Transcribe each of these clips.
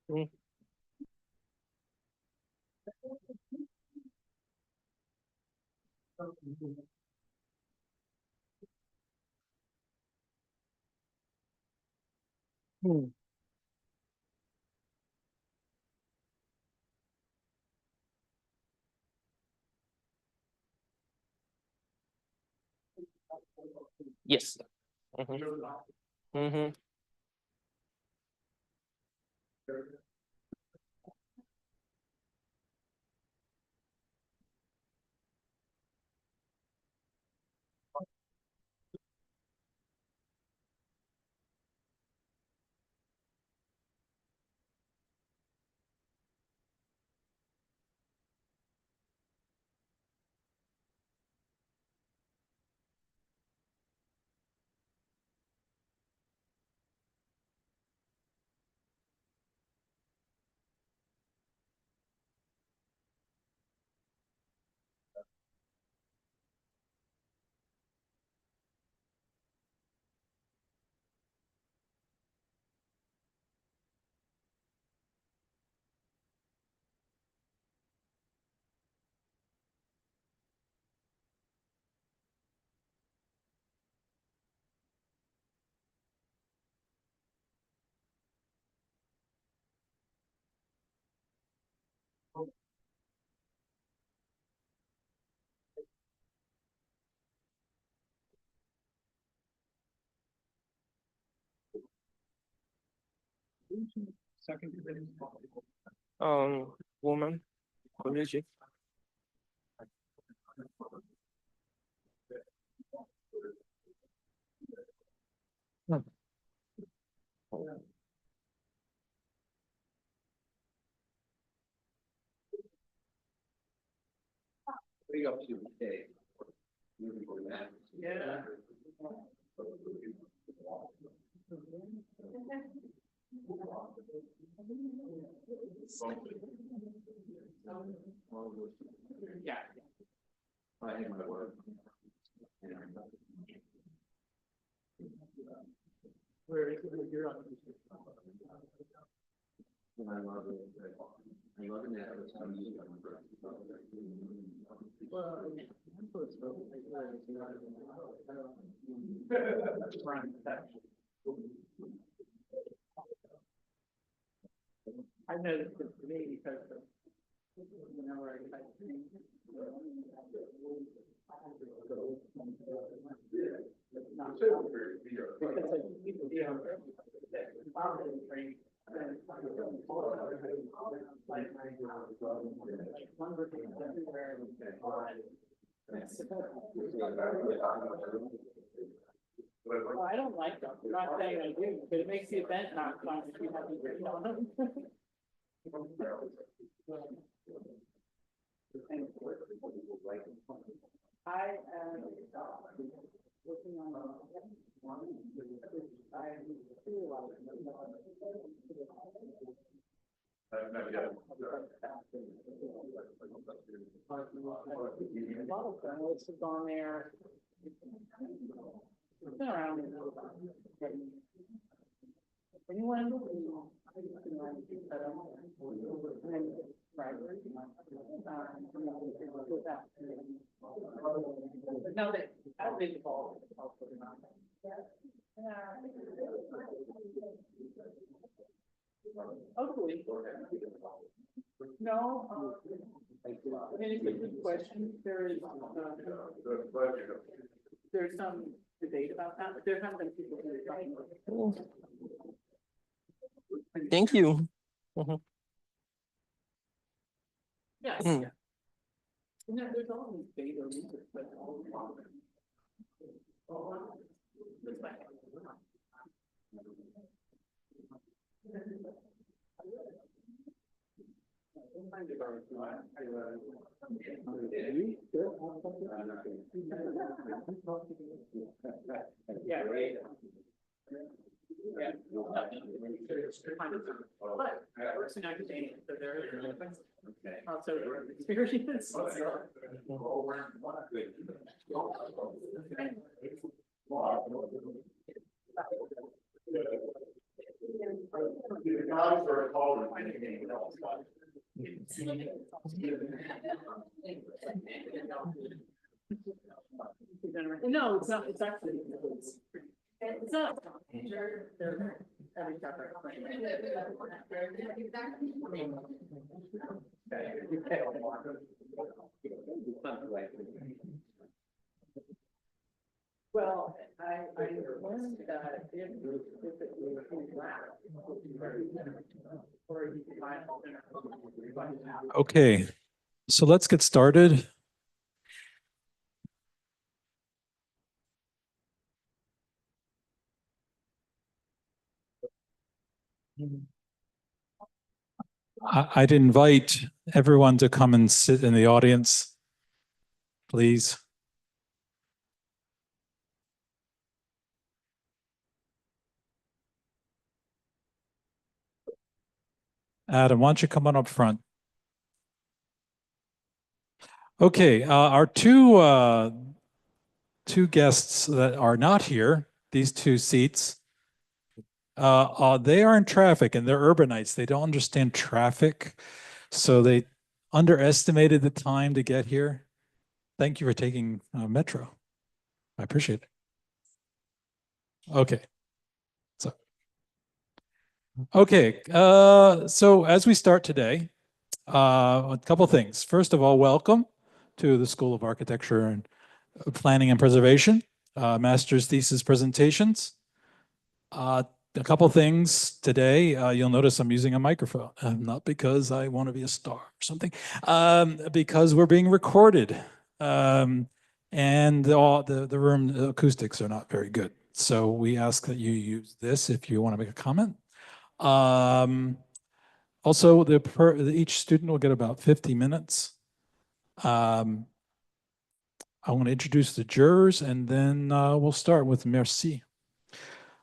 Mm. Mm. Yes. Mm-hmm. Woman, community. I know this is me because well, I don't like them. I'm not saying I do, but it makes the event not fun if you haven't written on them. I am working on a lot of journalists have gone there. It's been around. Anyone who no, that I've been involved. Hopefully. No. I mean, it's a good question. There's some debate about that, but there haven't been people who are trying. Thank you. Yeah. Yeah. And there's always debate or research, but yeah, right. Yeah. But works in academia, so there are also experience. No, it's not, it's actually. It's not. Well, I learned that if it was too loud, or you could find alternate. Okay, so let's get started. I'd invite everyone to come and sit in the audience, please. Adam, why don't you come on up front? Okay, our two guests that are not here, these two seats, they are in traffic and they're urbanites. They don't understand traffic, so they underestimated the time to get here. Thank you for taking Metro. I appreciate it. Okay. So as we start today, a couple things. First of all, welcome to the School of Architecture and Planning and Preservation, master's thesis presentations. A couple things today. You'll notice I'm using a microphone, not because I want to be a star or something, because we're being recorded, and the room acoustics are not very good. So we ask that you use this if you want to make a comment. Also, each student will get about 50 minutes. I want to introduce the jurors, and then we'll start with merci.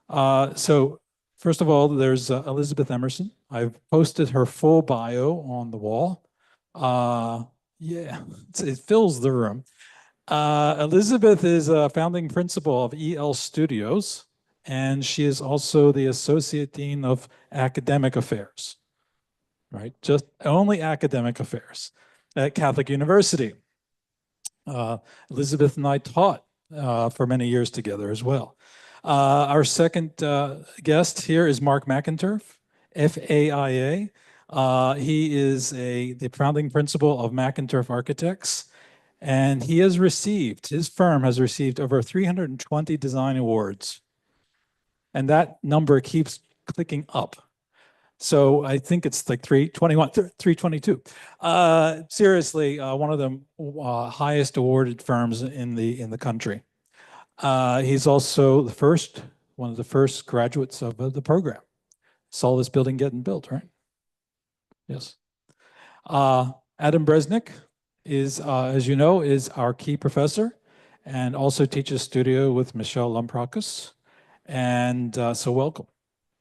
So first of all, there's Elizabeth Emerson. I've posted her full bio on the wall. Yeah, it fills the room. Elizabeth is a founding principal of EL Studios, and she is also the Associate Dean of Academic Affairs, right? Just only academic affairs at Catholic University. Elizabeth and I taught for many years together as well. Our second guest here is Mark McInturf, FAIA. He is the founding principal of McInturf Architects, and his firm has received over 320 design awards. And that number keeps clicking up. So I think it's like 321, 322. Seriously, one of the highest awarded firms in the country. He's also one of the first graduates of the program. Saw this building getting built, right? Yes. Adam Bresnik is, as you know, is our key professor and also teaches studio with Michelle Lamprakis. And so welcome.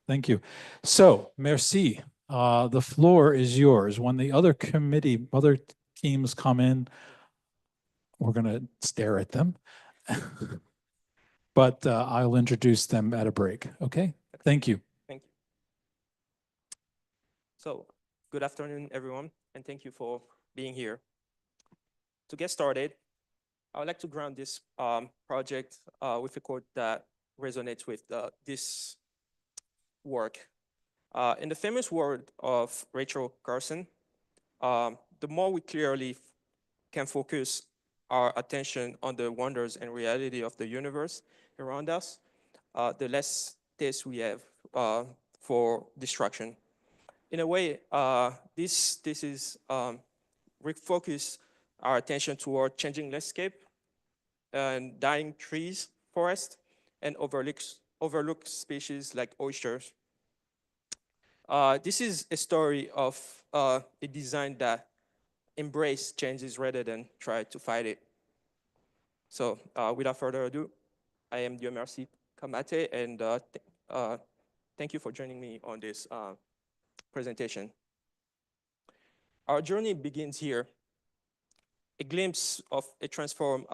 Thank you. So, merci. The floor is yours. When the other teams come in, we're going to stare at them. But I'll introduce them at a break. Okay? Thank you. Thank you. So, good afternoon, everyone, and thank you for being here. To get started, I would like to ground this project with a quote that resonates with this work. In the famous word of Rachel Carson, the more we clearly can focus our attention on the wonders and reality of the universe around us, the less taste we have for distraction. In a way, this is refocus our attention toward changing landscape and dying trees, forest, and overlooked species like oysters. This is a story of a design that embrace changes rather than try to fight it. So without further ado, I am Dieu merci Kamate, and thank you for joining me on this presentation. Our journey begins here. A glimpse of a transformed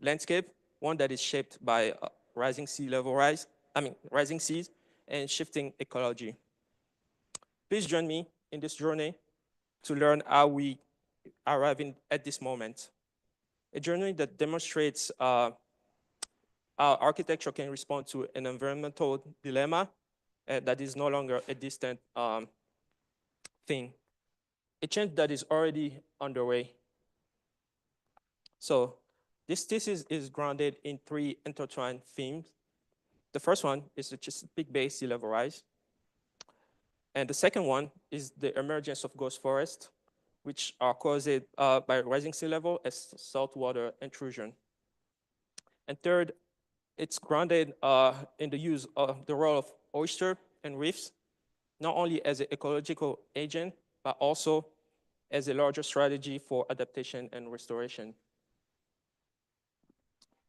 landscape, one that is shaped by rising seas and shifting ecology. Please join me in this journey to learn how we arriving at this moment. A journey that demonstrates how architecture can respond to an environmental dilemma that is no longer a distant thing. A change that is already underway. So this thesis is grounded in 3 intertwined themes. The first one is the Chesapeake Bay sea level rise. And the second one is the emergence of ghost forests, which are caused by rising sea level as saltwater intrusion. And third, it's grounded in the use of the role of oyster and reefs, not only as an ecological agent, but also as a larger strategy for adaptation and restoration.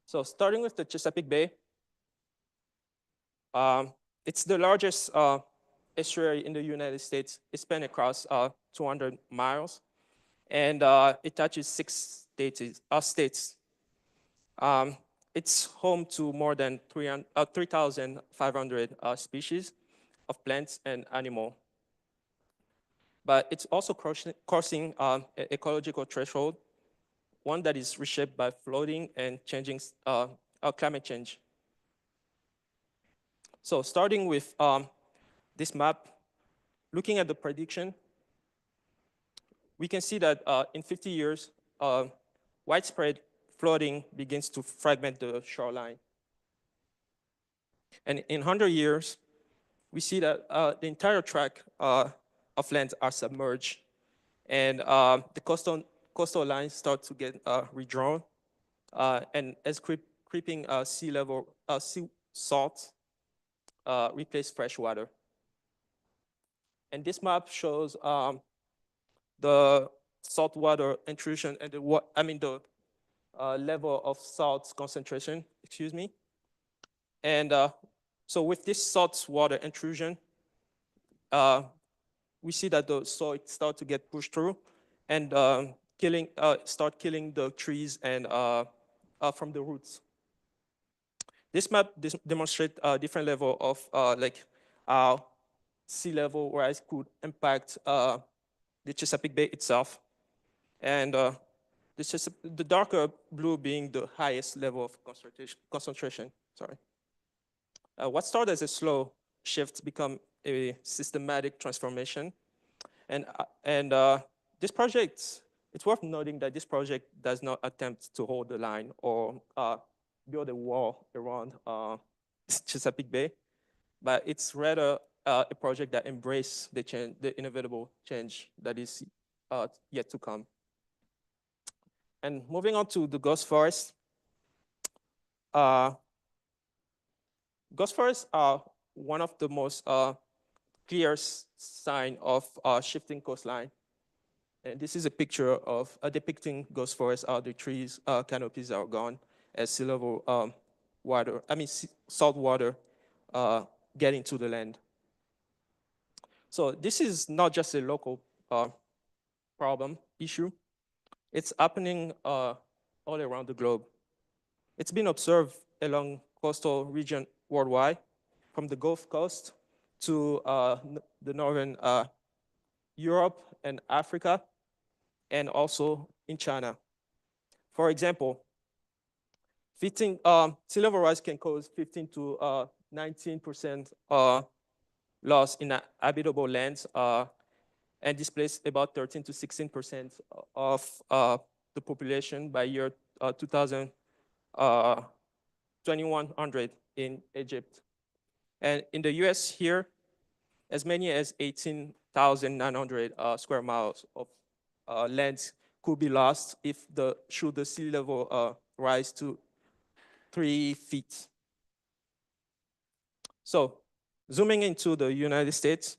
So starting with the Chesapeake Bay, it's the largest estuary in the United States. It's spanned across 200 miles, and it touches 6 states. It's home to more than 3,500 species of plants and animals. But it's also crossing an ecological threshold, one that is reshaped by flooding and changing climate change. So starting with this map, looking at the prediction, we can see that in 50 years, widespread flooding begins to fragment the shoreline. And in 100 years, we see that the entire tract of lands are submerged, and the coastal lines start to get redrawn, and as creeping sea salt replace fresh water. And this map shows the saltwater intrusion and the level of salt concentration, excuse me. And so with this saltwater intrusion, we see that the soil start to get pushed through and start killing the trees and from the roots. This map demonstrates a different level of how sea level rise could impact the Chesapeake Bay itself. And the darker blue being the highest level of concentration. Sorry. What started as a slow shift become a systematic transformation. And this project, it's worth noting that this project does not attempt to hold the line or build a wall around Chesapeake Bay, but it's rather a project that embraces the inevitable change that is yet to come. And moving on to the ghost forests. Ghost forests are one of the most clear sign of shifting coastline. And this is a picture of depicting ghost forests. The trees, canopies are gone as sea level salt water get into the land. So this is not just a local issue. It's happening all around the globe. It's been observed along coastal region worldwide, from the Gulf Coast to the northern Europe and Africa, and also in China. For example, sea level rise can cause 15 to 19% loss in habitable lands and displace about 13 to 16% of the population by year 2100 in Egypt. And in the US here, as many as 18,900 square miles of lands could be lost should the sea level rise to 3 feet. So zooming into the United States,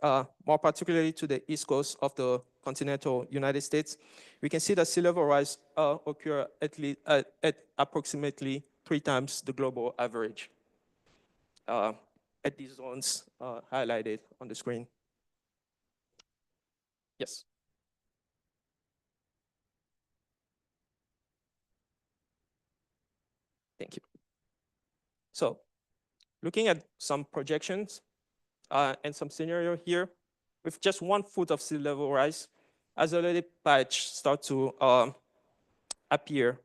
more particularly to the east coast of the continental United States, we can see that sea level rise occur at approximately 3 times the global average at these zones highlighted on the screen. Yes. Thank you. So looking at some projections, and some scenario here, with just 1 foot of sea level rise, isolated patch start to appear.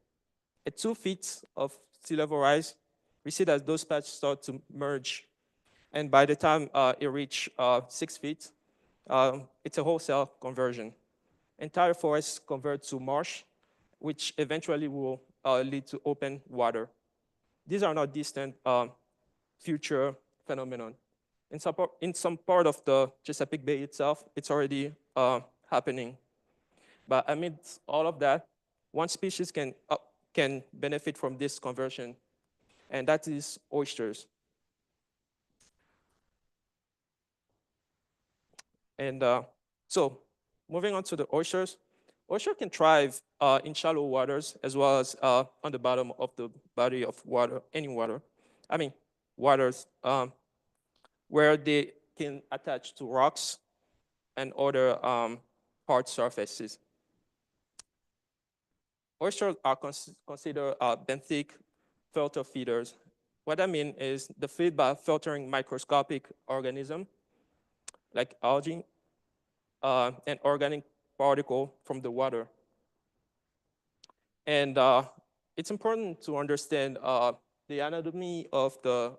At 2 feet of sea level rise, we see that those patches start to merge. And by the time it reach 6 feet, it's a wholesale conversion. Entire forests convert to marsh, which eventually will lead to open water. These are not distant future phenomenon. In some part of the Chesapeake Bay itself, it's already happening. But amidst all of that, one species can benefit from this conversion, and that is oysters. And so moving on to the oysters, oysters can thrive in shallow waters as well as on the bottom of the body of water, any water. I mean, waters where they can attach to rocks and other hard surfaces. Oysters are considered benthic filter feeders. What I mean is they feed by filtering microscopic organisms like algae and organic particle from the water. And it's important to understand the anatomy of the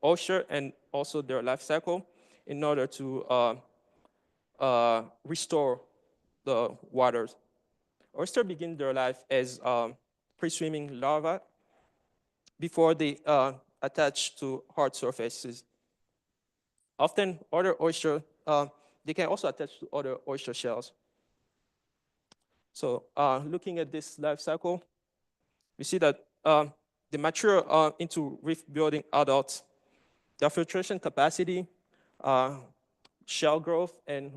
oyster and also their life cycle in order to restore the waters. Oysters begin their life as free-swimming larvae before they attach to hard surfaces. Often, other oysters, they can also attach to other oyster shells. So looking at this life cycle, we see that they mature into reef-building adults. Their filtration capacity, shell growth, and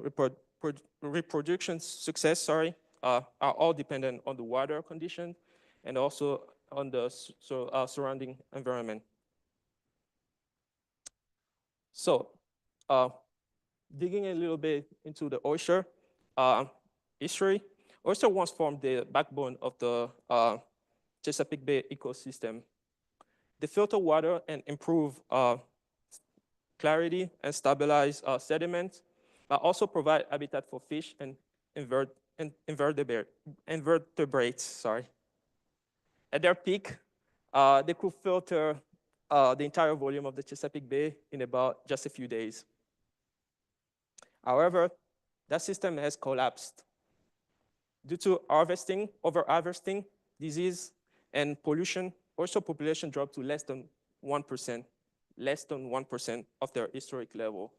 reproduction success, are all dependent on the water condition and also on the surrounding environment. So digging a little bit into the oyster history, oyster once formed the backbone of the Chesapeake Bay ecosystem. They filter water and improve clarity and stabilize sediment, but also provide habitat for fish and invertebrates. Sorry. At their peak, they could filter the entire volume of the Chesapeake Bay in about just a few days. However, that system has collapsed. Due to over-harvesting, disease, and pollution, oyster population dropped to less than 1% of their historic level.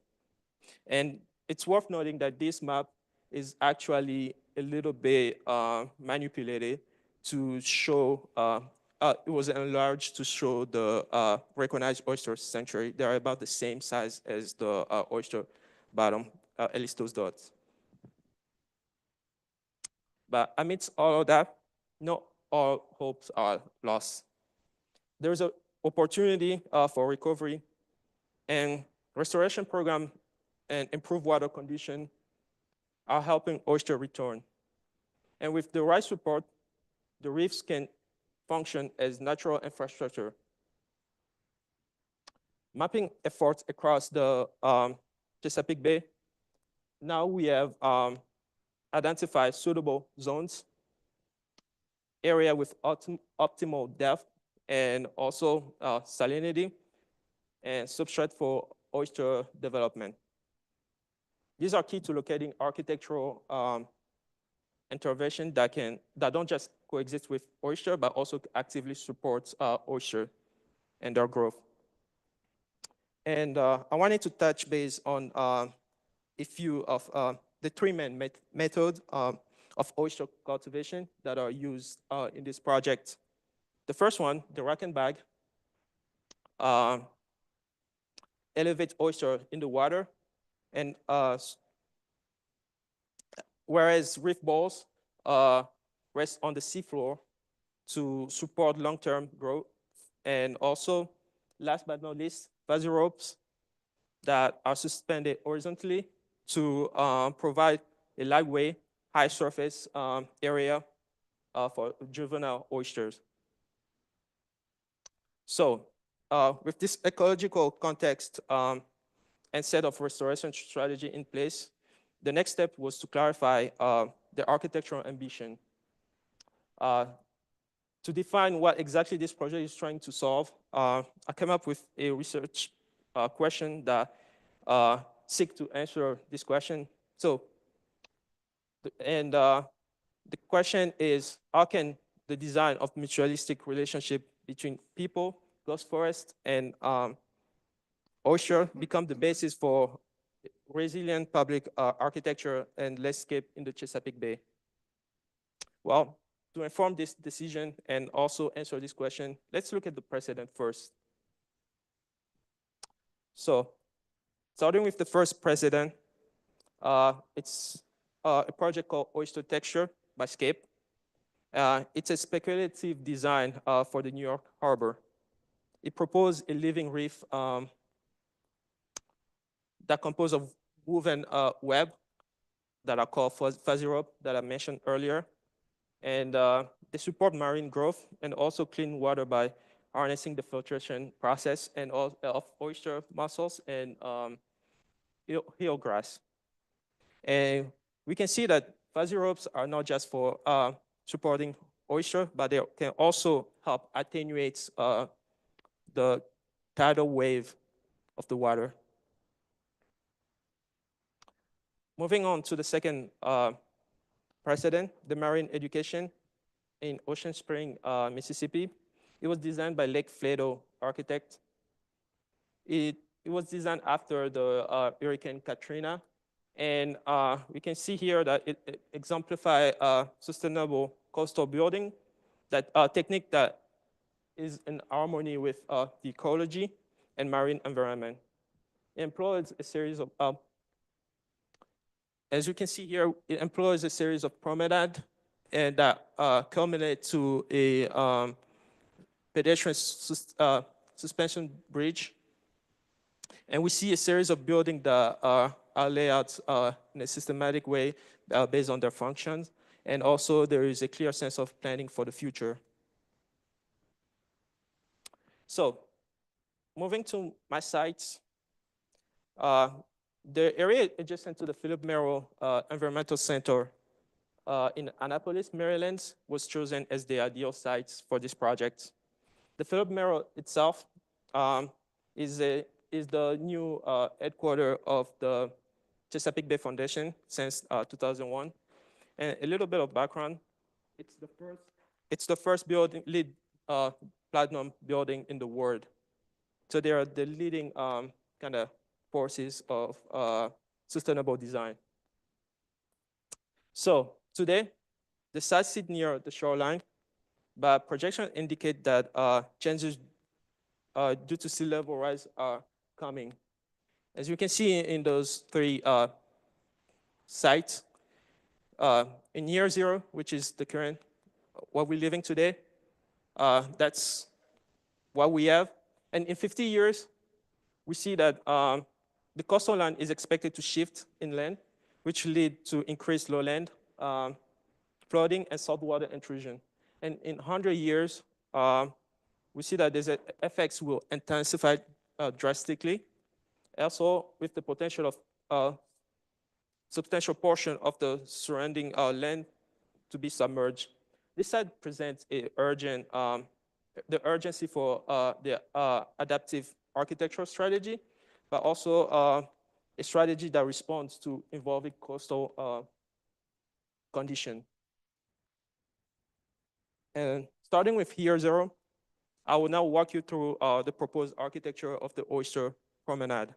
And it's worth noting that this map is actually a little bit manipulated to show, it was enlarged to show the recognized oyster sanctuary. They're about the same size as the oyster bottom, at least those dots. But amidst all of that, not all hopes are lost. There's an opportunity for recovery, and restoration program and improved water condition are helping oyster return. And with the right support, the reefs can function as natural infrastructure. Mapping efforts across the Chesapeake Bay, now we have identified suitable zones, area with optimal depth, and also salinity, and substrate for oyster development. These are key to locating architectural intervention that don't just coexist with oyster, but also actively support oyster and their growth. And I wanted to touch base on a few of the three main methods of oyster cultivation that are used in this project. The first one, the rack and bag, elevate oyster in the water, and whereas reef balls rest on the seafloor to support long-term growth. And also, last but not least, vasi ropes that are suspended horizontally to provide a lightweight, high surface area for juvenile oysters. So with this ecological context and set of restoration strategy in place, the next step was to clarify the architectural ambition. To define what exactly this project is trying to solve, I came up with a research question that seek to answer this question. So, the question is, how can the design of mutualistic relationship between people, ghost forest, and oyster become the basis for resilient public architecture and landscape in the Chesapeake Bay? Well, to inform this decision and also answer this question, let's look at the precedent first. So, starting with the first precedent, it's a project called Oyster Texture by Scape. It's a speculative design for the New York Harbor. It proposed a living reef that composed of woven web that are called fuzzy rope that I mentioned earlier. And they support marine growth and also clean water by harnessing the filtration process and of oyster mussels and eelgrass. And we can see that fuzzy ropes are not just for supporting oyster, but they can also help attenuate the tidal wave of the water. Moving on to the second precedent, the marine education in Ocean Spring, Mississippi. It was designed by Lake Flato architect. It was designed after the Hurricane Katrina. And we can see here that it exemplifies sustainable coastal building, that technique that is in harmony with the ecology and marine environment. It employs a series of, as you can see here, it employs a series of promenade and that culminate to a pedestrian suspension bridge. And we see a series of buildings that are laid out in a systematic way based on their functions. And also there is a clear sense of planning for the future. So moving to my sites, the area adjacent to the Philip Merrill Environmental Center in Annapolis, Maryland, was chosen as the ideal site for this project. The Philip Merrill itself is the new headquarters of the Chesapeake Bay Foundation since 2001. And a little bit of background, it's the first building, lead platinum building in the world. So they are the leading kind of forces of sustainable design. So today, the site sits near the shoreline, but projections indicate that changes due to sea level rise are coming. As you can see in those three sites, in year zero, which is the current, what we're living today, that's what we have. And in 50 years, we see that the coastal line is expected to shift inland, which lead to increased lowland flooding and saltwater intrusion. And in 100 years, we see that these effects will intensify drastically, also with the potential of substantial portion of the surrounding land to be submerged. This site presents a urgent, the urgency for the adaptive architectural strategy, but also a strategy that responds to evolving coastal condition. And starting with year zero, I will now walk you through the proposed architecture of the Oyster Promenade.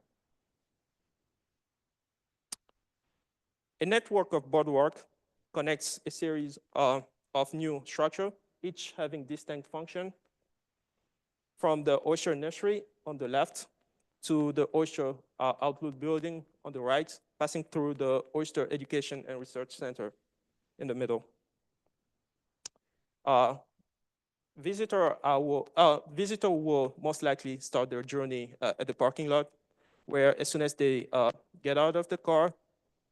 A network of boardwalk connects a series of new structures, each having distinct function, from the Oyster Nursery on the left to the Oyster Outlook Building on the right, passing through the Oyster Education and Research Center in the middle. Visitor will most likely start their journey at the parking lot, where as soon as they get out of the car,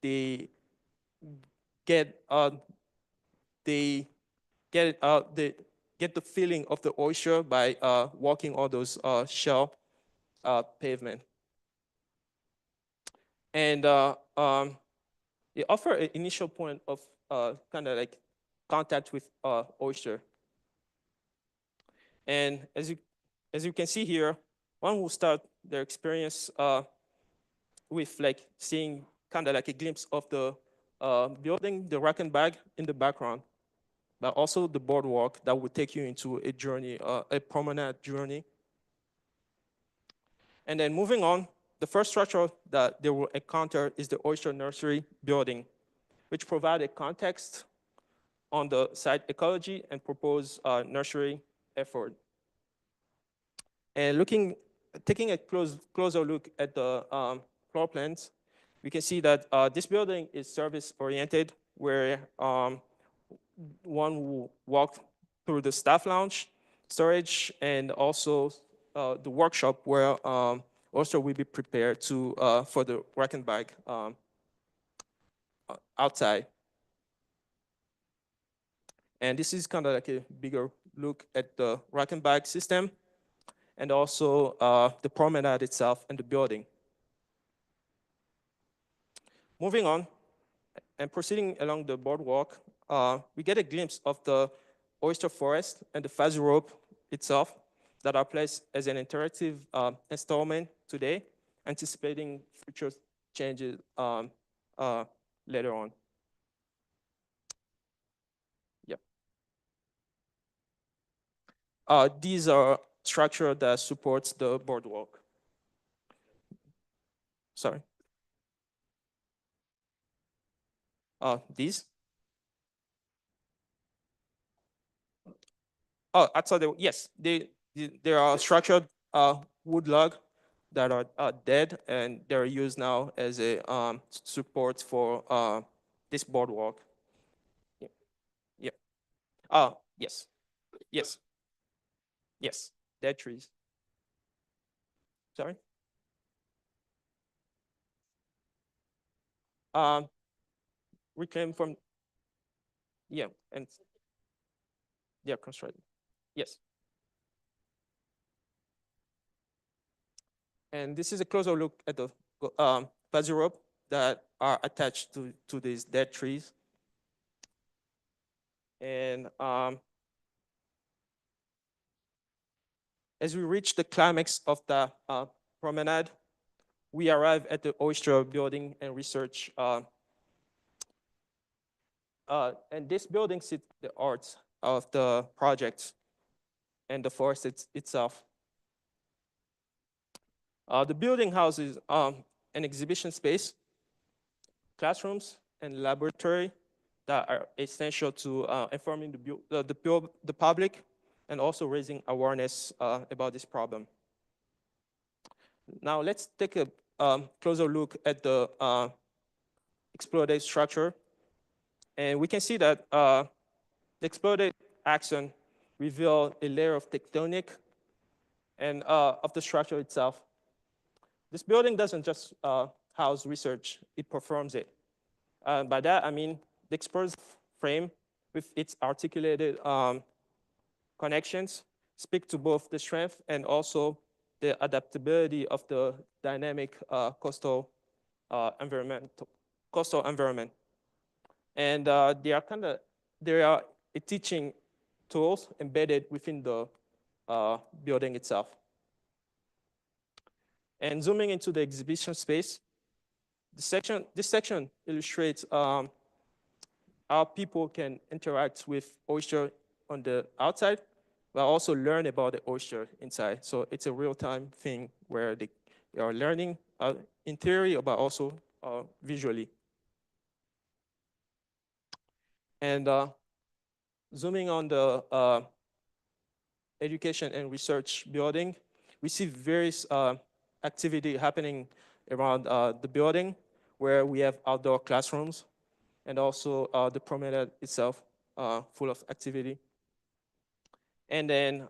they get the feeling of the oyster by walking on those shell pavement. And it offers an initial point of kind of like contact with oyster. And as you can see here, one will start their experience with like seeing kind of like a glimpse of the building, the rack and bag in the background, but also the boardwalk that will take you into a journey, a promenade journey. And then moving on, the first structure that they will encounter is the oyster nursery building, which provide a context on the site ecology and proposed nursery effort. And taking a closer look at the floor plans, we can see that this building is service-oriented, where one will walk through the staff lounge, storage, and also the workshop where also will be prepared to for the rack and bag outside. And this is kind of like a bigger look at the rack and bag system, and also the promenade itself and the building. Moving on and proceeding along the boardwalk, we get a glimpse of the oyster forest and the fuzzy rope itself that are placed as an interactive installment today, anticipating future changes later on. Yep. These are structure that supports the boardwalk. Sorry. These? Oh, I thought yes, they are structured wood log that are dead, and they're used now as a support for this boardwalk. Yeah. Yeah. Yes. Yes. Yes. Dead trees. Sorry. Um, reclaimed from. Yeah, and they're constructed. Yes. And this is a closer look at the fuzzy rope that are attached to these dead trees. And as we reach the climax of the promenade, we arrive at the oyster building and research. And this building sits the art of the project and the forest itself. The building houses an exhibition space, classrooms, and laboratory that are essential to informing the public and also raising awareness about this problem. Now let's take a closer look at the exploded structure. And we can see that the exploded axon reveal a layer of tectonic and of the structure itself. This building doesn't just house research, it performs it. By that, I mean the exposed frame with its articulated connections speak to both the strength and also the adaptability of the dynamic coastal environment. And they are a teaching tools embedded within the building itself. And zooming into the exhibition space, this section illustrates how people can interact with oyster on the outside, but also learn about the oyster inside. So it's a real-time thing where they are learning in theory, but also visually. And zooming on the education and research building, we see various activity happening around the building, where we have outdoor classrooms and also the promenade itself full of activity. And then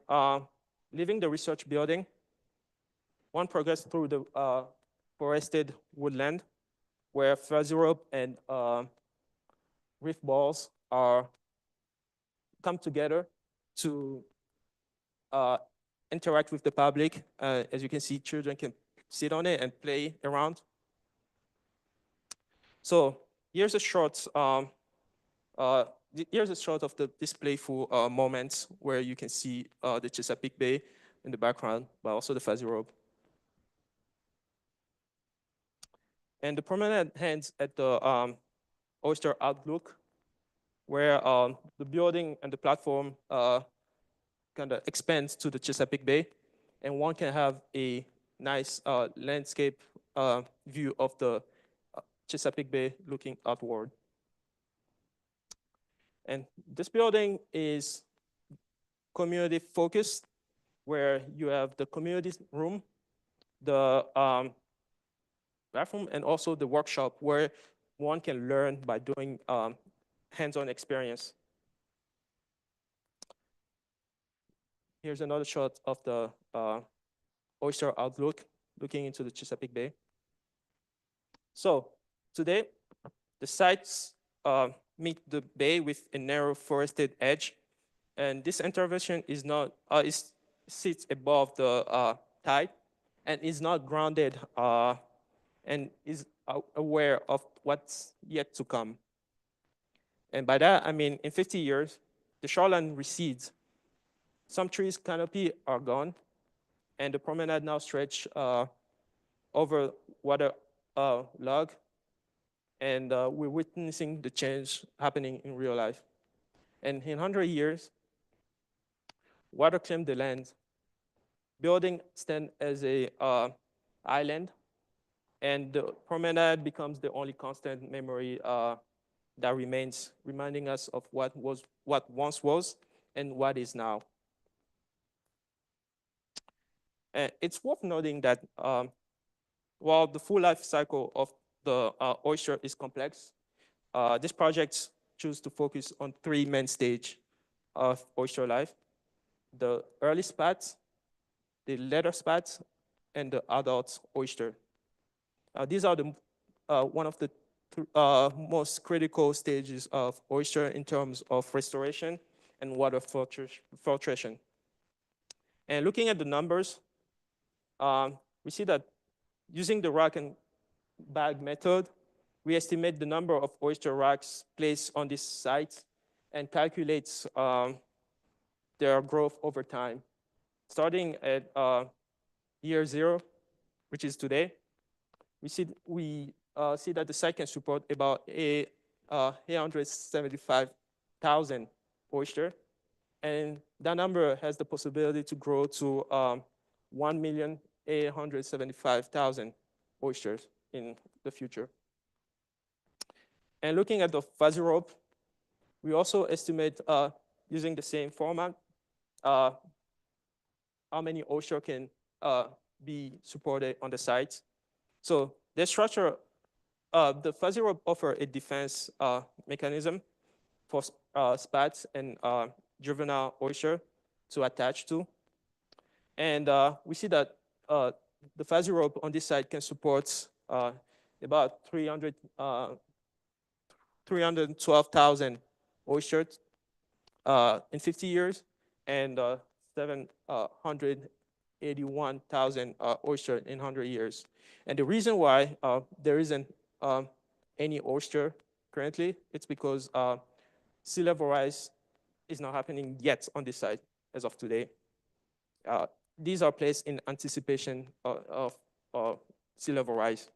leaving the research building, one progress through the forested woodland, where fuzzy rope and reef balls are come together to interact with the public. As you can see, children can sit on it and play around. So here's a short here's a shot of this playful moments where you can see the Chesapeake Bay in the background, but also the fuzzy rope. And the promenade ends at the oyster outlook, where the building and the platform kind of expands to the Chesapeake Bay, and one can have a nice landscape view of the Chesapeake Bay looking outward. And this building is community focused, where you have the community room, the bathroom, and also the workshop where one can learn by doing hands-on experience. Here's another shot of the oyster outlook looking into the Chesapeake Bay. So today, the sites meet the bay with a narrow forested edge, and this intervention is not sits above the tide and is not grounded and is aware of what's yet to come. And by that, I mean, in 50 years, the shoreline recedes. Some trees canopy are gone, and the promenade now stretch over water log, and we're witnessing the change happening in real life. And in 100 years, water claimed the land. Building stand as a island, and the promenade becomes the only constant memory that remains, reminding us of what once was and what is now. And it's worth noting that while the full life cycle of the oyster is complex, this project choose to focus on three main stages of oyster life: the early spats, the later spats, and the adult oyster. These are the one of the most critical stages of oyster in terms of restoration and water filtration. And looking at the numbers, we see that using the rack and bag method, we estimate the number of oyster racks placed on this site and calculates their growth over time. Starting at year 0, which is today, we see that the site can support about 875,000 oyster, and that number has the possibility to grow to 1,875,000 oysters in the future. And looking at the fuzzy rope, we also estimate using the same format how many oyster can be supported on the site. So the structure, the fuzzy rope offer a defense mechanism for spats and juvenile oyster to attach to. And we see that the fuzzy rope on this side can support about 312,000 oysters in 50 years and 781,000 oysters in 100 years. And the reason why there isn't any oyster currently, it's because sea level rise is not happening yet on this side as of today. These are placed in anticipation of sea level rise.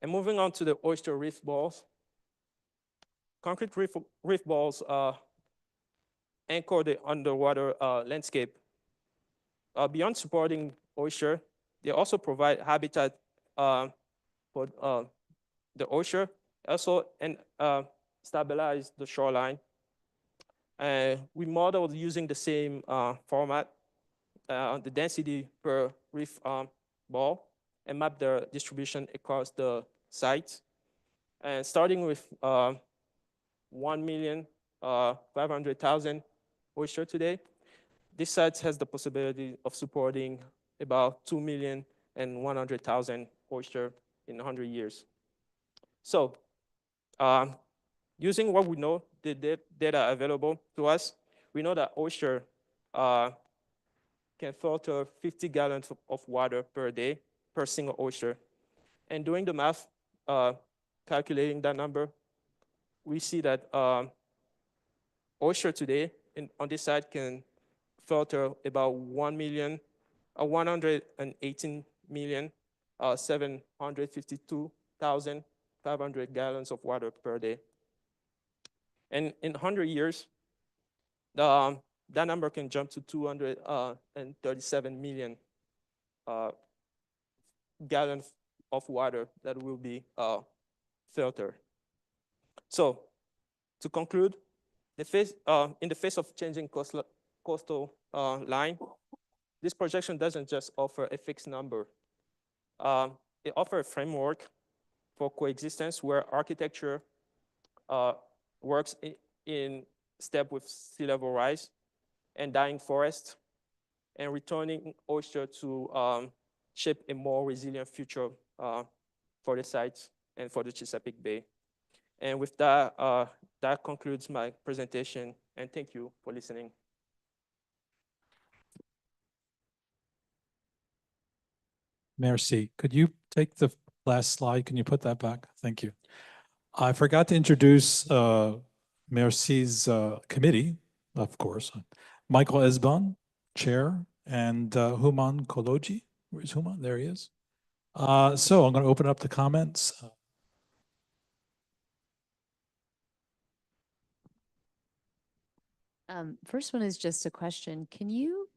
And moving on to the oyster reef balls. Concrete reef balls anchor the underwater landscape. Beyond supporting oyster, they also provide habitat for the oyster, also and stabilize the shoreline. We modeled using the same format, the density per reef ball, and map the distribution across the site. And starting with 1,500,000 oyster today, this site has the possibility of supporting about 2,100,000 oyster in 100 years. So using what we know, the data available to us, we know that oyster can filter 50 gallons of water per day per single oyster. And doing the math, calculating that number, we see that oyster today on this side can filter about 118 million, 752,500 gallons of water per day. And in 100 years, that number can jump to 237 million gallons of water that will be filtered. So to conclude, in the face of changing coastal line, this projection doesn't just offer a fixed number. It offers a framework for coexistence where architecture works in step with sea level rise and dying forest, and returning oyster to shape a more resilient future for the sites and for the Chesapeake Bay. And with that, that concludes my presentation, and thank you for listening. Merci. Could you take the last slide? Can you put that back? Thank you. I forgot to introduce Merci's committee, of course. Michael Esbon, chair, and Human Koloji. Where's Human? There he is. So I'm going to open up the comments. First one is just a question. Can you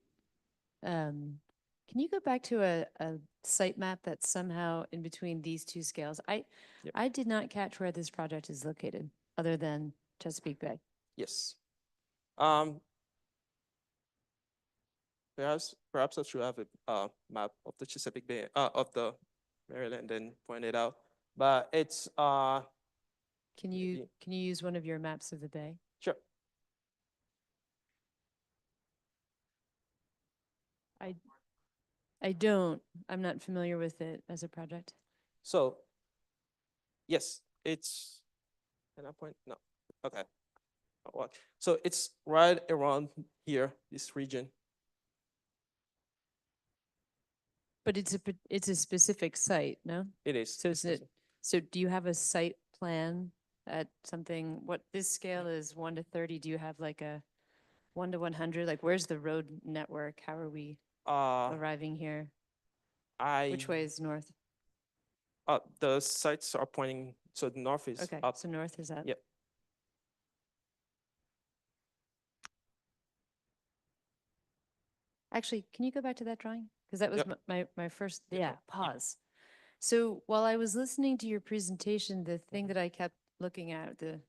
go back to a site map that's somehow in between these two scales? I did not catch where this project is located, other than Chesapeake Bay. Yes. Perhaps I should have a map of the Chesapeake Bay, of the Maryland, and point it out. But it's Can you use one of your maps of the bay? sure. I don't. I'm not familiar with it as a project. So yes, it's. Can I point? No. Okay. What? So it's right around here, this region. But it's a specific site, no? It is. So so do you have a site plan at something? What this scale is 1 to 30? Do you have like a 1 to 100? Like, where's the road network? How are we arriving here? Which way is north? The sites are pointing. So the north is Okay, up. so north is up. Yep. Actually, can you go back to that drawing? Because that was Yep. my first, Yep. pause. So while I was listening to your presentation, the thing that I kept looking at, the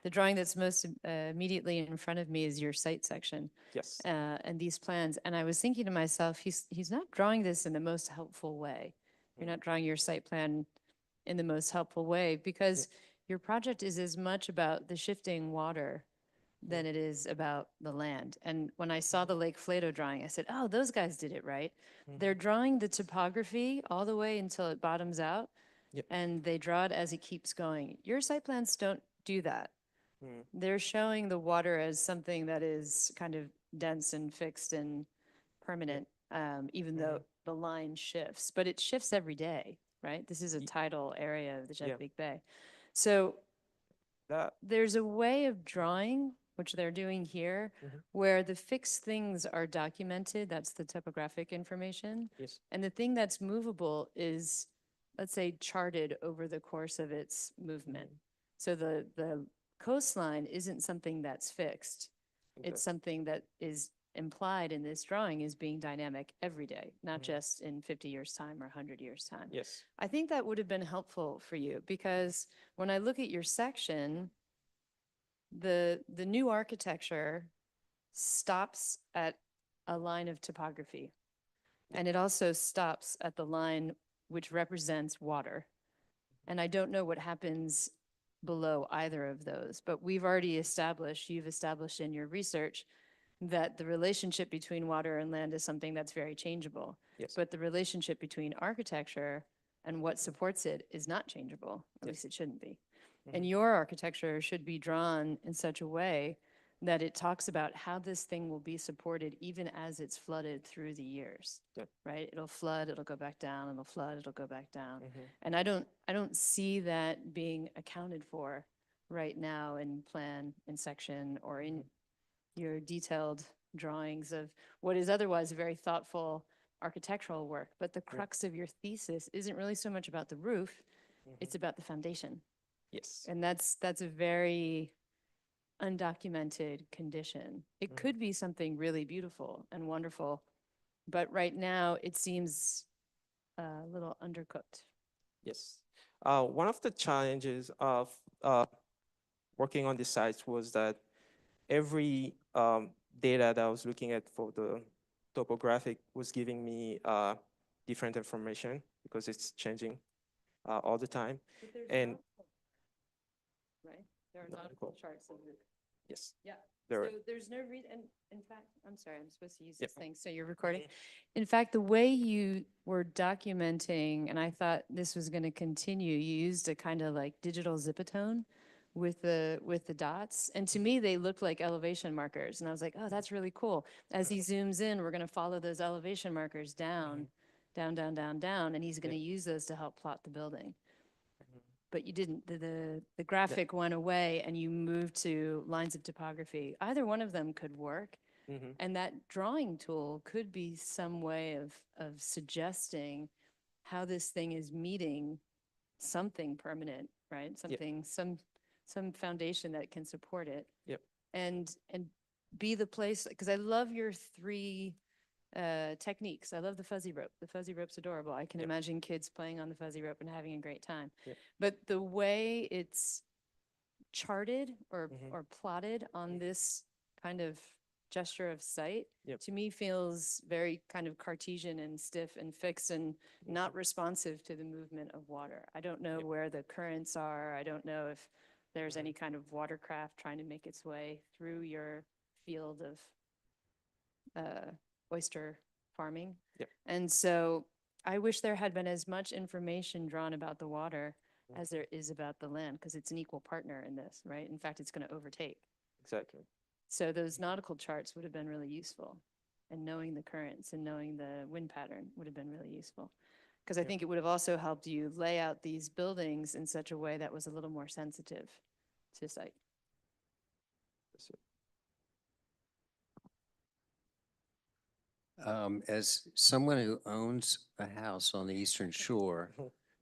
drawing that's most immediately in front of me is your site section. Yes. And these plans. And I was thinking to myself, he's not drawing this in the most helpful way. You're not drawing your site plan in the most helpful way, because your project is as much about the shifting water than it is about the land. And when I saw the Lake Flato drawing, I said, oh, those guys did it right. They're drawing the topography all the way until it bottoms out, and they draw it as it keeps going. Your site plans don't do that. They're showing the water as something that is kind of dense and fixed and permanent, even though the line shifts. But it shifts every day, right? This is a tidal area of the Chesapeake Bay. So there's a way of drawing, which they're doing here, where the fixed things are documented. That's the topographic information. Yes. And the thing that's movable is, let's say, charted over the course of its movement. So the coastline isn't something that's fixed. Okay. It's something that is implied in this drawing is being dynamic every day, not just in 50 years' time or 100 years' time. Yes. I think that would have been helpful for you, because when I look at your section, the new architecture stops at a line of topography, and it also stops at the line which represents water. And I don't know what happens below either of those, but you've established in your research that the relationship between water and land is something that's very changeable. Yes. But the relationship between architecture and what supports it is not changeable, at least it shouldn't be. And your architecture should be drawn in such a way that it talks about how this thing will be supported even as it's flooded through the years, Yep. right? It'll flood, it'll go back down, it'll flood, it'll go back down. Mhm. And I don't see that being accounted for right now in plan, in section, or in your detailed drawings of what is otherwise very thoughtful architectural work. But the crux of your thesis isn't really so much about the roof, it's about the foundation. Yes. And that's a very undocumented condition. It could be something really beautiful and wonderful, but right now it seems a little undercooked. Yes. One of the challenges of working on the sites was that every data that I was looking at for the topographic was giving me different information because it's changing all the time. And Right? There are Nautical. nautical charts of it. yes, Yeah. there. So there's no reason, and in fact, I'm sorry, I'm supposed to use Yep. this thing, so you're recording. In fact, the way you were documenting, and I thought this was going to continue, you used a kind of like digital zipatone with the dots. And to me, they looked like elevation markers. And I was like, oh, that's really cool. As he zooms in, we're going to follow those elevation markers down, down, down, down, down, and he's going to use those to help plot the building. But you didn't. The graphic went away and you moved to lines of topography. Either one of them could work. Mhm. And that drawing tool could be some way of suggesting how this thing is meeting something permanent, right? Something, some foundation that can support it. Yep. And be the place, because I love your three techniques. I love the fuzzy rope. The fuzzy rope's adorable. I can Yep. imagine kids playing on the fuzzy rope and having a great time. Yep. But the way it's charted or Mhm. or plotted on this kind of gesture of sight, Yep. to me feels very kind of Cartesian and stiff and fixed and not responsive to the movement of water. I don't know Yep. where the currents are. I don't know if there's Mhm. any kind of watercraft trying to make its way through your field of oyster farming. Yep. And so I wish there had been as much information drawn about the water as there is about the land, because it's an equal partner in this, right? In fact, it's going to overtake. Exactly. So those nautical charts would have been really useful. And knowing the currents and knowing the wind pattern would have been really useful. Because I Yep. think it would have also helped you lay out these buildings in such a way that was a little more sensitive to sight. So- As someone who owns a house on the Eastern Shore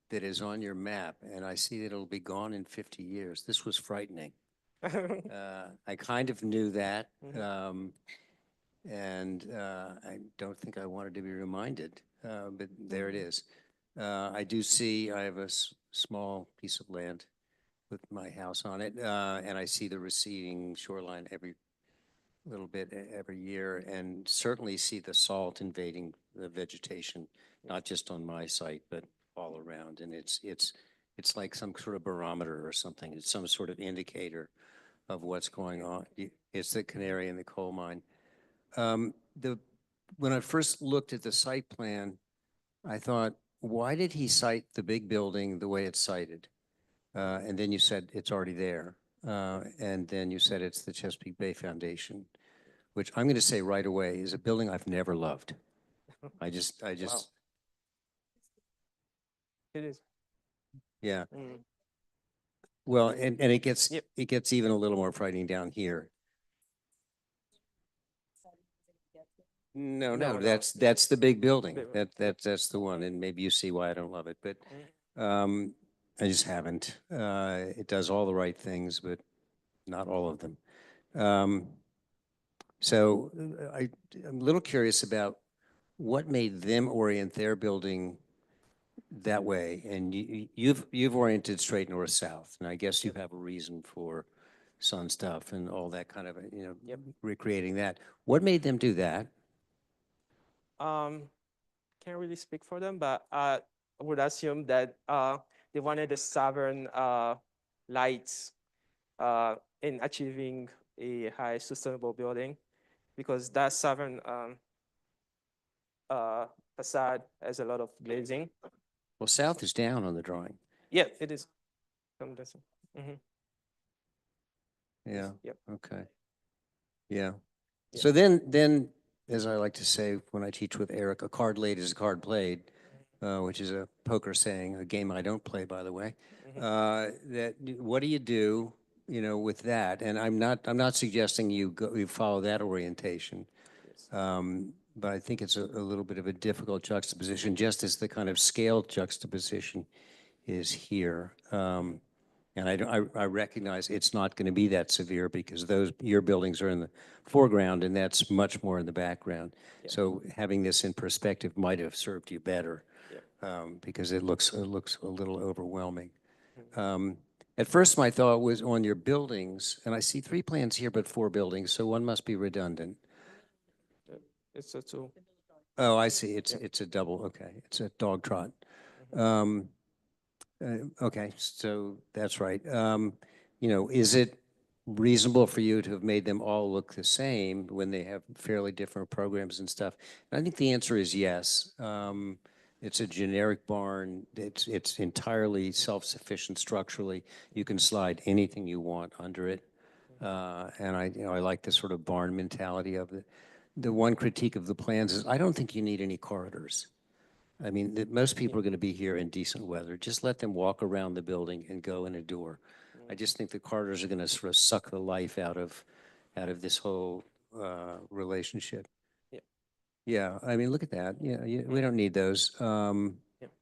that is on your map, and I see that it'll be gone in 50 years, this was frightening. I kind of knew that, Mhm. and I don't think I wanted to be reminded, but there it is. I do see, I have a small piece of land with my house on it, and I see the receding shoreline every little bit every year, and certainly see the salt invading the vegetation, not just on my site, but all around. And it's like some sort of barometer or something. It's some sort of indicator of what's going on. It's the canary in the coal mine. When I first looked at the site plan, I thought, why did he cite the big building the way it's cited? And then you said it's already there. And then you said it's the Chesapeake Bay Foundation, which I'm going to say right away is a building I've never loved. I just, Wow. It is. yeah. Mm. Well, and it gets, Yep. it gets even a little more frightening down here. No, No, no, no. that's the big building. Big one. That's the one. And maybe you see why I don't love it, but I just haven't. It does all the right things, but not all of them. So I'm a little curious about what made them orient their building that way. And you've oriented straight north-south, and I guess you have a reason for sun stuff and all that kind of, Yep. recreating that. What made them do that? Can't really speak for them, but I would assume that they wanted the sovereign lights in achieving a high sustainable building, because that sovereign facade has a lot of glazing. Well, south is down on the drawing. Yeah, it is. From this one. Mhm. Yeah, Yep. okay. Yeah. Yeah. So then, as I like to say when I teach with Eric, a card laid is a card played, which is a poker saying, a game I don't play, by the way. What do you do, with that? And I'm not suggesting you follow that orientation. Yes. But I think it's a little bit of a difficult juxtaposition, just as the kind of scale juxtaposition is here. And I recognize it's not going to be that severe because your buildings are in the foreground and that's much more in the background. Yeah. So having this in perspective might have served you better, Yeah. because it looks a little overwhelming. Mhm. At first, my thought was on your buildings, and I see 3 plans here, but 4 buildings, so one must be redundant. It's a two. Oh, I see. It's Yeah. it's a double. Okay, it's a dog trot. Mhm. Um, Okay, so that's right. Is it reasonable for you to have made them all look the same when they have fairly different programs and stuff? And I think the answer is yes. It's a generic barn. It's entirely self-sufficient structurally. You can slide anything you want under it. And I like the sort of barn mentality of it. The one critique of the plans is I don't think you need any corridors. I mean, most people are going to be here in decent weather. Just let them walk around the building and go in a door. I just think the corridors are going to sort of suck the life out of this whole relationship. Yeah. Yeah, I mean, look at that. Yeah, we don't need those. Yeah.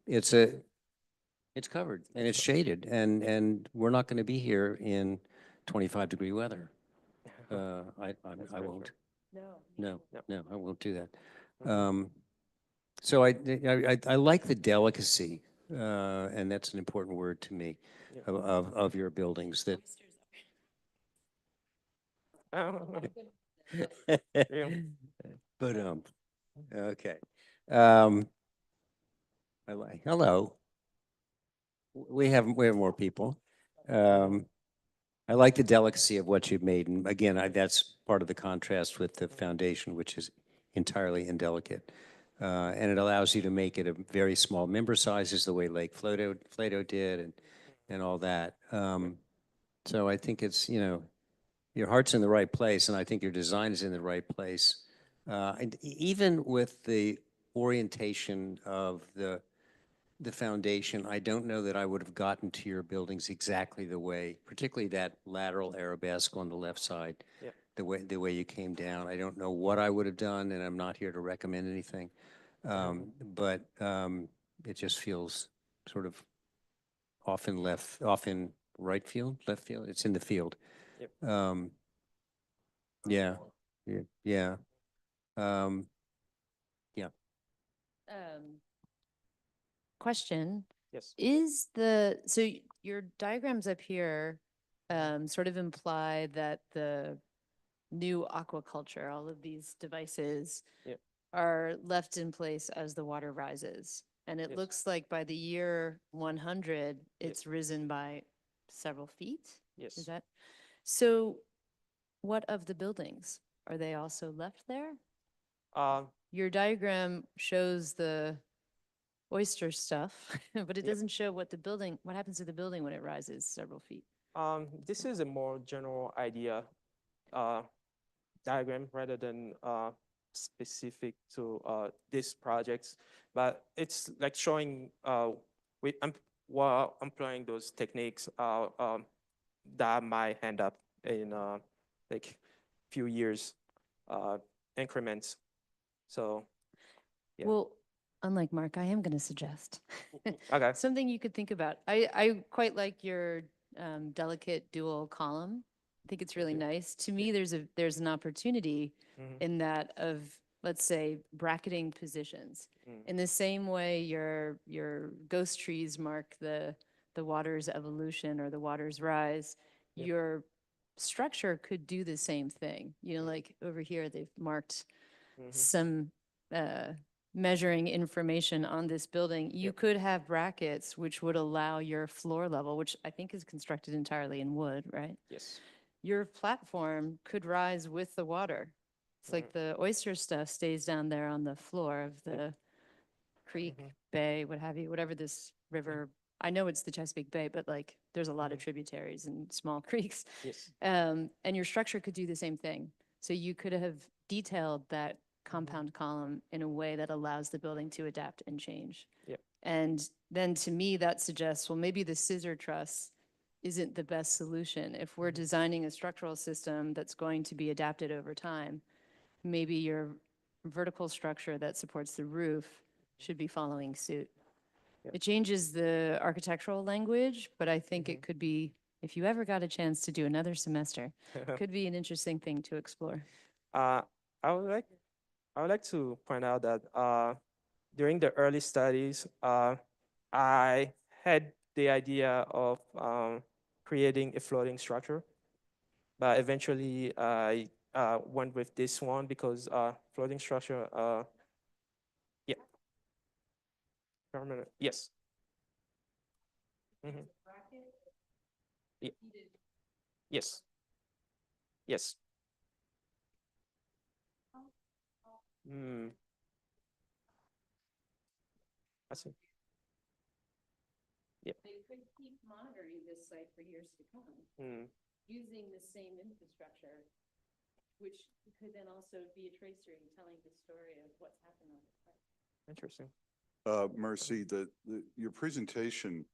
It's it's covered and it's shaded, and we're not going to be here in 25-degree weather. I very won't. No. No, Yep. no, I won't do that. Mhm. So I like the delicacy, and that's an important word to me, Yeah. of your buildings that. Yeah. But, okay. Um, hello. We have more people. Um, I like the delicacy of what you've made, and again, that's part of the contrast with the foundation, which is entirely indelicate. And it allows you to make it a very small member sizes, the way Lake Flato did, and all that. So I think it's, your heart's in the right place, and I think your design is in the right place. And even with the orientation of the foundation, I don't know that I would have gotten to your buildings exactly the way, particularly that lateral arabesque on the left side, Yep. the way you came down. I don't know what I would have done, and I'm not here to recommend anything. But it just feels sort of off in left field. It's in the field. Yep. Yeah, yeah, yeah. Um, yeah. Question, Yes. so your diagrams up here sort of imply that the new aquaculture, all of these devices Yep. are left in place as the water rises. And it Yes. looks like by the year 100, it's risen by several feet. Yes. Is that? So what of the buildings? Are they also left there? Um, Your diagram shows the oyster stuff, but it Yep. doesn't show what happens to the building when it rises several feet. this is a more general idea diagram rather than specific to this project, but it's like showing while employing those techniques that might end up in like few years increments. So yeah. Well, unlike Mark, I am going to suggest Okay. something you could think about. I quite like your delicate dual column. I think it's really you. nice. To me, there's an opportunity Mhm. in that of, let's say, bracketing positions. In the same way your ghost trees mark the water's evolution or the water's rise, Yep. your structure could do the same thing. Like over here, they've marked Mhm. some measuring information on this building. You Yep. could have brackets which would allow your floor level, which I think is constructed entirely in wood, right? Yes. Your platform could rise with the water. It's like the oyster stuff stays down there on the floor of the creek, bay, what have you, whatever this river. I know it's the Chesapeake Bay, but like there's a lot of tributaries and small creeks. Yes. And your structure could do the same thing. So you could have detailed that compound column in a way that allows the building to adapt and change. Yep. And then to me, that suggests, well, maybe the scissor truss isn't the best solution. If we're designing a structural system that's going to be adapted over time, maybe your vertical structure that supports the roof should be following suit. Yep. It changes the architectural language, but I think it could be, if you ever got a chance to do another semester, could be an interesting thing to explore. I would like to point out that during the early studies, I had the idea of creating a floating structure, but eventually I went with this one because floating structure, yeah, permanent, yes. Mhm. Yeah. Yes. Yes. Hmm. I see. Yeah. They could keep monitoring this site for years to come, using the same infrastructure, which could then also be a tracer in telling the story of what's happened on the site. Interesting. Mercy, your presentation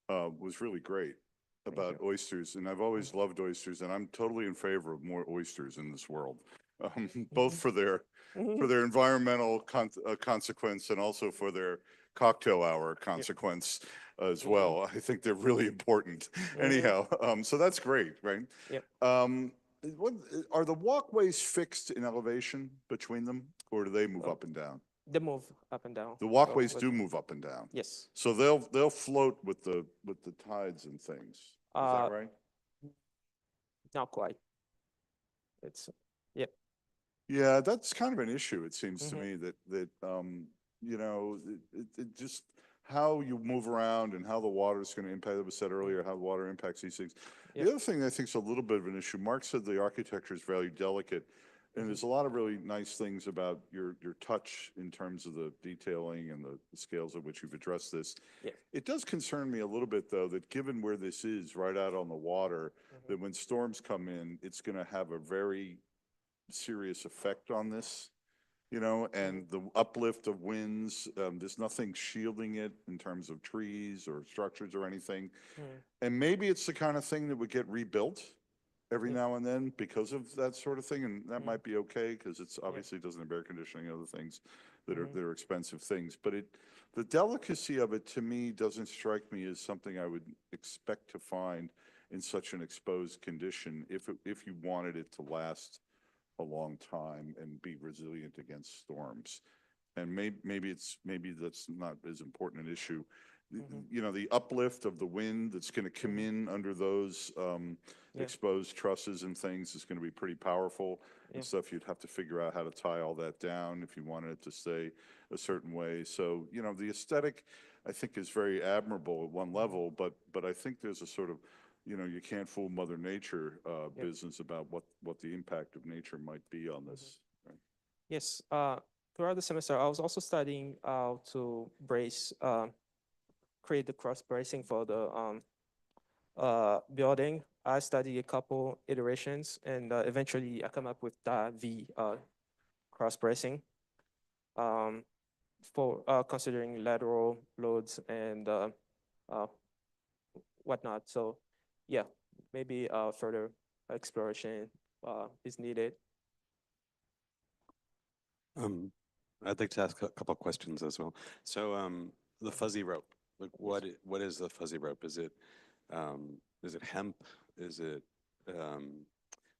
was really great about you. oysters, and I've always loved oysters, and I'm totally in favor of more oysters in this world, both for their environmental consequence and also for their cocktail hour consequence as well. I think they're really important. Anyhow, so that's great, right? Yep. What, are the walkways fixed in elevation between them, or do they move Oh. up and down? They move up and down. The walkways So do move up and down. Yes. So they'll float with the tides and things. Is that right? Not quite. It's, yeah. Yeah, that's kind of an issue, it seems to Mhm. me, that you know, it just how you move around and how the water is going to impact, it was said earlier, how water impacts these things. Yep. The other thing I think is a little bit of an issue, Mark said the architecture is very delicate, and there's a lot of really nice things about your touch in terms of the detailing and the scales at which you've addressed this. Yep. It does concern me a little bit, though, that given where this is, right out on the water, that when storms come in, it's going to have a very serious effect on this, you know, and the uplift of winds, there's nothing shielding it in terms of trees or structures or anything. And maybe it's the kind of thing that would get rebuilt every now and then because of that sort of thing, and that might be okay because it's obviously doesn't have air conditioning and other things that are expensive things. But the delicacy of it to me doesn't strike me as something I would expect to find in such an exposed condition if you wanted it to last a long time and be resilient against storms. And maybe that's not as important an issue. You know, the uplift of the wind that's going to come in under those exposed trusses and things is going to be pretty powerful and stuff. You'd have to figure out how to tie all that down if you wanted it to stay a certain way. So, you know, the aesthetic, I think, is very admirable at one level, but I think there's a sort of, you know, you can't fool Mother Nature business about what the impact of nature might be on this. Right? Yes. Throughout the semester, I was also studying how to brace, create the cross bracing for the building. I studied a couple iterations, and eventually I come up with the cross bracing for considering lateral loads and whatnot. So, yeah, maybe further exploration is needed. I'd like to ask a couple of questions as well. So, the fuzzy rope, like what is the fuzzy rope? Is it hemp? Is it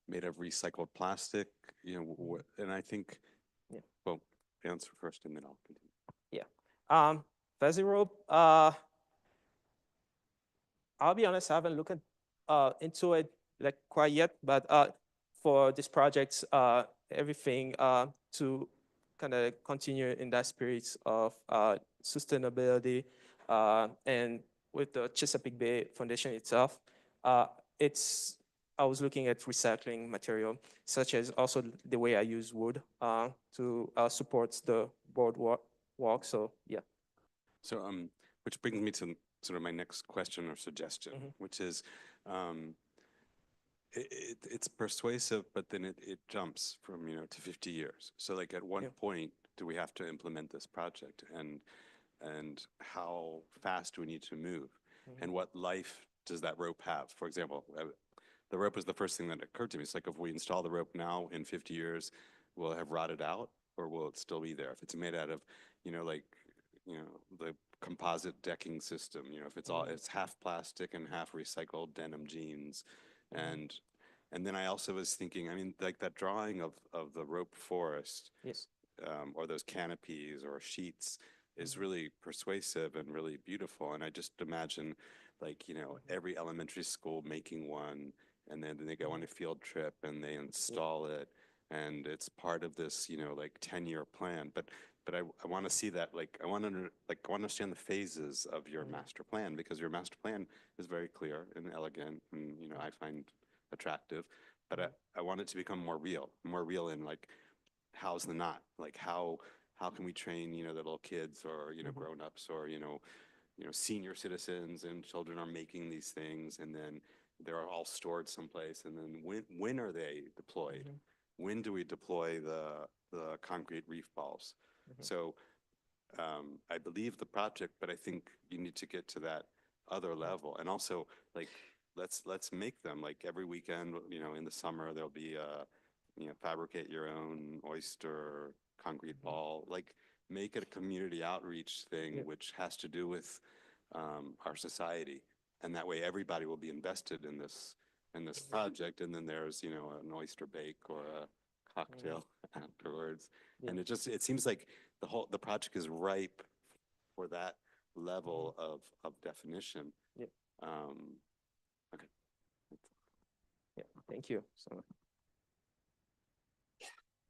made of recycled plastic? You know, and I think, well, answer first and then I'll continue. Yeah. Fuzzy rope, I'll be honest, I haven't looked into it like quite yet, but for this project, everything to kind of continue in that spirit of sustainability and with the Chesapeake Bay Foundation itself, I was looking at recycling material, such as also the way I use wood to support the boardwalk. So yeah. So, which brings me to sort of my next question or suggestion, which is, it's persuasive, but then it jumps from, to 50 years. So like at what Yeah. point do we have to implement this project, and how fast do we need to move? And what life does that rope have? For example, the rope was the first thing that occurred to me. It's like if we install the rope now, in 50 years, will it have rotted out, or will it still be there? If it's made out of, like, the composite decking system, if it's half plastic and half recycled denim jeans. And then I also was thinking, I mean, like that drawing of the rope forest, Yes. or those canopies or sheets is really persuasive and really beautiful. And I just imagine, like, every elementary school making one, and then they go on a field trip and they install it, and it's part of this, like 10-year plan. But I want to see that, like, I want to understand the phases of your master plan, because your master plan is very clear and elegant, and I find attractive. But I want it to become more real in, like, how's the knot? Like, how can we train, the little kids, or grown-ups, or senior citizens, and children are making these things, and then they're all stored someplace, and then when are they deployed? When do we deploy the concrete reef balls? So I believe the project, but I think you need to get to that other level. And also, like, let's make them, like, every weekend, in the summer, there'll be fabricate your own oyster concrete ball, like, make it a community outreach thing, which has to do with our society. And that way everybody will be invested in this project. And then there's, an oyster bake or a cocktail afterwards. And it seems like the project is ripe for that level of definition. Yeah. Okay. Yeah. Thank you so much.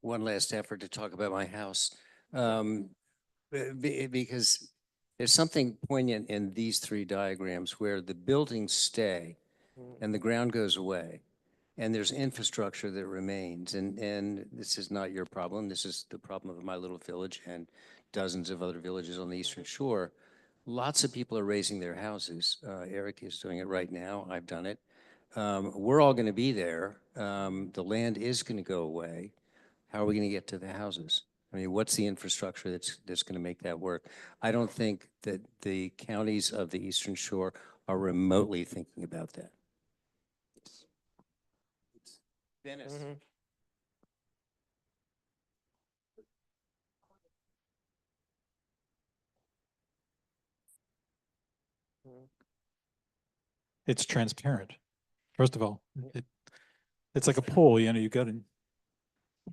One last effort to talk about my house. Because there's something poignant in these three diagrams where the buildings stay and the ground goes away, and there's infrastructure that remains. And this is not your problem. This is the problem of my little village and dozens of other villages on the Eastern Shore. Lots of people are raising their houses. Eric is doing it right now. I've done it. We're all going to be there. The land is going to go away. How are we going to get to the houses? I mean, what's the infrastructure that's going to make that work? I don't think that the counties of the Eastern Shore are remotely thinking about that. Dennis. It's transparent. First of all, it's like a pool, you got to,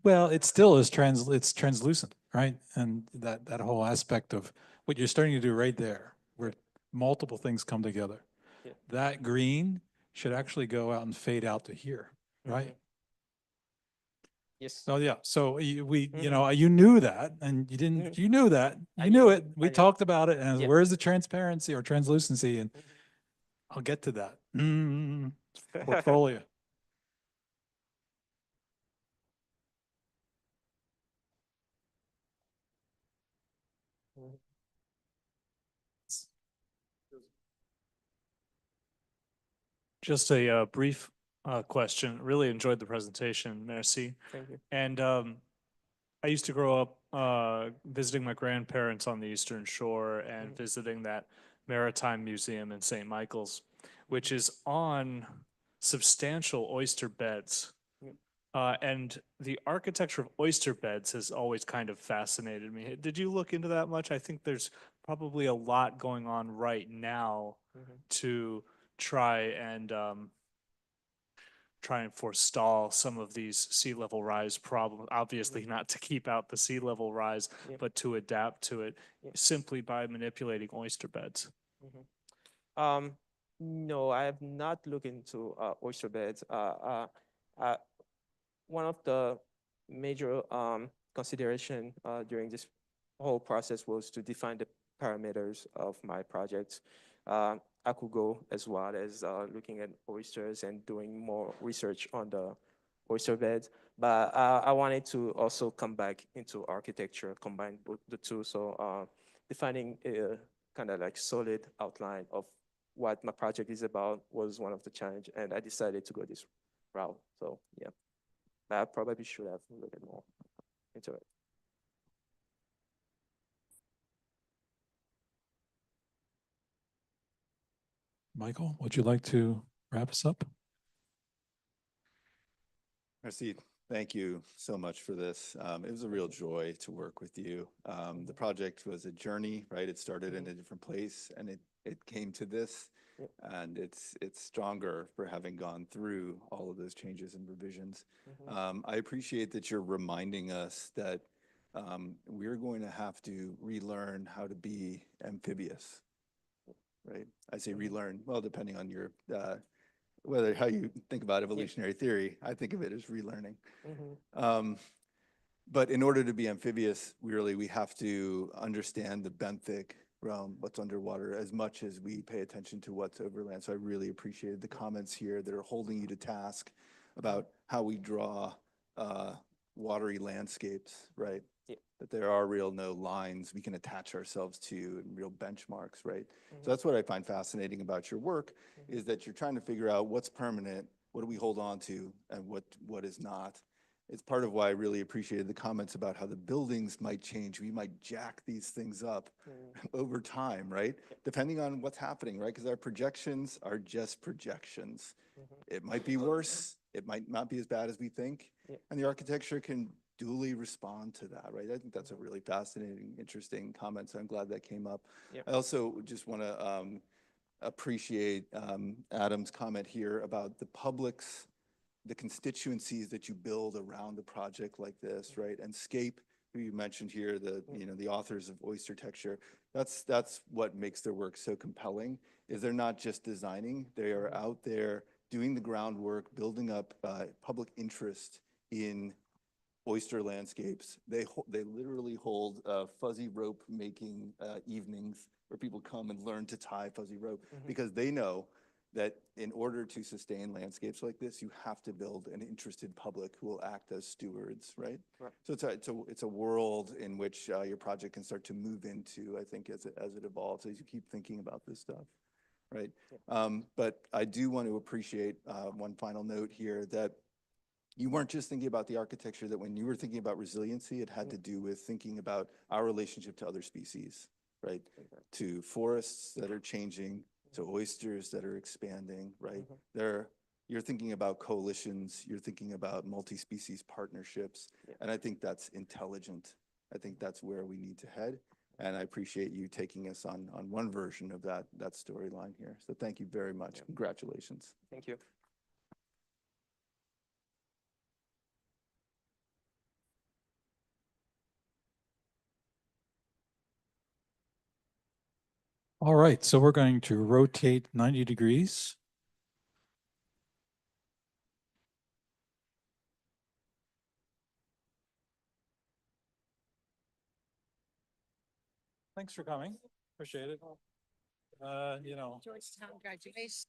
well, it still is it's translucent, right? And that whole aspect of what you're starting to do right there, where multiple things come together. Yeah. That green should actually go out and fade out to here, right? Yes. So yeah, so you knew that, and you didn't, you knew that, I you knew knew. it. We I knew. talked about it, and Yeah. where's the transparency or translucency? And I'll get to that. Portfolio. Just a brief question. Really enjoyed the presentation. Merci. Thank you. And I used to grow up visiting my grandparents on the Eastern Shore and visiting that Maritime Museum in St. Michael's, which is on substantial oyster beds. And the architecture of oyster beds has always kind of fascinated me. Did you look into that much? I think there's probably a lot going on right now to try and forestall some of these sea level rise problems. Obviously not to keep out the sea level rise, but to adapt to it simply by manipulating oyster beds. No, I have not looked into oyster beds. One of the major consideration during this whole process was to define the parameters of my project. I could go as well as looking at oysters and doing more research on the oyster beds, but I wanted to also come back into architecture, combine both the two. So defining a kind of like solid outline of what my project is about was one of the challenge, and I decided to go this route. So yeah, but I probably should have a little bit more into it. Michael, would you like to wrap us up? Merci. Thank you so much for this. It was a real joy to work with you. The project was a journey, right? It started in a different place and it came to this. Yep. And it's stronger for having gone through all of those changes and revisions. I appreciate that you're reminding us that we're going to have to relearn how to be amphibious, right? I say relearn, well, depending on your whether how you think about evolutionary theory, I think of it as relearning. But in order to be amphibious, we have to understand the benthic realm, what's underwater, as much as we pay attention to what's overland. So I really appreciated the comments here that are holding you to task about how we draw watery landscapes, right? Yeah. That there are real no lines we can attach ourselves to and real benchmarks, right? So that's what I find fascinating about your work is that you're trying to figure out what's permanent, what do we hold on to, and what is not. It's part of why I really appreciated the comments about how the buildings might change. We might jack these things up over time, right? Depending on what's happening, right? Because our projections are just projections. It might be worse. It might not be as bad as we think. And the architecture can duly respond to that, right? I think that's a really fascinating, interesting comment. So I'm glad that came up. I also just want to appreciate Adam's comment here about the constituencies that you build around a project like this, right? And Scape, who you mentioned here, the authors of Oyster Texture, that's what makes their work so compelling, is they're not just designing, they are out there doing the groundwork, building up public interest in oyster landscapes. They literally hold fuzzy rope making evenings where people come and learn to tie fuzzy rope because they know that in order to sustain landscapes like this, you have to build an interested public who will act as stewards, right? So it's a world in which your project can start to move into, I think, as it evolves, as you keep thinking about this stuff, right? But I do want to appreciate one final note here that you weren't just thinking about the architecture, that when you were thinking about resiliency, it had to do with thinking about our relationship to other species, right? To forests that are changing, to oysters that are expanding, right? You're thinking about coalitions, you're thinking about multi-species partnerships, and I think that's intelligent. I think that's where we need to head. And I appreciate you taking us on one version of that storyline here. So thank you very much. Congratulations. Thank you. All right, so we're going to rotate 90 degrees. Thanks for coming. Appreciate it. Georgetown graduation.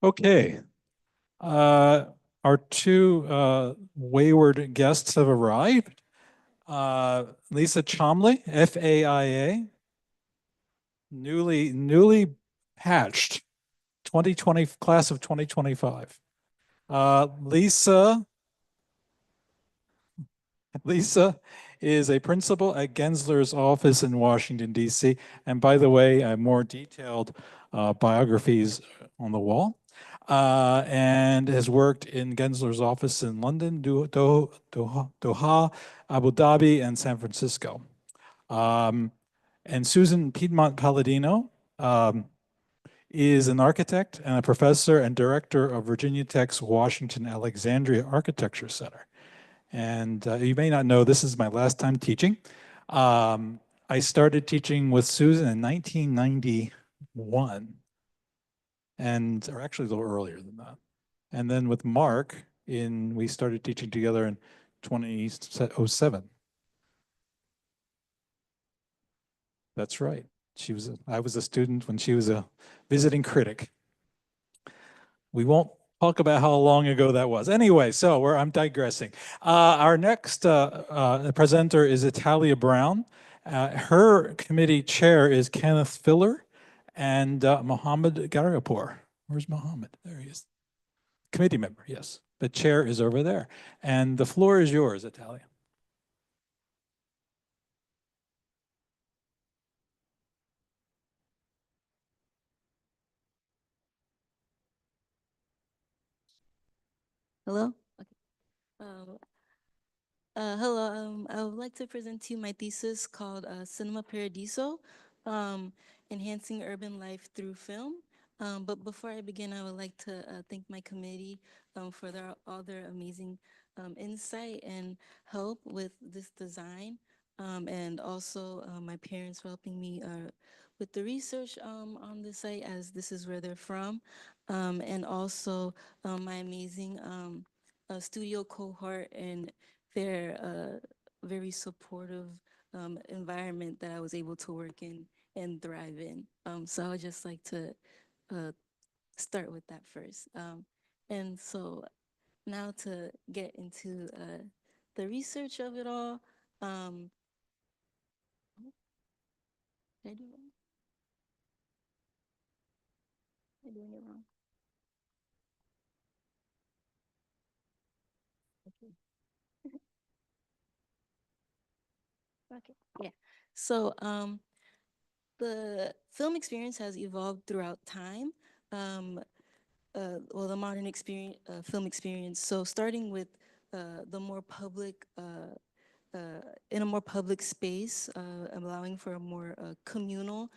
Okay. Our two wayward guests have arrived. Lisa Chomley, FAIA, newly hatched, 2020 class of 2025. Lisa is a principal at Gensler's office in Washington, D.C. And by the way, more detailed biographies on the wall. And has worked in Gensler's office in London, Doha, Abu Dhabi, and San Francisco. And Susan Piedmont Palladino is an architect and a professor and director of Virginia Tech's Washington Alexandria Architecture Center. And you may not know, this is my last time teaching. I started teaching with Susan in 1991, or actually a little earlier than that. And then with Mark, we started teaching together in 2007. That's right. I was a student when she was a visiting critic. We won't talk about how long ago that was. Anyway, I'm digressing. Our next presenter is Italia Brown. Her committee chair is Kenneth Filler and Mohammed Gariapur. Where's Mohammed? There he is. Committee member, yes. The chair is over there. And the floor is yours, Italia. Hello? Okay. Hello, I would like to present to you my thesis called Cinema Paradiso, Enhancing Urban Life Through Film. But before I begin, I would like to thank my committee for all their amazing insight and help with this design, and also my parents for helping me with the research on the site, as this is where they're from, and also my amazing studio cohort and their very supportive environment that I was able to work in and thrive in. So I would just like to start with that first. And so now to get into the research of it all. Did I do it wrong? Am I doing it wrong? Okay. Okay. Yeah. So the film experience has evolved throughout time. Well, the modern experience, film experience. So starting with the more public, in a more public space, allowing for a more communal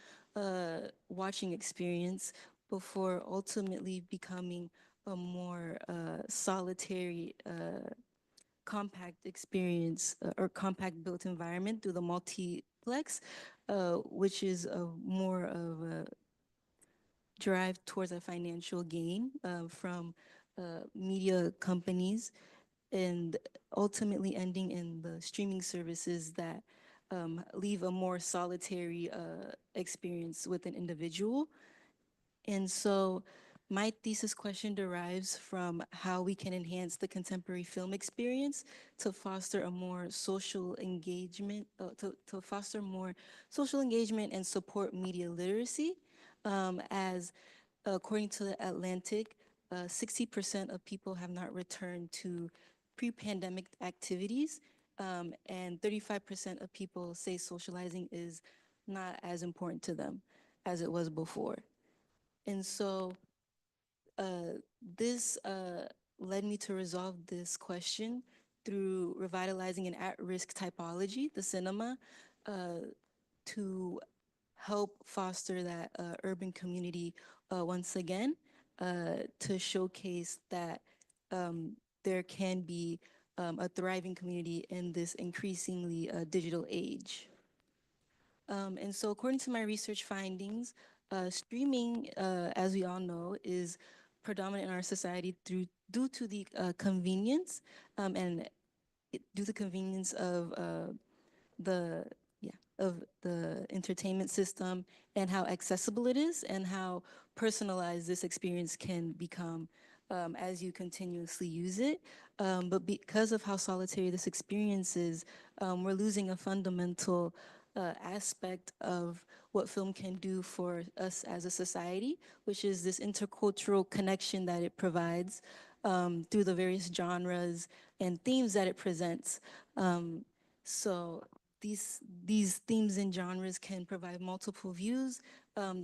watching experience before ultimately becoming a more solitary, compact experience or compact built environment through the multiplex, which is more of a drive towards a financial gain from media companies, and ultimately ending in the streaming services that leave a more solitary experience with an individual. And so my thesis question derives from how we can enhance the contemporary film experience to foster a more social engagement, to foster more social engagement and support media literacy, as according to the Atlantic, 60% of people have not returned to pre-pandemic activities, and 35% of people say socializing is not as important to them as it was before. And so this led me to resolve this question through revitalizing an at-risk typology, the cinema, to help foster that urban community once again, to showcase that there can be a thriving community in this increasingly digital age. And so according to my research findings, streaming, as we all know, is predominant in our society due to the convenience, and due to the convenience of the of the entertainment system and how accessible it is and how personalized this experience can become as you continuously use it. But because of how solitary this experience is, we're losing a fundamental aspect of what film can do for us as a society, which is this intercultural connection that it provides through the various genres and themes that it presents. So these themes and genres can provide multiple views uh,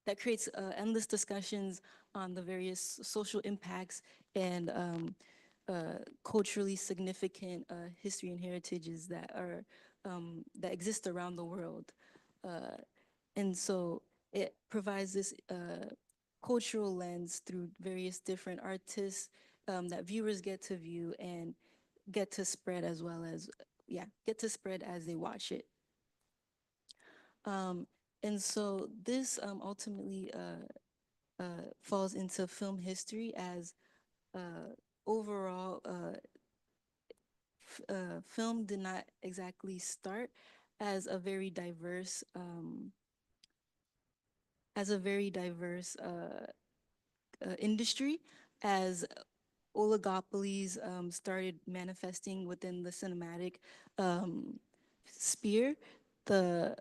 that creates endless discussions on the various social impacts and culturally significant history and heritages that are that exist around the world. And so it provides this cultural lens through various different artists that viewers get to view and get to spread as well as, yeah, get to spread as they watch it. And so this ultimately falls into film history as overall film did not exactly start as a very diverse industry, as oligopolies started manifesting within the cinematic sphere. The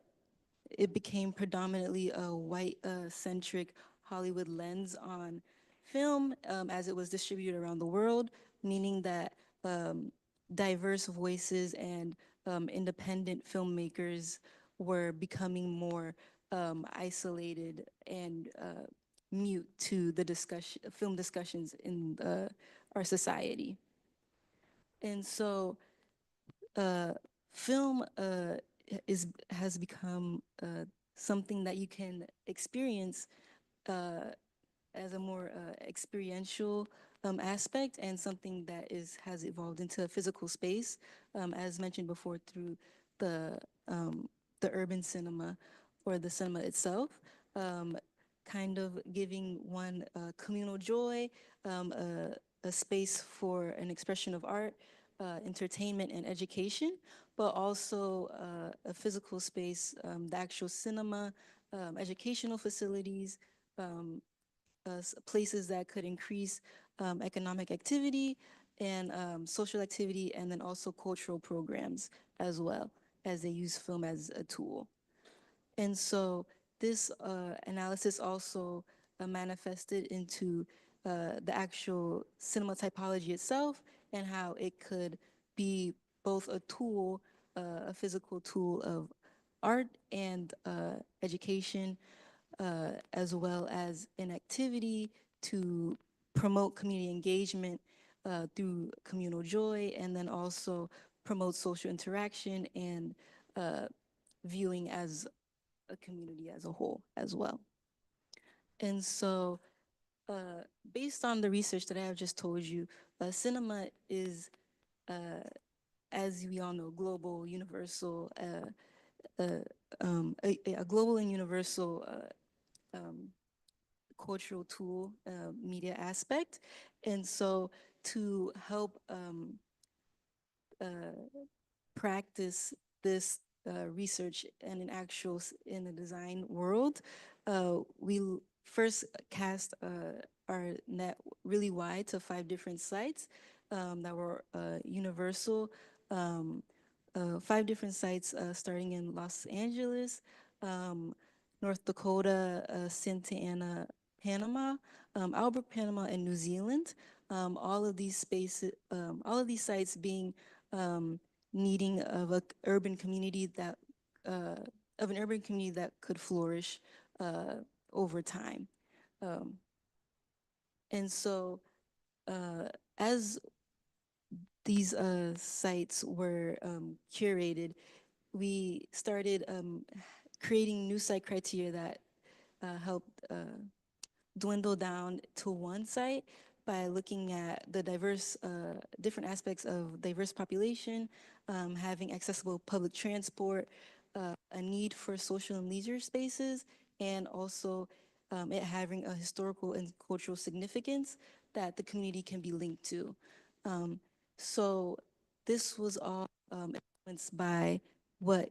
it became predominantly a white centric Hollywood lens on film as it was distributed around the world, meaning that diverse voices and independent filmmakers were becoming more isolated and mute to the film discussions in our society. And so film has become something that you can experience as a more experiential aspect, and something that has evolved into a physical space, as mentioned before, through the the urban cinema or the cinema itself, kind of giving one communal joy, a space for an expression of art, entertainment, and education, but also a physical space, the actual cinema, educational facilities, places that could increase economic activity and social activity, and then also cultural programs as well, as they use film as a tool. And so this analysis also manifested into the actual cinema typology itself, and how it could be both a tool, a physical tool of art and education, as well as an activity to promote community engagement through communal joy, and then also promote social interaction and viewing as a community as a whole as well. And so based on the research that I have just told you, cinema is, as we all know, global, universal, a global and universal cultural tool, media aspect. And so to help practice this research and in the design world, first cast our net really wide to 5 different sites that were universal. 5 different sites starting in Los Angeles, North Dakota, Santa Ana, Panama, Albert, Panama, and New Zealand. All of these sites being needing of an urban community that could flourish over time. And so as these sites were curated, we started creating new site criteria that helped dwindle down to one site by looking at the different aspects of diverse population, having accessible public transport, a need for social and leisure spaces, and also it having a historical and cultural significance that the community can be linked to. So this was all influenced by what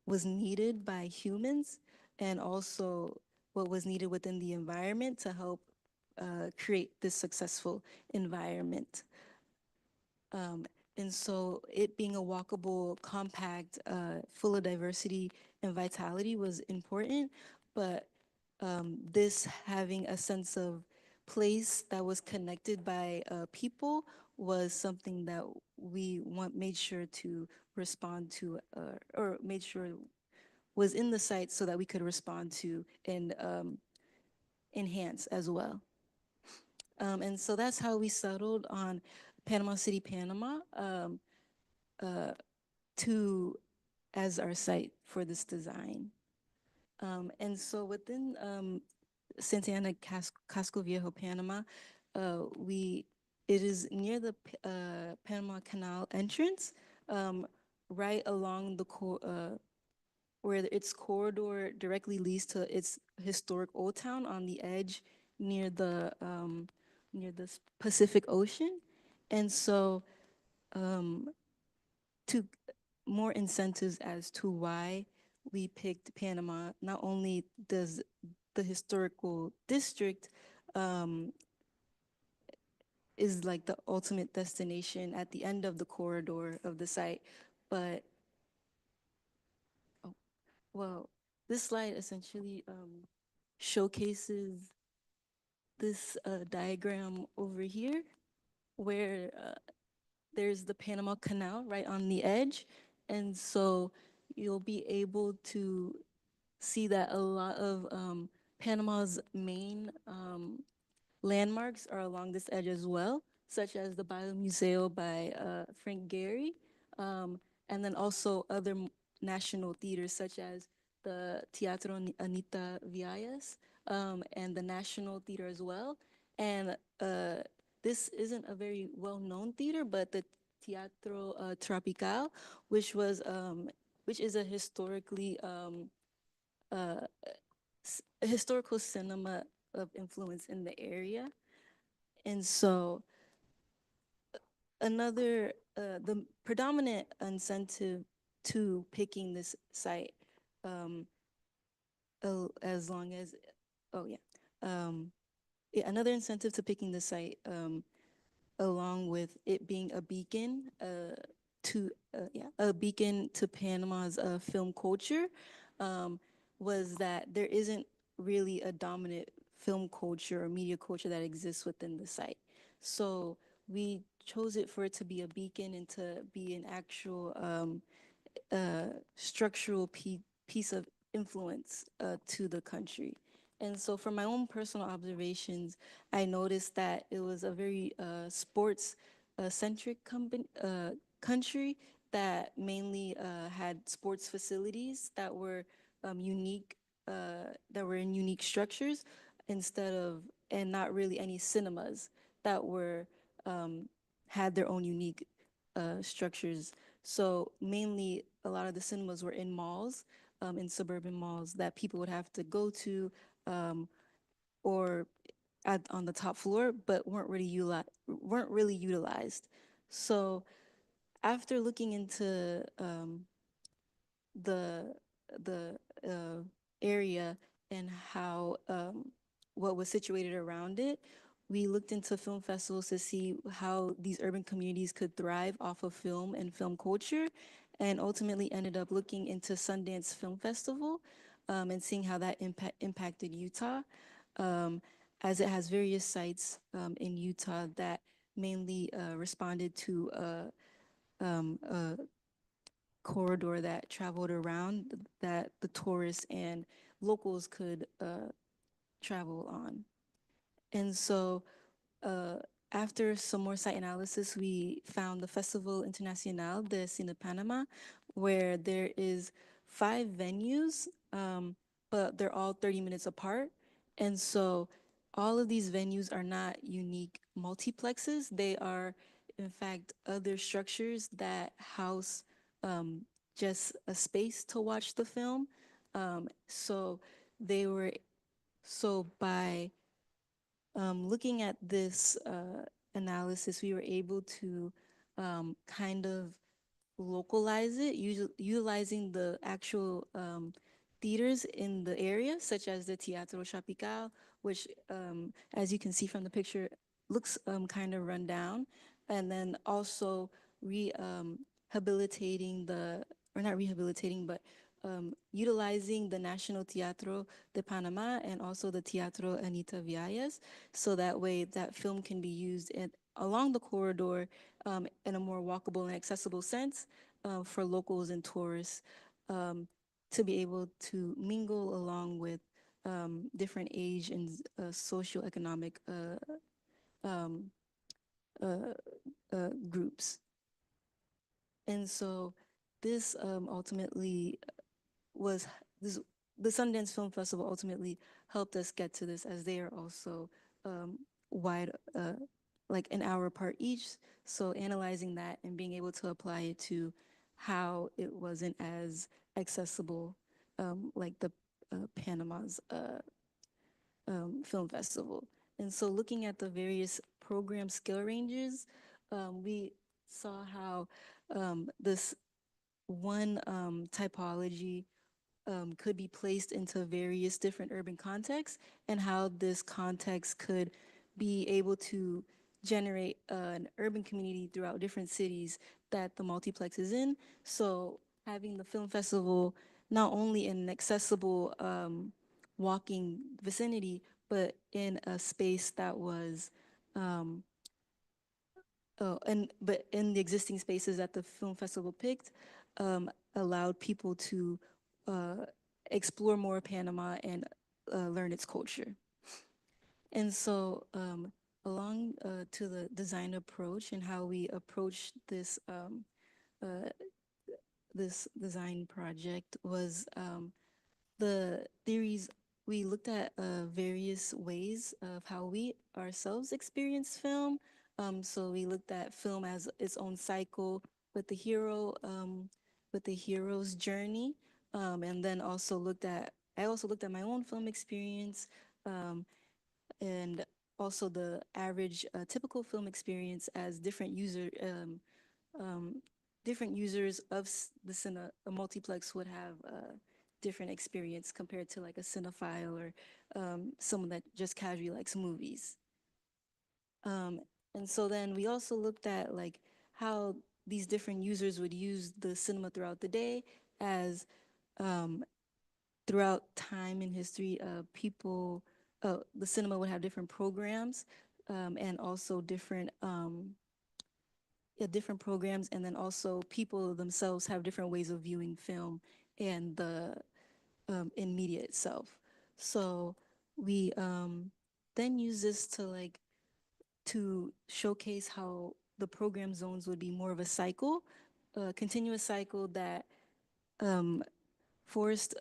was needed by humans, and also what was needed within the environment to help create this successful environment. And so it being a walkable, compact, full of diversity and vitality was important, but this having a sense of place that was connected by people was something that made sure to respond to, or made sure was in the site so that we could respond to and enhance as well. And so that's how we settled on Panama City, Panama, to as our site for this design. And so within Santa Ana, Casco Viejo, Panama, it is near the Panama Canal entrance, right along where its corridor directly leads to its historic Old Town on the edge near the Pacific Ocean. And so to more incentives as to why we picked Panama, not only does the historical district is like the ultimate destination at the end of the corridor of the site, but well, this slide essentially showcases this diagram over here where there's the Panama Canal right on the edge. And so you'll be able to see that a lot of Panama's main landmarks are along this edge as well, such as the Biomuseo by Frank Gehry, and then also other national theaters such as the Teatro Anita Villas, and the National Theater as well. And this isn't a very well-known theater, but the Teatro Tropical, which is a historical cinema of influence in the area. And so the predominant incentive to picking this site, as long as, oh yeah, another incentive to picking the site, along with it being a beacon to Panama's film culture, was that there isn't really a dominant film culture or media culture that exists within the site. So we chose it for it to be a beacon and to be an actual structural piece of influence to the country. And so from my own personal observations, I noticed that it was a very sports centric country that mainly had sports facilities that were unique, that were in unique structures and not really any cinemas that had their own unique structures. So mainly a lot of the cinemas were in malls, in suburban malls that people would have to go to, or on the top floor, but weren't really utilized. So after looking into the area and how what was situated around it, we looked into film festivals to see how these urban communities could thrive off of film and film culture, and ultimately ended up looking into Sundance Film Festival, and seeing how that impacted Utah, as it has various sites in Utah that mainly responded to a corridor that traveled around that the tourists and locals could travel on. And so after some more site analysis, we found the Festival Internacional de Cine Panama, where there is 5 venues, but they're all 30 minutes apart. And so all of these venues are not unique multiplexes. They are, in fact, other structures that house just a space to watch the film. So they were, so by looking at this analysis, we were able to kind of localize it, utilizing the actual theaters in the area, such as the Teatro Tropical, which, as you can see from the picture, looks kind of run down. And then also rehabilitating or not rehabilitating, but utilizing the National Teatro de Panama and also the Teatro Anita Vialles, so that way that film can be used along the corridor in a more walkable and accessible sense for locals and tourists to be able to mingle along with different age and socioeconomic um, groups. And so this ultimately was this the Sundance Film Festival ultimately helped us get to this, as they are also wide, like an hour apart each. So analyzing that and being able to apply it to how it wasn't as accessible, like the Panama's film festival. And so looking at the various program skill ranges, we saw how this one typology could be placed into various different urban contexts, and how this context could be able to generate an urban community throughout different cities that the multiplex is in. So having the film festival not only in an accessible walking vicinity, but in a space that was but in the existing spaces that the film festival picked, allowed people to uh, explore more of Panama and learn its culture. And so, along to the design approach and how we approach uh, this design project was the theories. We looked at various ways of how we ourselves experience film. So we looked at film as its own cycle with the hero, with the hero's journey, and then also I also looked at my own film experience, and also the average typical film experience as um, different users of a multiplex would have different experience compared to like a cinephile or someone that just casually likes movies. And so then we also looked at like how these different users would use the cinema throughout the day, as um, throughout time in history, the cinema would have different programs and also different programs, and then also people themselves have different ways of viewing film and the in media itself. So we then use this to showcase how the program zones would be more of a cycle, a continuous cycle that um, forced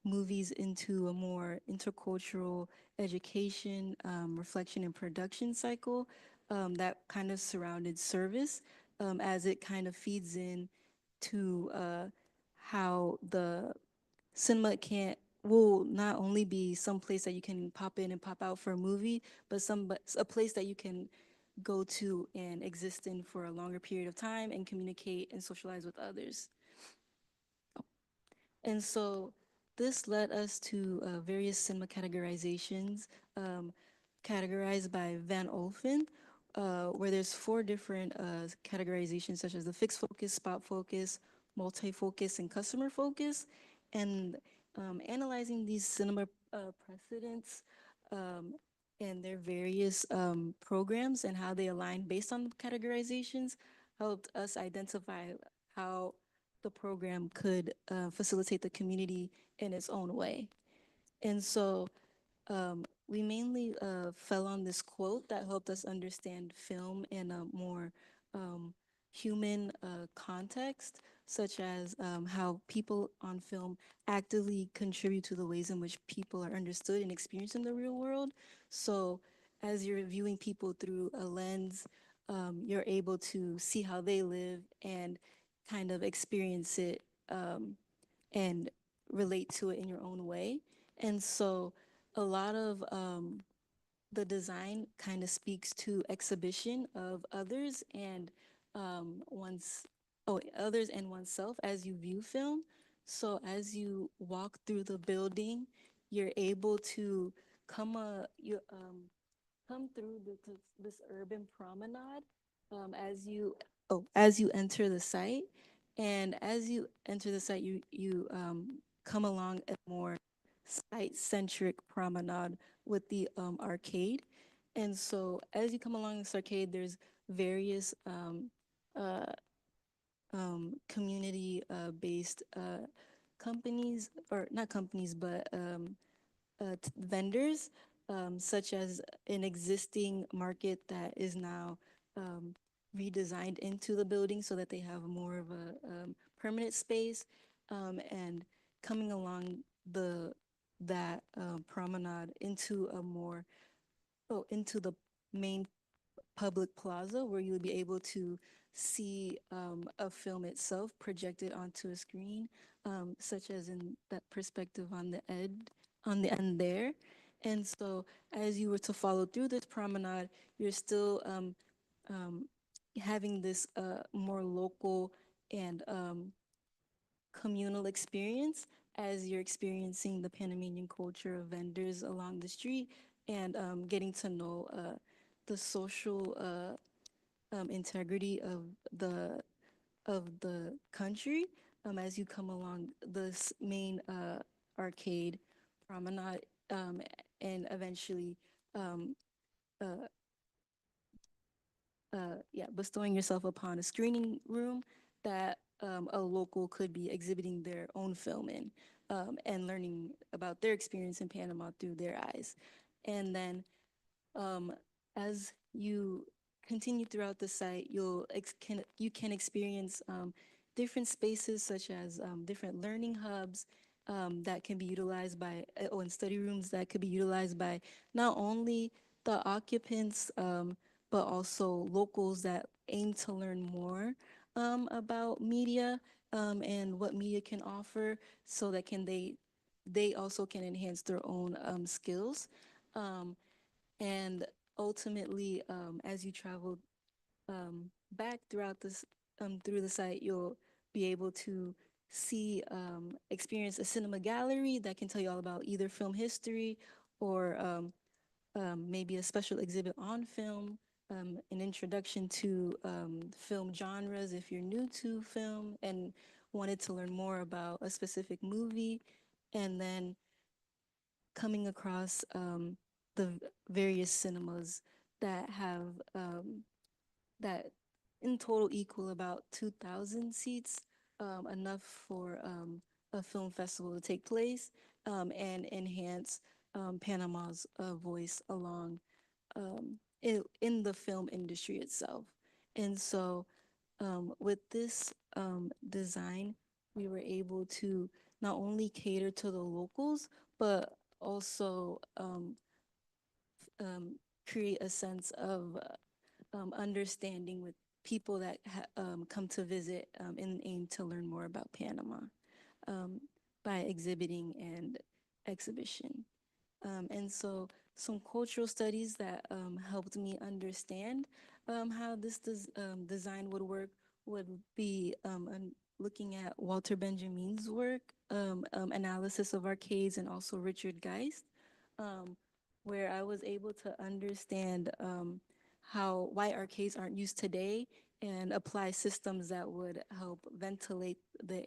movies into a more intercultural education, reflection, and production cycle that kind of surrounded service, as it kind of feeds in to how the cinema will not only be some place that you can pop in and pop out for a movie, but a place that you can go to and exist in for a longer period of time and communicate and socialize with others. And so this led us to various cinema categorizations, categorized by Van Olfen, where there's 4 different categorizations, such as the fixed focus, spot focus, multi-focus, and customer focus. And analyzing these cinema precedents and their various programs and how they align based on the categorizations helped us identify how the program could facilitate the community in its own way. And so we mainly fell on this quote that helped us understand film in a more human context, such as how people on film actively contribute to the ways in which people are understood and experienced in the real world. So as you're viewing people through a lens, you're able to see how they live and kind of experience it and relate to it in your own way. And so a lot of the design kind of speaks to exhibition of others and others and oneself as you view film. So as you walk through the building, you're able to come through this urban promenade as you enter the site. And as you enter the site, you come along a more site-centric promenade with the arcade. And so as you come along this arcade, there's various uh, community based companies, or not companies, but vendors, such as an existing market that is now redesigned into the building so that they have more of a permanent space, and coming along that promenade into into the main public plaza where you would be able to see a film itself projected onto a screen, such as in that perspective on the end there. And so as you were to follow through this promenade, you're still um, having this more local and communal experience as you're experiencing the Panamanian culture of vendors along the street and getting to know the social integrity of the country as you come along this main arcade promenade, and eventually um, uh, bestowing yourself upon a screening room that a local could be exhibiting their own film in, and learning about their experience in Panama through their eyes. And then um, as you continue throughout the site, you can experience different spaces such as different learning hubs that can be utilized by, and study rooms that could be utilized by not only the occupants, but also locals that aim to learn more about media and what media can offer, so that they also can enhance their own skills. Um, and ultimately, as you travel back through the site, you'll be able to experience a cinema gallery that can tell you all about either film history or maybe a special exhibit on film, an introduction to film genres if you're new to film and wanted to learn more about a specific movie, and then coming across the various cinemas that have that in total equal about 2,000 seats, enough for a film festival to take place and enhance Panama's voice along in the film industry itself. And so with this design, we were able to not only cater to the locals, but also create a sense of understanding with people that come to visit in aim to learn more about Panama um, by exhibiting and exhibition. And so some cultural studies that helped me understand how this design would work would be looking at Walter Benjamin's work, analysis of arcades, and also Richard Geist, um, where I was able to understand why arcades aren't used today and apply systems that would help ventilate the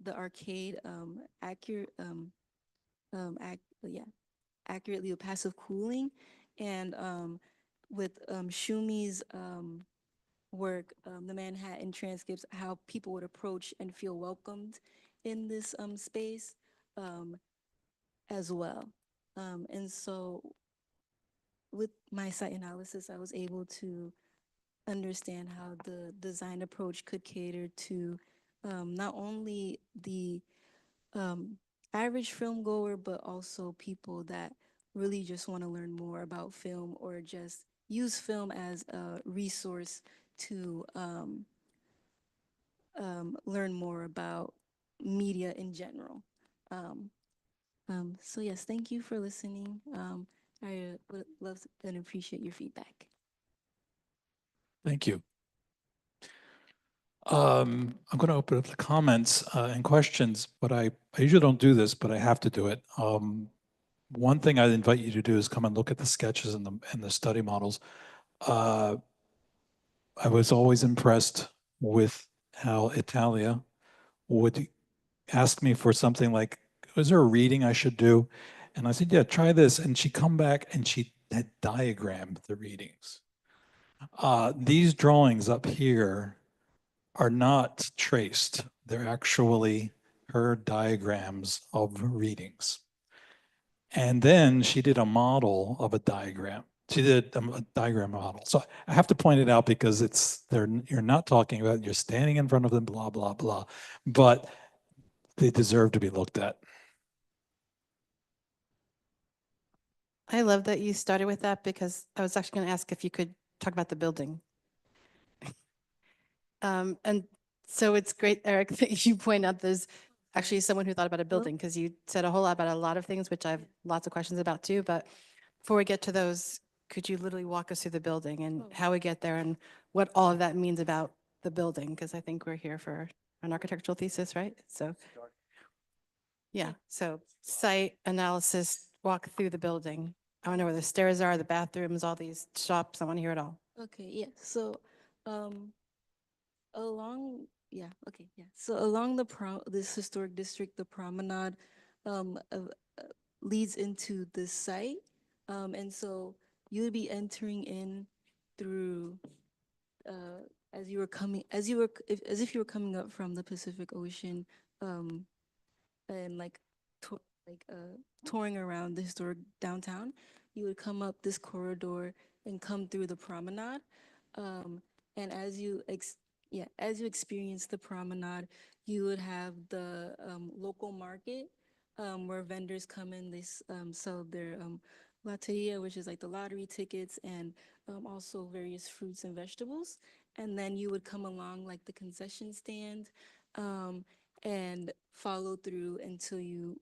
arcade accurately with passive cooling. And with Shumi's work, the Manhattan transcripts, how people would approach and feel welcomed in this space as well. And so with my site analysis, I was able to understand how the design approach could cater to not only the average film goer, but also people that really just want to learn more about film or just use film as a resource to learn more about media in general. Um, so yes, thank you for listening. I would love and appreciate your feedback. Thank you. I'm going to open up the comments and questions, but I usually don't do this, but I have to do it. One thing I'd invite you to do is come and look at the sketches and the study models. I was always impressed with how Italia would ask me for something like, "Was there a reading I should do?" And I said, "Yeah, try this." And she'd come back and she had diagrammed the readings. These drawings up here are not traced. They're actually her diagrams of readings. And then she did a model of a diagram. She did a diagram model. So I have to point it out because you're not talking about, you're standing in front of them, blah, blah, blah. But they deserve to be looked at. I love that you started with that because I was actually going to ask if you could talk about the building. And so it's great, Eric, that you point out there's actually someone who thought about a building because you said a whole lot about a lot of things, which I have lots of questions about too. But before we get to those, could you literally walk us through the building and how we get there and what all of that means about the building? Because I think we're here for an architectural thesis, right? So, yeah, so site analysis, walk through the building. I want to know where the stairs are, the bathrooms, all these shops. I want to hear it all. Okay, yeah. So, So along this historic district, the promenade leads into this site, and so you would be entering in through as you were coming as if you were coming up from the Pacific Ocean, and touring around the historic downtown. You would come up this corridor and come through the promenade. And as you experience the promenade, you would have the local market where vendors come in. They sell their loteria, which is like the lottery tickets, and also various fruits and vegetables. And then you would come along like the concession stand and follow through until you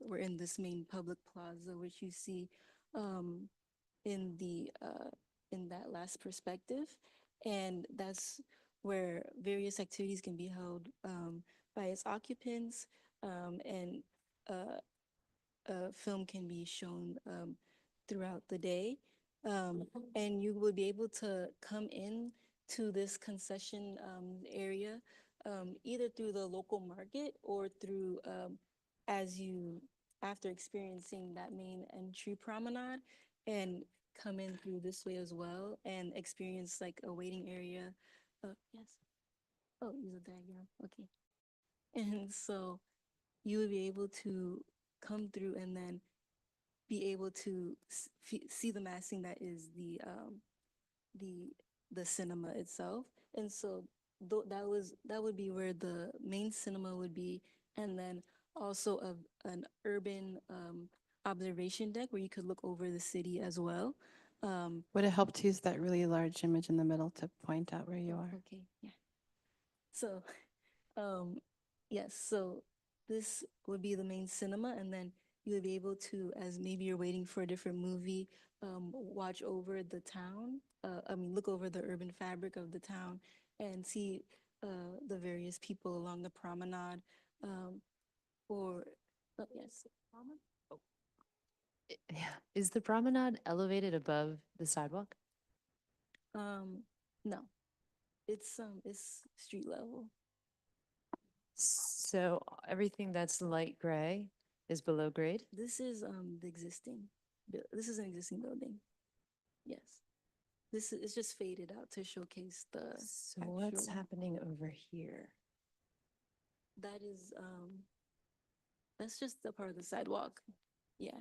were in this main public plaza, which you see in the in that last perspective, and that's where various activities can be held by its occupants, and film can be shown throughout the day, and you would be able to come in to this concession area either through the local market or through as you after experiencing that main entry promenade and come in through this way as well and experience like a waiting area. Yes. Oh, use a diagram. Okay. And so you would be able to come through and then be able to see the massing that is the the cinema itself. And so that would be where the main cinema would be, and then also an urban observation deck where you could look over the city as well. Would it help to use that really large image in the middle to point out where you are? Okay, yeah. So, yes, so this would be the main cinema, and then you would be able to, as maybe you're waiting for a different movie, watch over the town. Look over the urban fabric of the town and see the various people along the promenade. Or, yes, promenade? Is the promenade elevated above the sidewalk? No, it's street level. So everything that's light gray is below grade? This is this is an existing building. Yes. This is, it's just faded out to showcase the So what's actual- happening over here? That is that's just the part of the sidewalk. Yeah.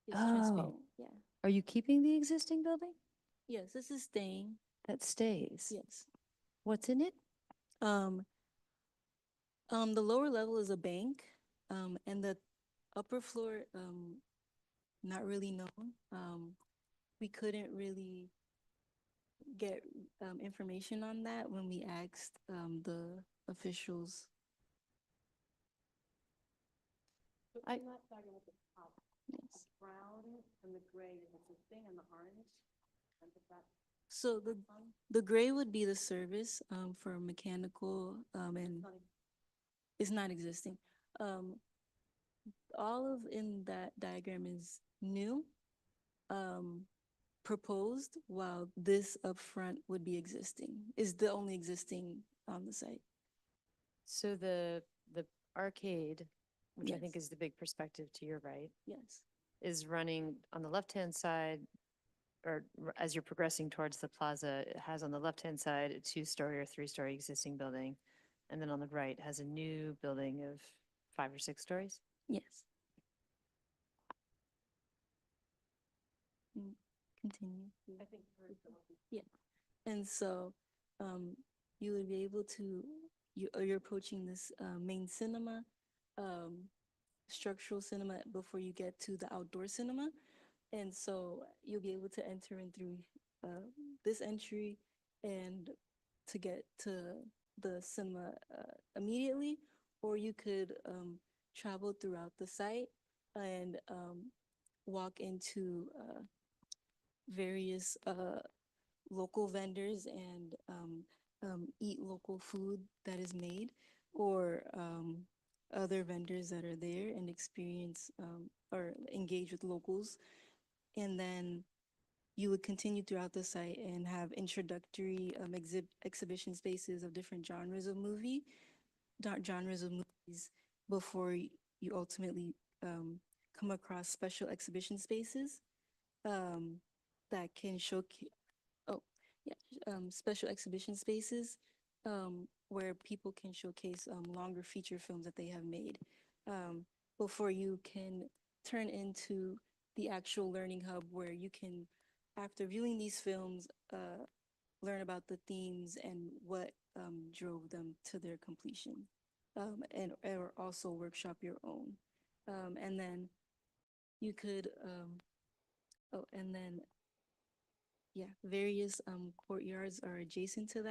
It's transparent. Yeah. Are you keeping the existing building? Yes, this is staying. That stays? Yes. What's in it? The lower level is a bank, and the upper floor, not really known. We couldn't really get information on that when we asked the officials. I'm not talking about the top. Yes. Brown and the gray is existing and the orange. And the back. So the gray would be the service for mechanical and it's not existing. All of in that diagram is new, proposed, while this up front would be existing, is the only existing on the site. So the arcade, which I think Yes. is the big perspective to your right, Yes. is running on the left-hand side, or as you're progressing towards the plaza, it has on the left-hand side a two-story or three-story existing building, and then on the right has a new building of 5 or 6 stories. Yes. Continue. Yeah. And so you would be able to, you're approaching this main cinema, structural cinema before you get to the outdoor cinema. And so you'll be able to enter in through this entry and to get to the cinema immediately, or you could travel throughout the site and walk into various local vendors and eat local food that is made, or other vendors that are there and experience or engage with locals. And then you would continue throughout the site and have introductory exhibition spaces of different genres of genres of movies before you ultimately come across special exhibition spaces that can showcase, oh, yeah, special exhibition spaces where people can showcase longer feature films that they have made before you can turn into the actual learning hub where you can, after viewing these films, learn about the themes and what drove them to their completion, and or also workshop your own. And then you could, oh, and then, yeah, various courtyards are adjacent to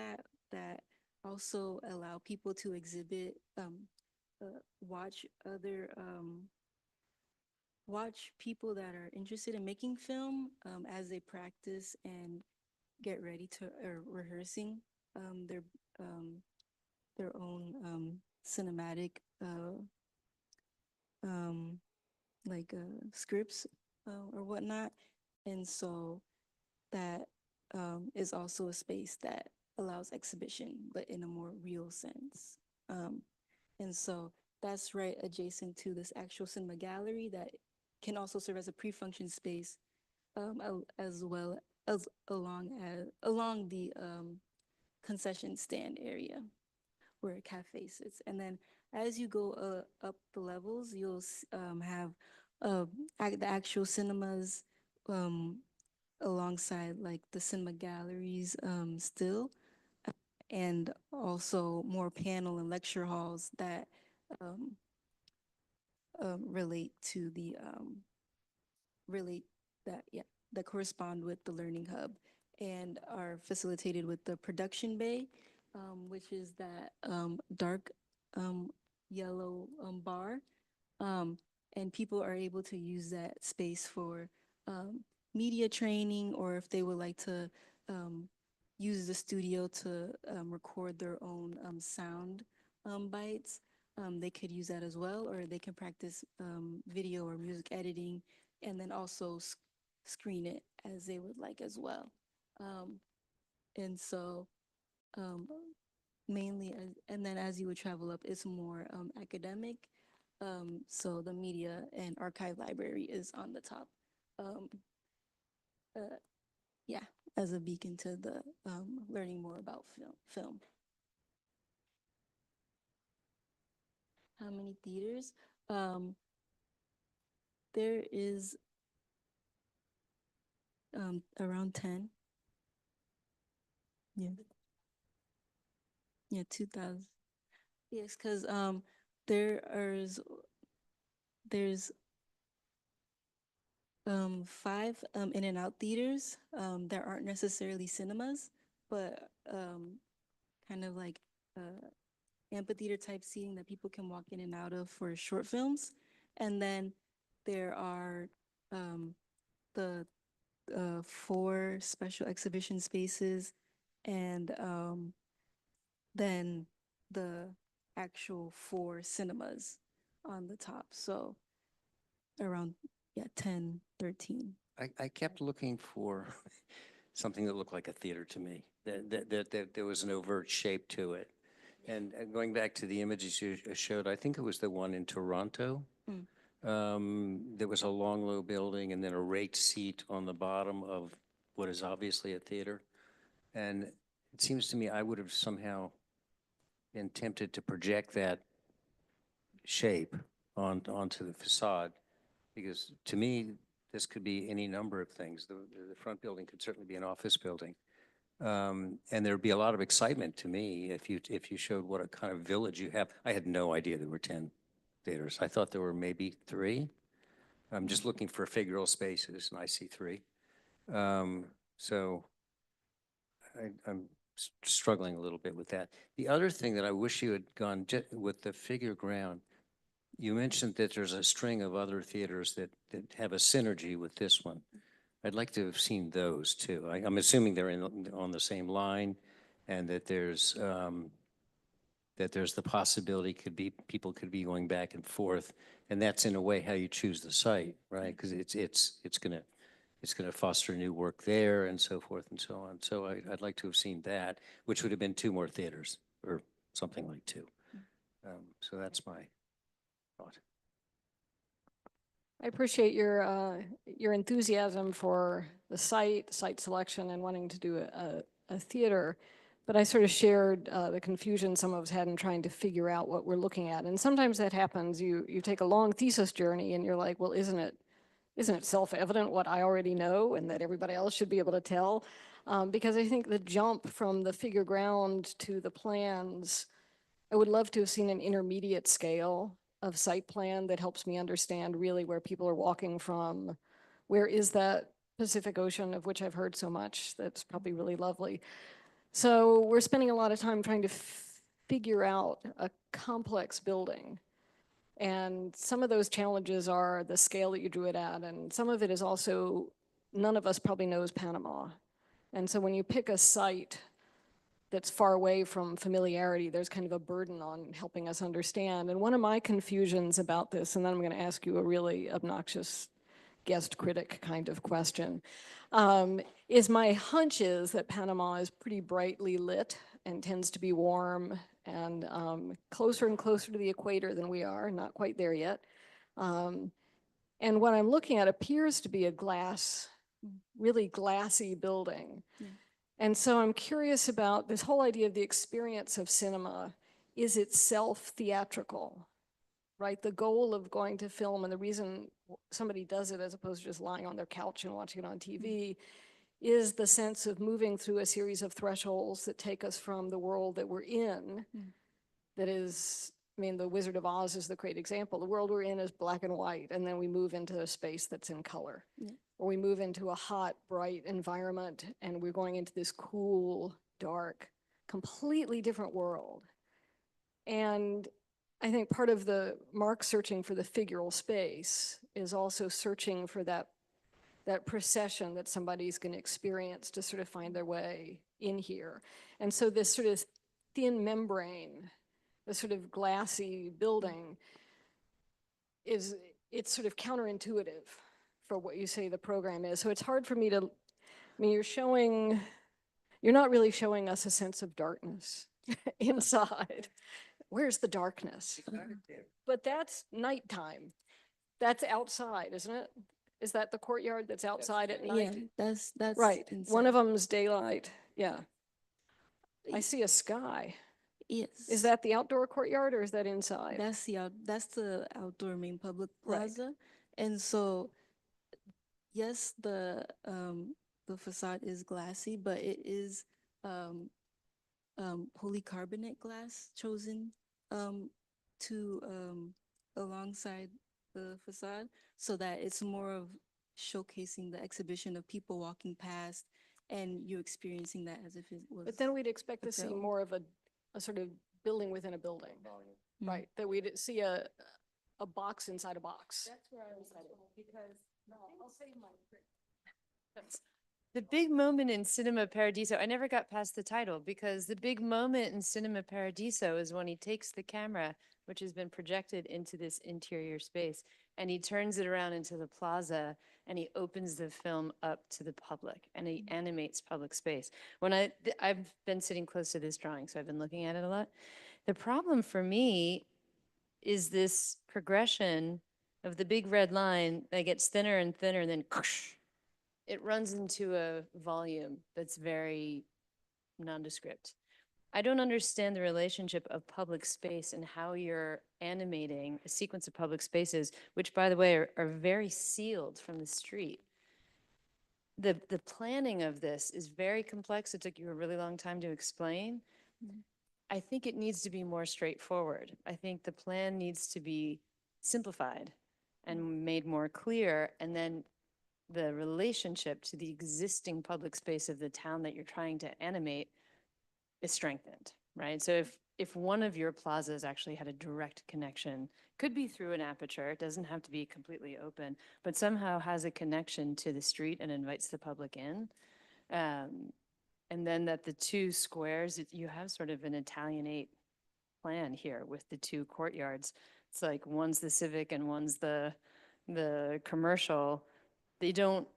that also allow people to exhibit, watch other, watch people that are interested in making film as they practice and get ready to, or rehearsing their own cinematic scripts or whatnot. And so that is also a space that allows exhibition, but in a more real sense. And so that's right adjacent to this actual cinema gallery that can also serve as a pre-function space, as well as along the concession stand area where a cafe sits. And then as you go up the levels, you'll have the actual cinemas alongside like the cinema galleries still, and also more panel and lecture halls that relate to the that correspond with the learning hub and are facilitated with the production bay, which is that dark yellow bar. And people are able to use that space for media training, or if they would like to use the studio to record their own sound bites, they could use that as well, or they can practice video or music editing and then also screen it as they would like as well. And so mainly, and then as you would travel up, it's more academic. So the media and archive library is on the top. Yeah, as a beacon to the learning more about film. How many theaters? There is around 10. Yeah. Yeah, 2,000. Yes, because there's 5 in and out theaters. There aren't necessarily cinemas, but kind of like amphitheater type seating that people can walk in and out of for short films. And then there are the 4 special exhibition spaces, and then the actual 4 cinemas on the top. So around, yeah, 10, 13. I kept looking for something that looked like a theater to me, that there was an overt shape to it. And going back to the images you showed, I think it was the one in Toronto. There was a long, low building and then a raked seat on the bottom of what is obviously a theater. And it seems to me I would have somehow been tempted to project that shape onto the facade, because to me, this could be any number of things. The front building could certainly be an office building. And there'd be a lot of excitement to me if you showed what a kind of village you have. I had no idea there were 10 theaters. I thought there were maybe 3. I'm just looking for figural spaces, and I see 3. So I'm struggling a little bit with that. The other thing that I wish you had gone with the figure ground, you mentioned that there's a string of other theaters that have a synergy with this one. I'd like to have seen those too. I'm assuming they're on the same line, and that there's the possibility people could be going back and forth, and that's in a way how you choose the site, right? Because it's gonna foster new work there and so forth and so on. So I'd like to have seen that, which would have been 2 more theaters or something like 2. So that's my thought. I appreciate your enthusiasm for the site selection, and wanting to do a theater. But I sort of shared the confusion some of us had in trying to figure out what we're looking at. And sometimes that happens. You take a long thesis journey and you're like, well, isn't it self-evident what I already know and that everybody else should be able to tell? Because I think the jump from the figure ground to the plans, I would love to have seen an intermediate scale of site plan that helps me understand really where people are walking from. Where is that Pacific Ocean, of which I've heard so much? That's probably really lovely. So we're spending a lot of time trying to figure out a complex building. And some of those challenges are the scale that you drew it at. And some of it is also, none of us probably knows Panama. And so when you pick a site that's far away from familiarity, there's kind of a burden on helping us understand. And one of my confusions about this, and then I'm going to ask you a really obnoxious guest critic kind of question, is my hunch is that Panama is pretty brightly lit and tends to be warm and closer and closer to the equator than we are, not quite there yet. And what I'm looking at appears to be a really glassy building. Yeah. And so I'm curious about this whole idea of the experience of cinema is itself theatrical, right? The goal of going to film, and the reason somebody does it as opposed to just lying on their couch and watching it on TV, is the sense of moving through a series of thresholds that take us from the world that we're in, that is, I mean, The Wizard of Oz is the great example. The world we're in is black and white, and then we move into a space that's in color. Or we move into a hot, bright environment, and we're going into this cool, dark, completely different world. And I think part of the Mark searching for the figural space is also searching for that procession that somebody's going to experience to sort of find their way in here. And so this sort of thin membrane, the sort of glassy building, it's sort of counterintuitive for what you say the program is. So it's hard for me to, I mean, you're not really showing us a sense of darkness inside. Where's the darkness? But that's nighttime. That's outside, isn't it? Is that the courtyard that's outside at night? Yeah, that's Right. One inside. of them's daylight. Yeah. I see a sky. Yes. Is that the outdoor courtyard or is that inside? That's the outdoor main public Right. plaza. And so yes, the facade is glassy, but it is polycarbonate glass chosen to alongside the facade, so that it's more of showcasing the exhibition of people walking past and you experiencing that as if it was. But then we'd expect to see film. more of a sort of building within a building, right? That we'd see a box inside a box. That's where I was headed, because, no, I'll save my trick. The big moment in Cinema Paradiso, I never got past the title because the big moment in Cinema Paradiso is when he takes the camera, which has been projected into this interior space, and he turns it around into the plaza and he opens the film up to the public and he animates public space. I've been sitting close to this drawing, so I've been looking at it a lot. The problem for me is this progression of the big red line that gets thinner and thinner and then it runs into a volume that's very nondescript. I don't understand the relationship of public space and how you're animating a sequence of public spaces, which by the way are very sealed from the street. The planning of this is very complex. It took you a really long time to explain. I think it needs to be more straightforward. I think the plan needs to be simplified and made more clear, and then the relationship to the existing public space of the town that you're trying to animate is strengthened, right? So if one of your plazas actually had a direct connection, could be through an aperture, it doesn't have to be completely open, but somehow has a connection to the street and invites the public in. And then that the two squares, you have sort of an Italianate plan here with the two courtyards. It's like one's the civic and one's the commercial. They don't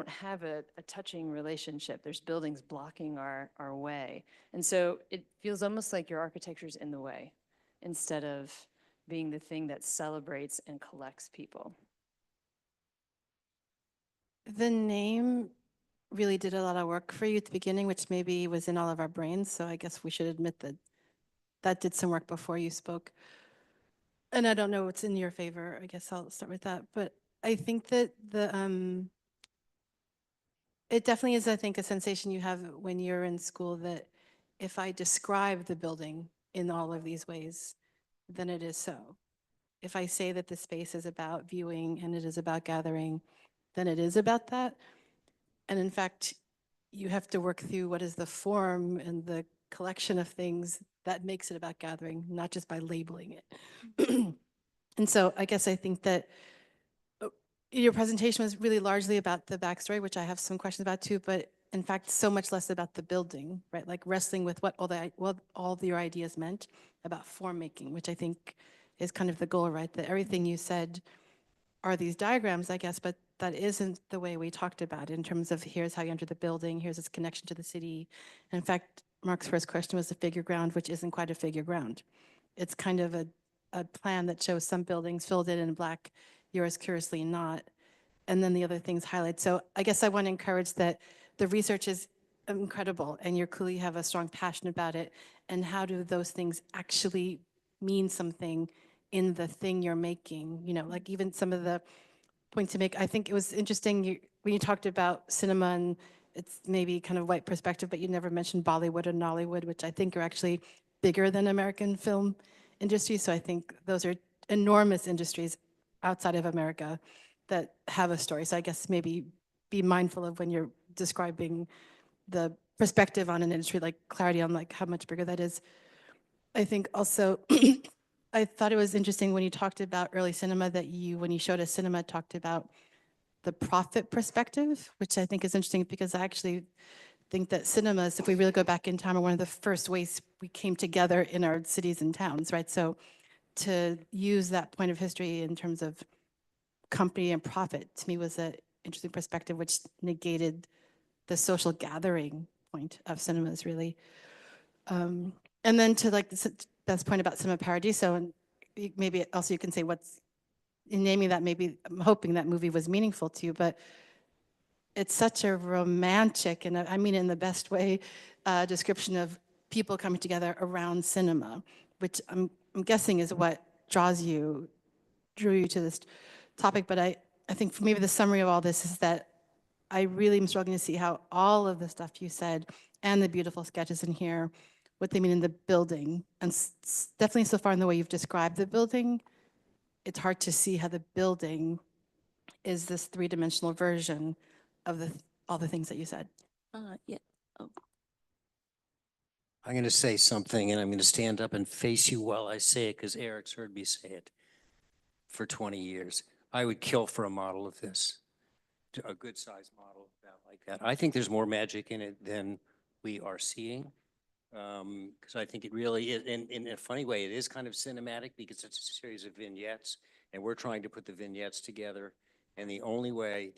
have a touching relationship. There's buildings blocking our way. And so it feels almost like your architecture's in the way instead of being the thing that celebrates and collects people. The name really did a lot of work for you at the beginning, which maybe was in all of our brains. So I guess we should admit that that did some work before you spoke. And I don't know what's in your favor. I guess I'll start with that. But I think that it definitely is, I think, a sensation you have when you're in school that if I describe the building in all of these ways, then it is so. If I say that the space is about viewing and it is about gathering, then it is about that. And in fact, you have to work through what is the form and the collection of things that makes it about gathering, not just by labeling it. And so I guess I think that your presentation was really largely about the backstory, which I have some questions about too, but in fact, so much less about the building, right? Like wrestling with what all your ideas meant about form making, which I think is kind of the goal, right? That everything you said are these diagrams, I guess, but that isn't the way we talked about it in terms of here's how you enter the building, here's its connection to the city. In fact, Mark's first question was the figure ground, which isn't quite a figure ground. It's kind of a plan that shows some buildings filled in black, yours curiously not, and then the other things highlight. So I guess I want to encourage that the research is incredible and you clearly have a strong passion about it. And how do those things actually mean something in the thing you're making? You know, like even some of the points to make. I think it was interesting when you talked about cinema and it's maybe kind of white perspective, but you never mentioned Bollywood or Nollywood, which I think are actually bigger than American film industry. So I think those are enormous industries outside of America that have a story. So I guess maybe be mindful of when you're describing the perspective on an industry, like clarity on like how much bigger that is. I think also, I thought it was interesting when you talked about early cinema that when you showed us cinema, talked about the profit perspective, which I think is interesting because I actually think that cinemas, if we really go back in time, are one of the first ways we came together in our cities and towns, right? So to use that point of history in terms of company and profit, to me was an interesting perspective, which negated the social gathering point of cinemas, really. And then to like the best point about Cinema Paradiso, and maybe also you can say what's, in naming that, maybe I'm hoping that movie was meaningful to you, but it's such a romantic, and I mean in the best way, description of people coming together around cinema, which I'm guessing is what drew you to this topic. But I think for maybe the summary of all this is that I really am struggling to see how all of the stuff you said and the beautiful sketches in here, what they mean in the building, and definitely so far in the way you've described the building, it's hard to see how the building is this three-dimensional version of all the things that you said. Yeah. Oh. I'm going to say something and I'm going to stand up and face you while I say it because Eric's heard me say it for 20 years. I would kill for a model of this. a good size model about like that. I think there's more magic in it than we are seeing. Because I think it really is, in a funny way, it is kind of cinematic because it's a series of vignettes, and we're trying to put the vignettes together. And the only way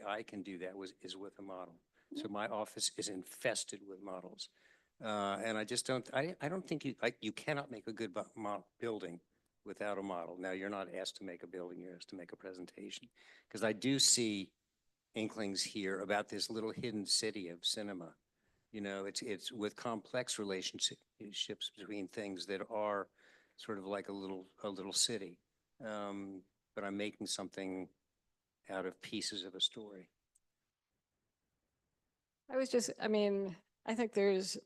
I can do that is with a model. So my office is infested with models. And I just don't, I don't think you cannot make a good building without a model. Now, you're not asked to make a building, you're asked to make a presentation. Because I do see inklings here about this little hidden city of cinema. You know, it's with complex relationships between things that are sort of like a little city. But I'm making something out of pieces of a story. I mean, I think there's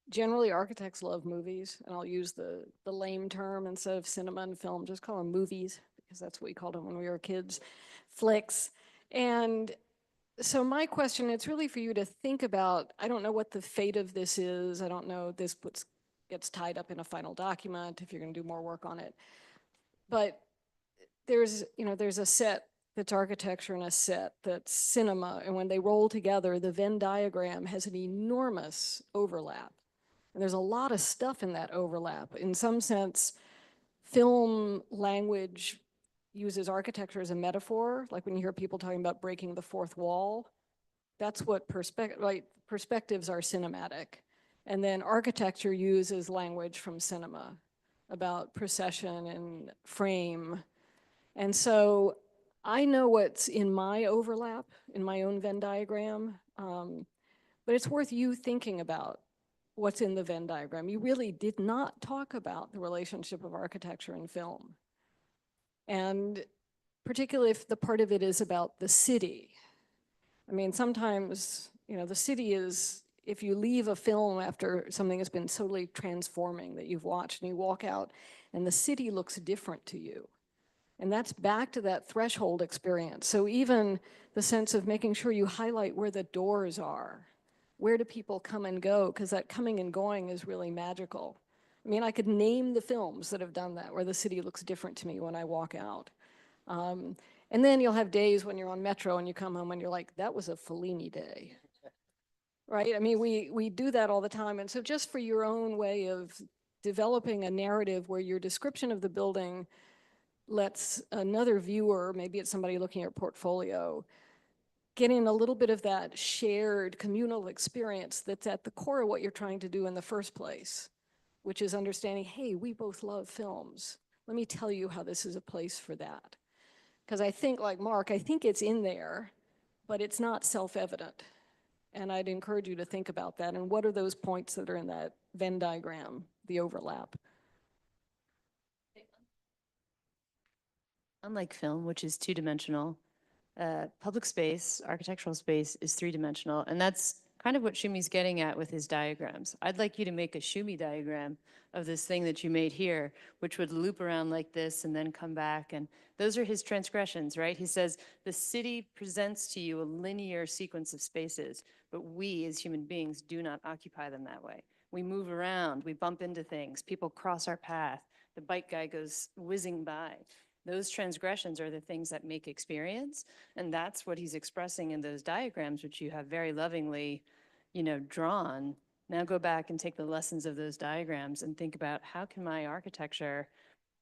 generally architects love movies, and I'll use the lame term instead of cinema and film, just call them movies, because that's what we called them when we were kids, flicks. And so my question, it's really for you to think about, I don't know what the fate of this is. I don't know if this gets tied up in a final document, if you're gonna do more work on it. But there's a set that's architecture and a set that's cinema. And when they roll together, the Venn diagram has an enormous overlap. And there's a lot of stuff in that overlap. In some sense, film language uses architecture as a metaphor, like when you hear people talking about breaking the fourth wall. That's what perspectives are cinematic. And then architecture uses language from cinema about procession and frame. And so I know what's in my overlap, in my own Venn diagram, but it's worth you thinking about what's in the Venn diagram. You really did not talk about the relationship of architecture and film. And particularly if the part of it is about the city. I mean, sometimes, the city is, if you leave a film after something has been totally transforming that you've watched and you walk out and the city looks different to you. And that's back to that threshold experience. So even the sense of making sure you highlight where the doors are, where do people come and go? Because that coming and going is really magical. I mean, I could name the films that have done that, where the city looks different to me when I walk out. And then you'll have days when you're on Metro and you come home and you're like, that was a Fellini day. Right? I mean, we do that all the time. And so just for your own way of developing a narrative where your description of the building lets another viewer, maybe it's somebody looking at your portfolio, get in a little bit of that shared communal experience that's at the core of what you're trying to do in the first place, which is understanding, hey, we both love films. Let me tell you how this is a place for that. Because I think, like Mark, I think it's in there, but it's not self-evident. And I'd encourage you to think about that. And what are those points that are in that Venn diagram, the overlap? Unlike film, which is two-dimensional, public space, architectural space is three-dimensional. And that's kind of what Shumi's getting at with his diagrams. I'd like you to make a Shumi diagram of this thing that you made here, which would loop around like this and then come back. And those are his transgressions, right? He says, the city presents to you a linear sequence of spaces, but we as human beings do not occupy them that way. We move around, we bump into things, people cross our path, the bike guy goes whizzing by. Those transgressions are the things that make experience, and that's what he's expressing in those diagrams, which you have very lovingly, drawn. Now go back and take the lessons of those diagrams and think about how can my architecture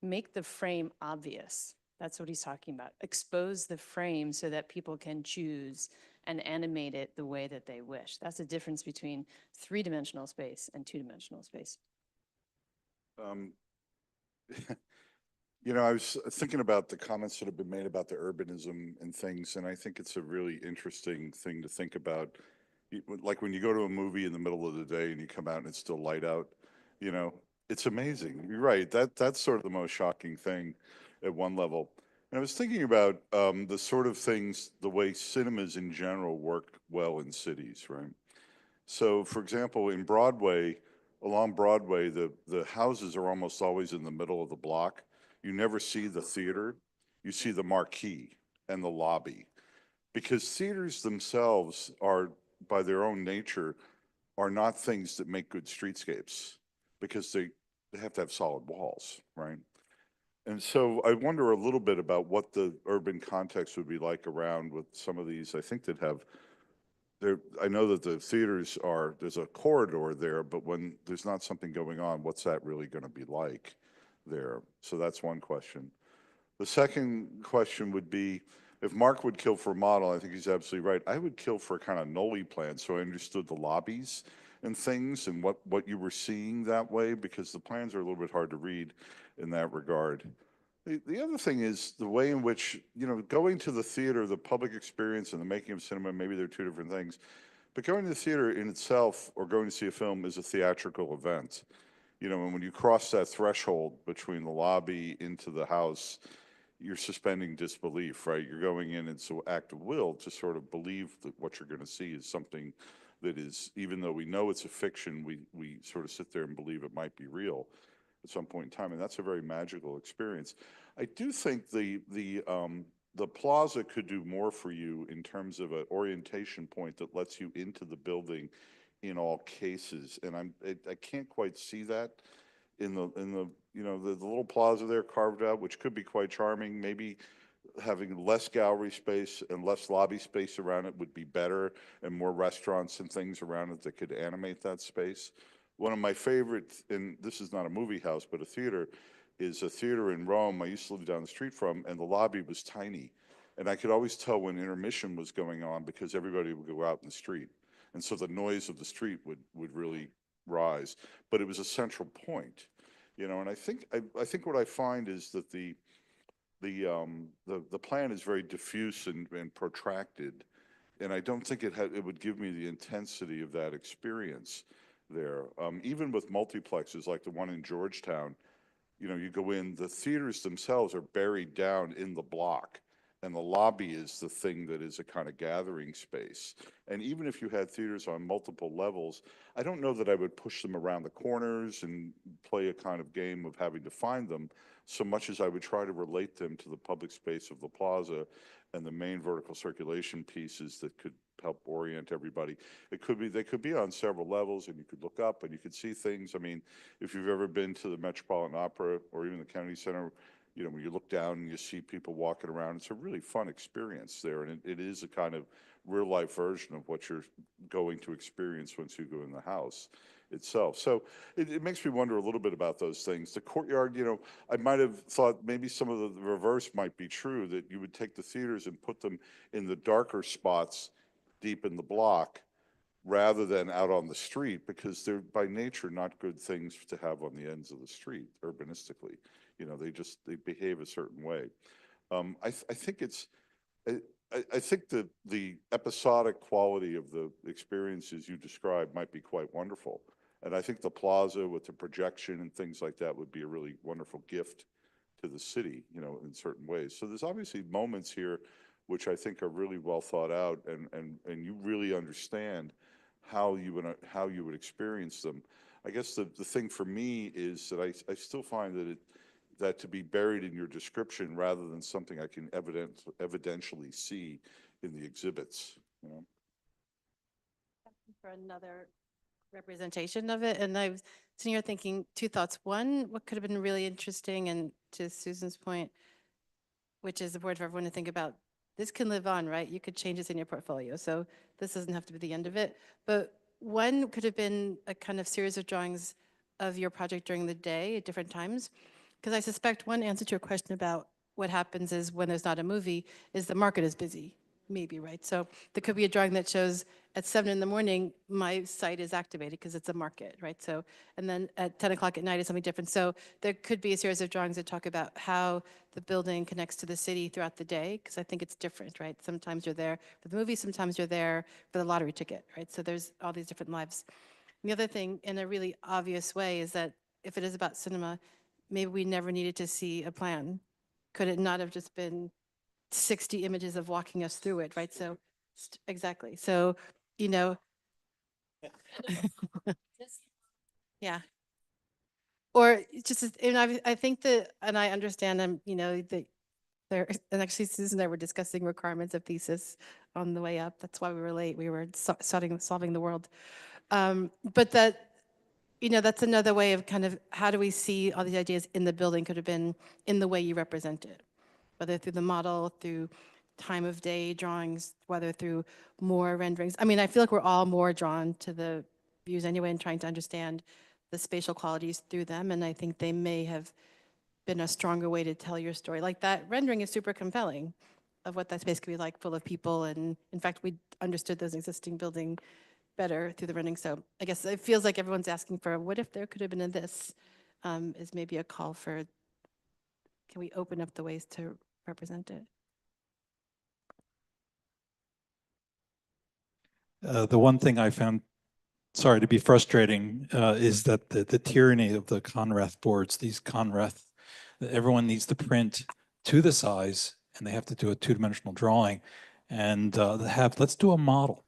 make the frame obvious? That's what he's talking about. Expose the frame so that people can choose and animate it the way that they wish. That's the difference between three-dimensional space and two-dimensional space. I was thinking about the comments that have been made about the urbanism and things, and I think it's a really interesting thing to think about. Like when you go to a movie in the middle of the day and you come out and it's still light out, it's amazing. You're right. That's sort of the most shocking thing at one level. And I was thinking about the sort of things, the way cinemas in general work well in cities, right? So, for example, in Broadway, along Broadway, the houses are almost always in the middle of the block. You never see the theater. You see the marquee and the lobby. Because theaters themselves are, by their own nature, are not things that make good streetscapes because they have to have solid walls, right? And so I wonder a little bit about what the urban context would be like around with some of these, I think that have, there, I know that the theaters are, there's a corridor there, but when there's not something going on, what's that really going to be like there? So that's one question. The second question would be, if Mark would kill for a model, I think he's absolutely right. I would kill for a kind of Noli plan, so I understood the lobbies and things and what you were seeing that way, because the plans are a little bit hard to read in that regard. The other thing is the way in which, you know, going to the theater, the public experience and the making of cinema, maybe they're two different things, but going to the theater in itself or going to see a film is a theatrical event. You know, and when you cross that threshold between the lobby into the house, you're suspending disbelief, right? You're going in, it's an act of will to sort of believe that what you're going to see is something that is, even though we know it's a fiction, we sort of sit there and believe it might be real at some point in time, and that's a very magical experience. I do think the plaza could do more for you in terms of an orientation point that lets you into the building in all cases, and I can't quite see that in the you know the little plaza there carved out, which could be quite charming. Maybe having less gallery space and less lobby space around it would be better, and more restaurants and things around it that could animate that space. One of my favorite, and this is not a movie house but a theater, is a theater in Rome I used to live down the street from, and the lobby was tiny, and I could always tell when intermission was going on because everybody would go out in the street, and so the noise of the street would really rise, but it was a central point, you know. And I think what I find is that the plan is very diffuse and protracted, and I don't think it would give me the intensity of that experience there. Even with multiplexes like the one in Georgetown, you know, you go in, the theaters themselves are buried down in the block, and the lobby is the thing that is a kind of gathering space. And even if you had theaters on multiple levels, I don't know that I would push them around the corners and play a kind of game of having to find them, so much as I would try to relate them to the public space of the plaza and the main vertical circulation pieces that could help orient everybody. They could be on several levels, and you could look up and you could see things. I mean, if you've ever been to the Metropolitan Opera or even the Kennedy Center, you know, when you look down and you see people walking around, it's a really fun experience there. And it is a kind of real life version of what you're going to experience once you go in the house itself. So it makes me wonder a little bit about those things. The courtyard, you know, I might have thought maybe some of the reverse might be true, that you would take the theaters and put them in the darker spots deep in the block rather than out on the street, because they're by nature not good things to have on the ends of the street urbanistically. You know, they behave a certain way. I think it's, I think that the episodic quality of the experiences you described might be quite wonderful. And I think the plaza with the projection and things like that would be a really wonderful gift to the city, you know, in certain ways. So there's obviously moments here which I think are really well thought out, and you really understand how you would experience them. I guess the thing for me is that I still find that to be buried in your description rather than something I can evidentially see in the exhibits, you know. For another representation of it. And I was sitting here thinking two thoughts. One, what could have been really interesting, and to Susan's point, which is important for everyone to think about, this can live on, right? You could change this in your portfolio. So this doesn't have to be the end of it. But one could have been a kind of series of drawings of your project during the day at different times. Because I suspect one answer to your question about what happens is when there's not a movie is the market is busy, maybe, right? So there could be a drawing that shows at 7 in the morning, my site is activated because it's a market, right? So, and then at 10 o'clock at night is something different. So there could be a series of drawings that talk about how the building connects to the city throughout the day, because I think it's different, right? Sometimes you're there for the movie, sometimes you're there for the lottery ticket, right? So there's all these different lives. And the other thing, in a really obvious way, is that if it is about cinema, maybe we never needed to see a plan. Could it not have just been 60 images of walking us through it, right? So, exactly. So, you know, yeah. Or just, and I think that, and I understand, you know, that there, and actually Susan and I were discussing requirements of Thesis on the way up. That's why we were late. We were solving the world. But that that's another way of kind of, how do we see all these ideas in the building could have been in the way you represent it, whether through the model, through time of day drawings, whether through more renderings. I mean, I feel like we're all more drawn to the views anyway and trying to understand the spatial qualities through them. And I think they may have been a stronger way to tell your story. Like that rendering is super compelling of what that space could be like, full of people. And in fact, we understood this existing building better through the rendering. So I guess it feels like everyone's asking for, what if there could have been a this, is maybe a call for, can we open up the ways to represent it? The one thing I found, sorry to be frustrating, is that the tyranny of the Conrath boards, these Conrath, everyone needs to print to the size and they have to do a two-dimensional drawing and let's do a model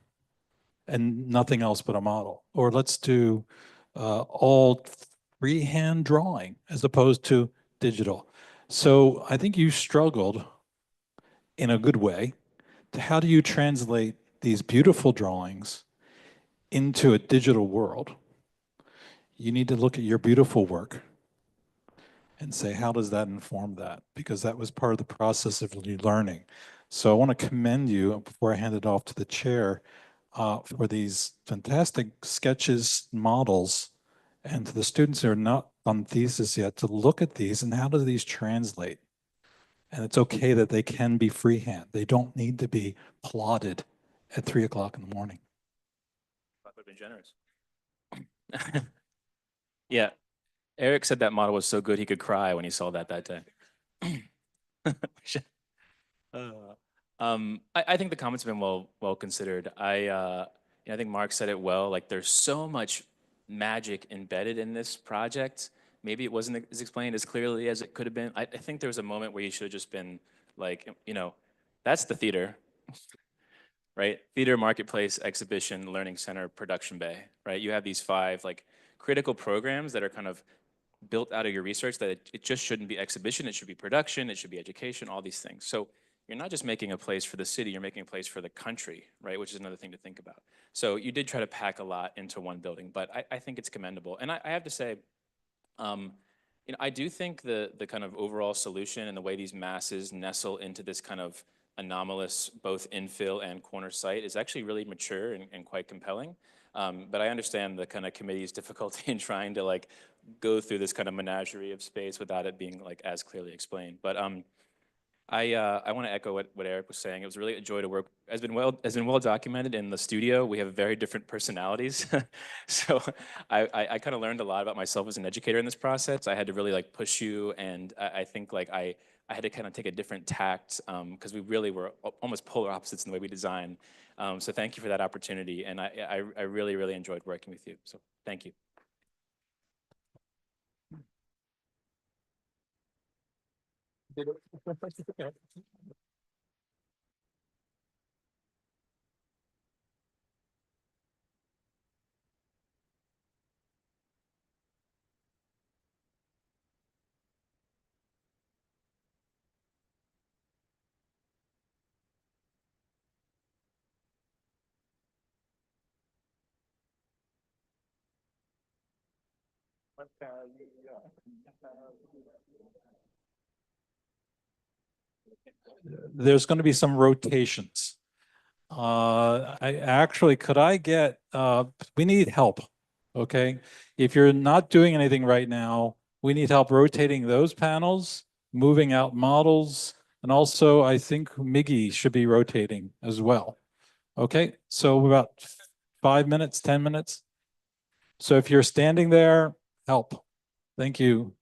and nothing else but a model. Or let's do all freehand drawing as opposed to digital. So I think you struggled in a good way to how do you translate these beautiful drawings into a digital world? You need to look at your beautiful work and say, how does that inform that? Because that was part of the process of learning. So I want to commend you, before I hand it off to the chair, for these fantastic sketches, models, and to the students who are not on thesis yet, to look at these and how do these translate? And it's okay that they can be freehand. They don't need to be plotted at 3 o'clock in the morning. That would have been generous. Yeah, Eric said that model was so good he could cry when he saw that day. I think the comments have been well considered. I think Mark said it well. Like, there's so much magic embedded in this project. Maybe it wasn't as explained as clearly as it could have been. I think there was a moment where you should have just been like, that's the theater, right? Theater, marketplace, exhibition, learning center, production bay, right? You have these 5 like critical programs that are kind of built out of your research, that it just shouldn't be exhibition, it should be production, it should be education, all these things. So you're not just making a place for the city, you're making a place for the country, right? Which is another thing to think about. So you did try to pack a lot into one building, but I think it's commendable. And I have to say, I do think the kind of overall solution and the way these masses nestle into this kind of anomalous, both infill and corner site, is actually really mature and quite compelling. But I understand the kind of committee's difficulty in trying to like go through this kind of menagerie of space without it being like as clearly explained. But I want to echo what Eric was saying. It was really a joy to work. Has been well documented in the studio. We have very different personalities, so I kind of learned a lot about myself as an educator in this process. I had to really like push you, and I think like I had to kind of take a different tact because we really were almost polar opposites in the way we design. So thank you for that opportunity, and I really enjoyed working with you. So thank you. There's going to be some rotations. Could I get, we need help, okay? If you're not doing anything right now, we need help rotating those panels, moving out models, and also I think Miggy should be rotating as well. Okay, so about 5 minutes, 10 minutes. So if you're standing there, help. Thank you.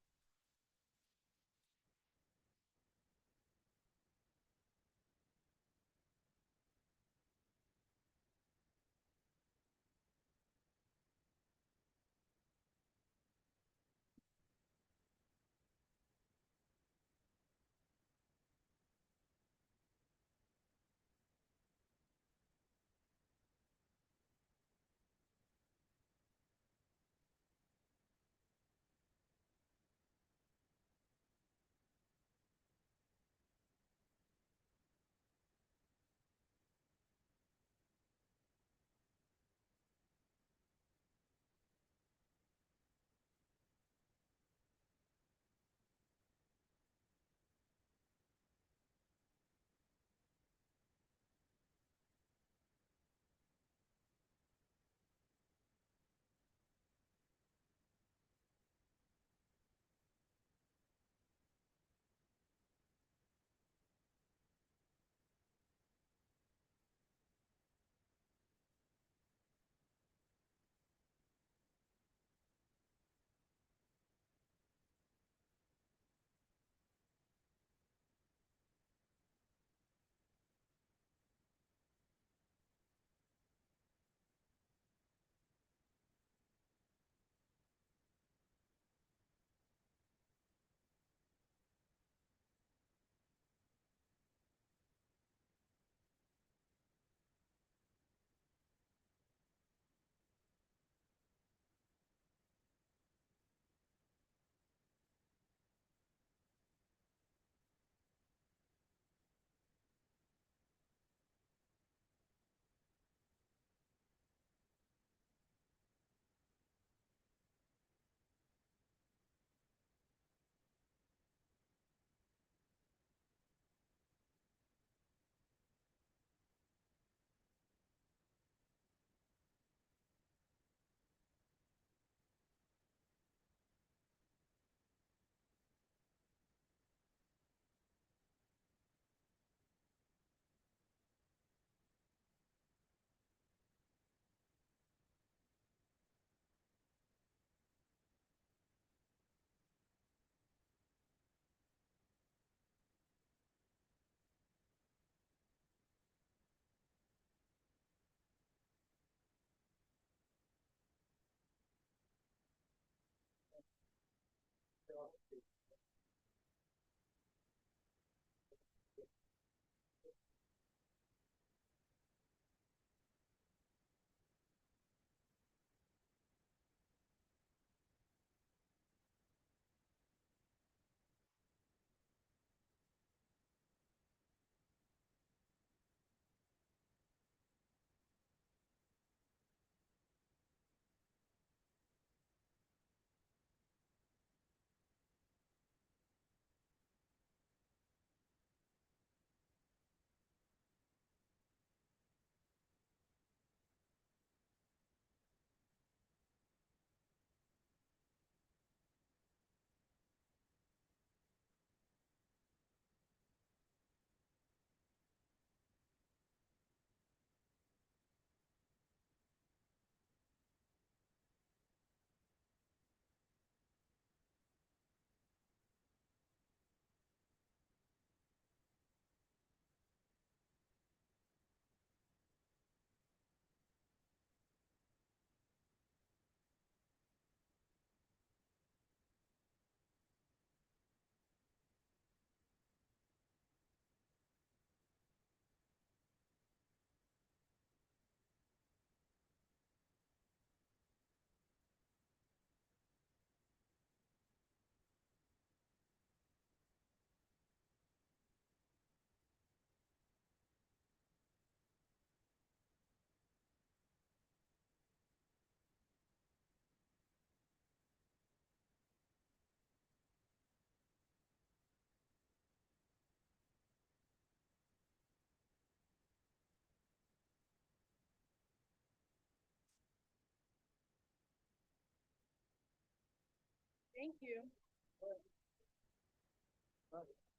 Thank you.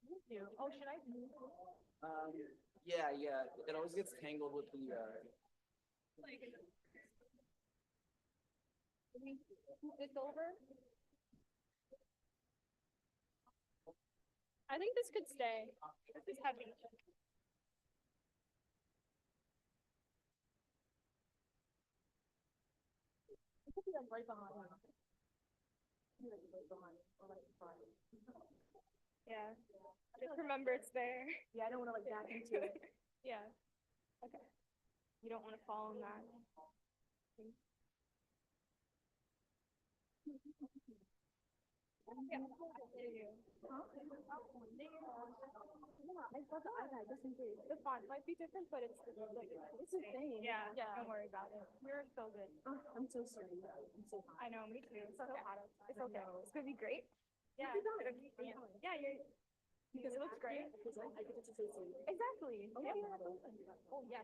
Thank you. Oh, should I move? Yeah, it always gets tangled with the, Like, move this over? I think this could stay. This is heavy. It could be like right behind. Yeah. Just remember it's there. Yeah, I don't want to like back into it. Yeah. Okay. You don't want to fall in that. Yeah, I hear you. Huh? Yeah, I thought the iPad just in case. The font might be different, but it's like it's the same. Yeah, don't worry about it. We're so good. I'm so sorry. I know, me too. It's so hot outside. It's okay. It's gonna be great. Yeah. Yeah, because it looks great. Exactly. Yeah. Oh yeah.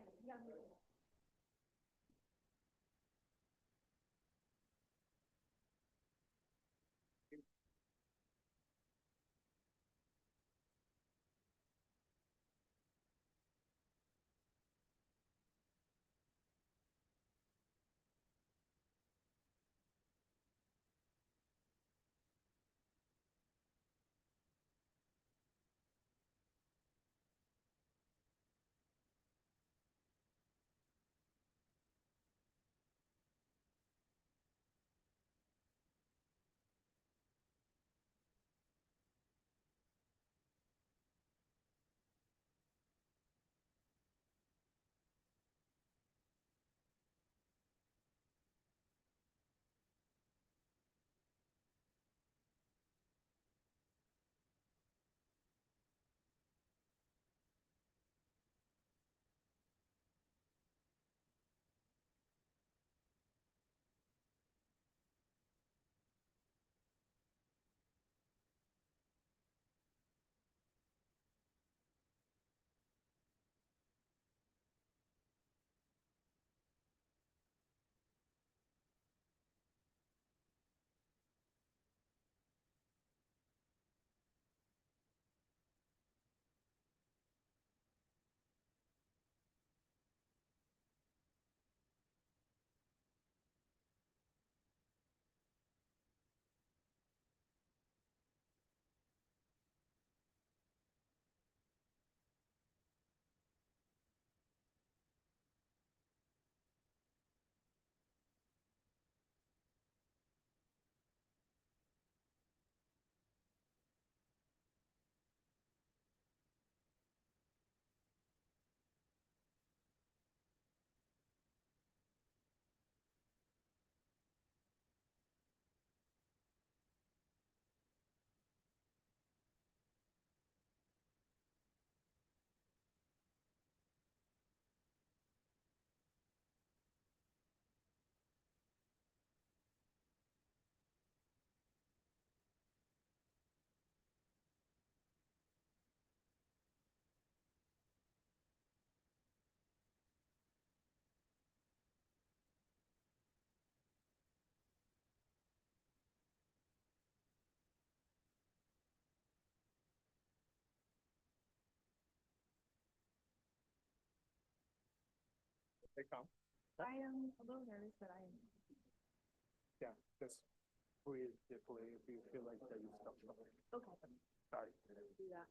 I am a little nervous, but I am. Yeah, just breathe deeply if you feel like that you stop. Okay. Sorry. Do that.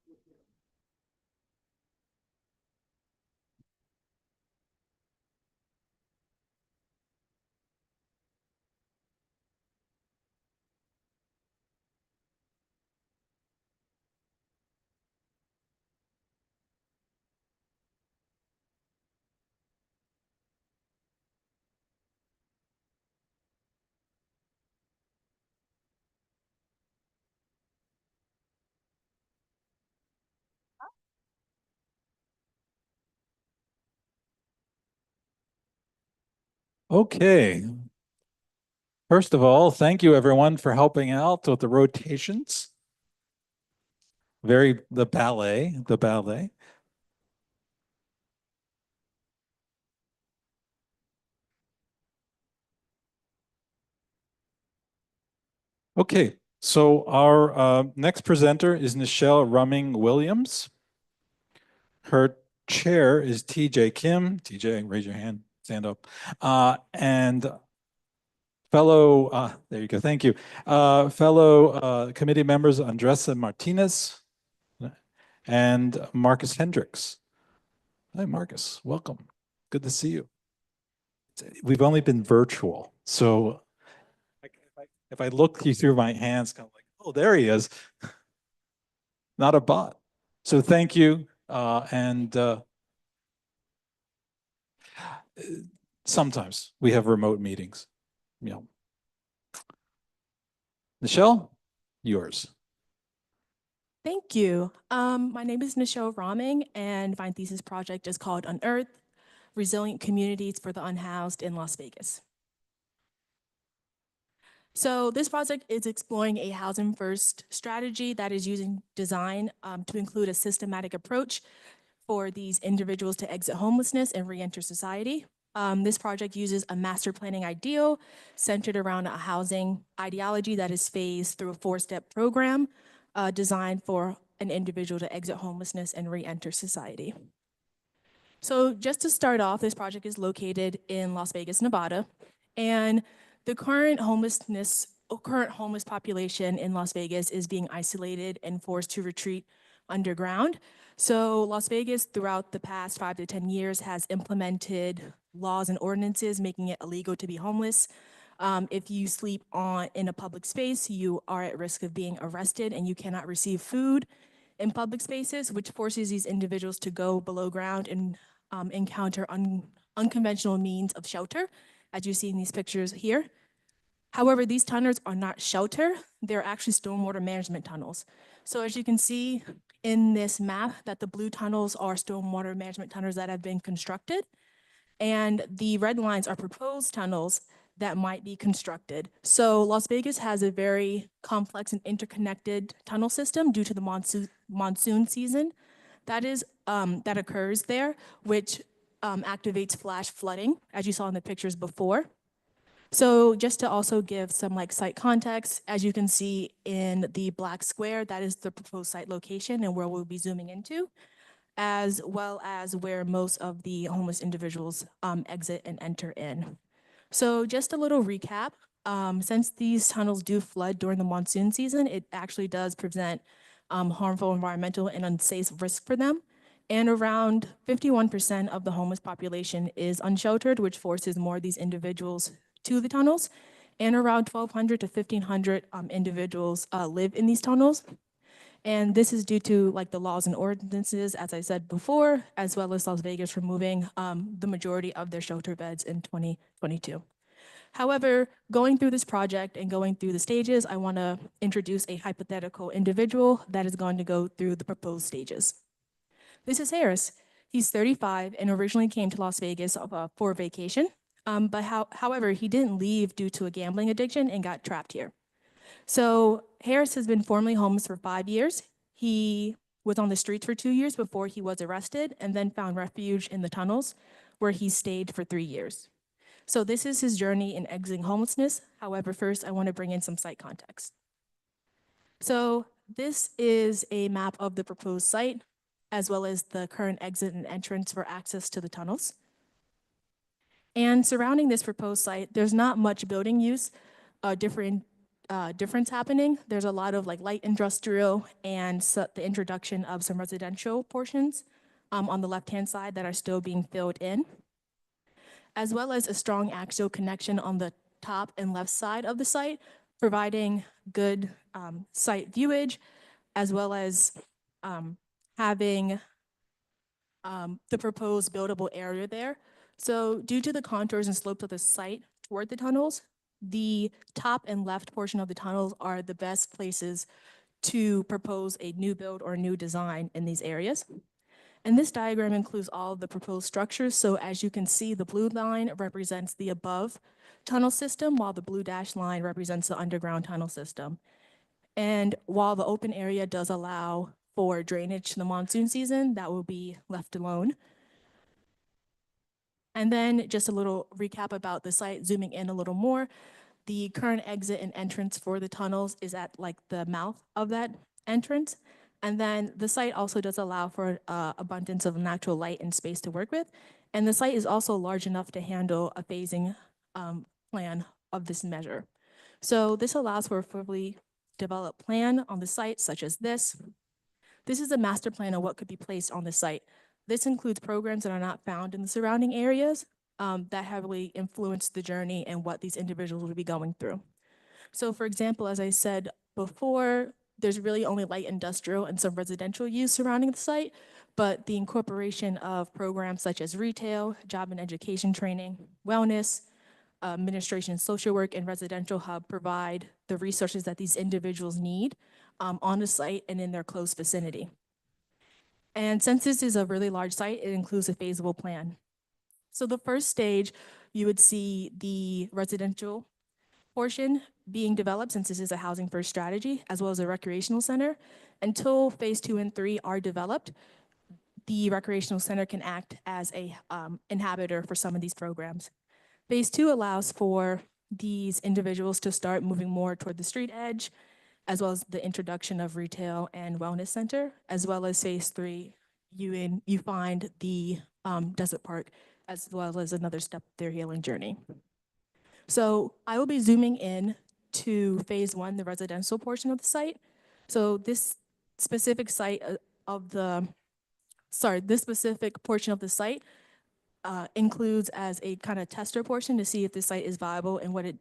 Okay. First of all, thank you everyone for helping out with the rotations. The ballet. Okay, so our next presenter is Nichelle Rumming Williams. Her chair is TJ Kim. TJ, raise your hand, stand up. And fellow, there you go, thank you. Fellow committee members Andressa Martinez and Marcus Hendricks. Hi, Marcus, welcome. Good to see you. We've only been virtual, so if I look you through my hands, kind of like, oh, there he is. Not a bot. So thank you. Sometimes we have remote meetings. Yeah. Nichelle, yours. Thank you. My name is Nichelle Raming, and my thesis project is called Unearth, Resilient Communities for the Unhoused in Las Vegas. So this project is exploring a housing first strategy that is using design to include a systematic approach for these individuals to exit homelessness and re-enter society. This project uses a master planning ideal centered around a housing ideology that is phased through a 4-step program designed for an individual to exit homelessness and re-enter society. So just to start off, this project is located in Las Vegas, Nevada, and the current homeless population in Las Vegas is being isolated and forced to retreat underground. So Las Vegas, throughout the past 5 to 10 years, has implemented laws and ordinances making it illegal to be homeless. If you sleep in a public space, you are at risk of being arrested, and you cannot receive food in public spaces, which forces these individuals to go below ground and encounter unconventional means of shelter, as you see in these pictures here. However, these tunnels are not shelter, they're actually stormwater management tunnels. So as you can see in this map, that the blue tunnels are stormwater management tunnels that have been constructed, and the red lines are proposed tunnels that might be constructed. So Las Vegas has a very complex and interconnected tunnel system due to the monsoon season that occurs there, which activates flash flooding, as you saw in the pictures before. So just to also give some site context, as you can see in the black square, that is the proposed site location and where we'll be zooming into, as well as where most of the homeless individuals exit and enter in. So just a little recap, since these tunnels do flood during the monsoon season, it actually does present harmful environmental and unsafe risk for them. And around 51% of the homeless population is unsheltered, which forces more of these individuals to the tunnels. And around 1,200 to 1,500 individuals live in these tunnels. And this is due to the laws and ordinances, as I said before, as well as Las Vegas removing the majority of their shelter beds in 2022. However, going through this project and going through the stages, I want to introduce a hypothetical individual that is going to go through the proposed stages. This is Harris. He's 35 and originally came to Las Vegas for vacation. However, he didn't leave due to a gambling addiction and got trapped here. So Harris has been formerly homeless for 5 years. He was on the streets for 2 years before he was arrested and then found refuge in the tunnels where he stayed for 3 years. So this is his journey in exiting homelessness. However, first I want to bring in some site context. So this is a map of the proposed site, as well as the current exit and entrance for access to the tunnels. And surrounding this proposed site, there's not much building use difference happening. There's a lot of like light industrial and the introduction of some residential portions on the left-hand side that are still being filled in, as well as a strong axial connection on the top and left side of the site, providing good site viewage, as well as having the proposed buildable area there. So due to the contours and slopes of the site toward the tunnels, the top and left portion of the tunnels are the best places to propose a new build or new design in these areas. And this diagram includes all of the proposed structures. So as you can see, the blue line represents the above tunnel system, while the blue dashed line represents the underground tunnel system. And while the open area does allow for drainage to the monsoon season, that will be left alone. And then just a little recap about the site, zooming in a little more. The current exit and entrance for the tunnels is at like the mouth of that entrance. And then the site also does allow for abundance of natural light and space to work with. And the site is also large enough to handle a phasing plan of this measure. So this allows for a fully developed plan on the site, such as this. This is a master plan of what could be placed on the site. This includes programs that are not found in the surrounding areas that heavily influence the journey and what these individuals will be going through. So for example, as I said before, there's really only light industrial and some residential use surrounding the site, but the incorporation of programs such as retail, job and education training, wellness, administration, social work, and residential hub provide the resources that these individuals need on the site and in their close vicinity. And since this is a really large site, it includes a phasable plan. So the first stage, you would see the residential portion being developed, since this is a housing first strategy, as well as a recreational center. Until phase 2 and 3 are developed, the recreational center can act as a inhabitor for some of these programs. Phase 2 allows for these individuals to start moving more toward the street edge, as well as the introduction of retail and wellness center, as well as phase 3, you find the desert park, as well as another step of their healing journey. So I will be zooming in to phase 1, the residential portion of the site. So this specific this specific portion of the site includes as a kind of tester portion to see if the site is viable and what it,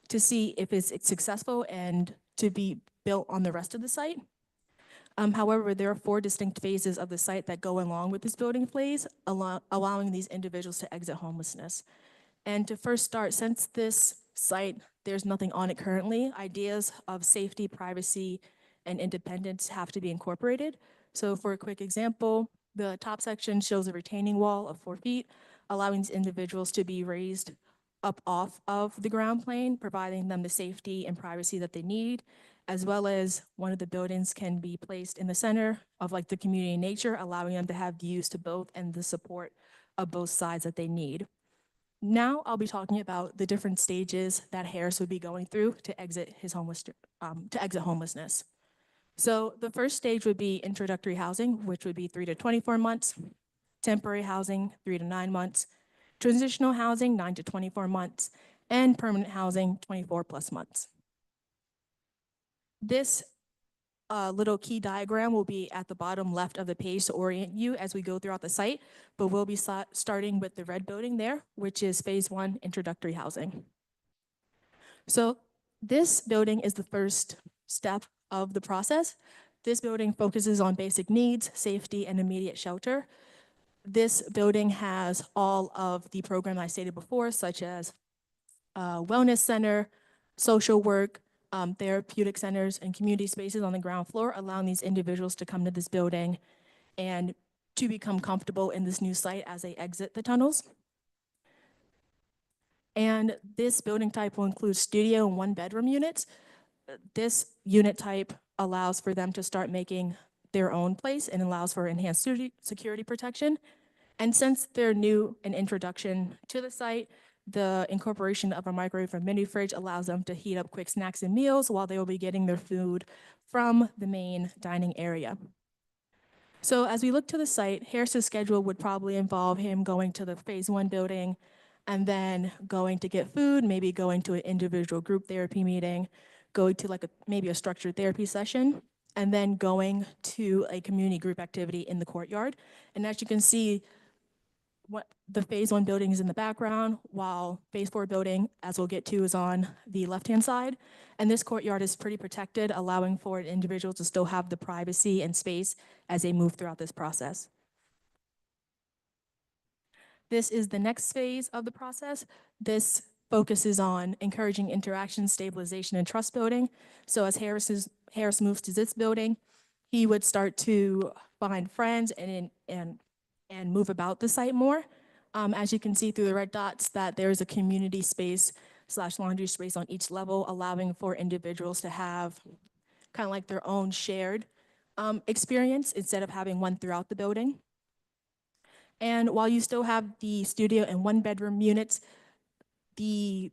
to see if it's successful and to be built on the rest of the site. However, there are 4 distinct phases of the site that go along with this building phase, allowing these individuals to exit homelessness. And to first start, since this site, there's nothing on it currently, ideas of safety, privacy, and independence have to be incorporated. So for a quick example, the top section shows a retaining wall of 4 feet, allowing these individuals to be raised up off of the ground plane, providing them the safety and privacy that they need, as well as one of the buildings can be placed in the center of like the community nature, allowing them to have views to both and the support of both sides that they need. Now I'll be talking about the different stages that Harris would be going through to exit homelessness. So the first stage would be introductory housing, which would be 3 to 24 months, temporary housing, 3 to 9 months, transitional housing, 9 to 24 months, and permanent housing, 24 plus months. This little key diagram will be at the bottom left of the page to orient you as we go throughout the site, but we'll be starting with the red building there, which is phase 1 introductory housing. So this building is the first step of the process. This building focuses on basic needs, safety, and immediate shelter. This building has all of the programs I stated before, such as wellness center, social work, therapeutic centers, and community spaces on the ground floor, allowing these individuals to come to this building and to become comfortable in this new site as they exit the tunnels. And this building type will include studio and 1-bedroom units. This unit type allows for them to start making their own place and allows for enhanced security protection. And since they're new in introduction to the site, the incorporation of a microwave or mini fridge allows them to heat up quick snacks and meals while they will be getting their food from the main dining area. So as we look to the site, Harris's schedule would probably involve him going to the phase 1 building and then going to get food, maybe going to an individual group therapy meeting, going to like maybe a structured therapy session, and then going to a community group activity in the courtyard. And as you can see, what the phase 1 building is in the background, while phase 4 building, as we'll get to, is on the left-hand side. And this courtyard is pretty protected, allowing for an individual to still have the privacy and space as they move throughout this process. This is the next phase of the process. This focuses on encouraging interaction, stabilization, and trust building. So as Harris moves to this building, he would start to find friends and move about the site more. As you can see through the red dots, that there is a community space / laundry space on each level, allowing for individuals to have kind of like their own shared experience instead of having one throughout the building. And while you still have the studio and 1-bedroom units, the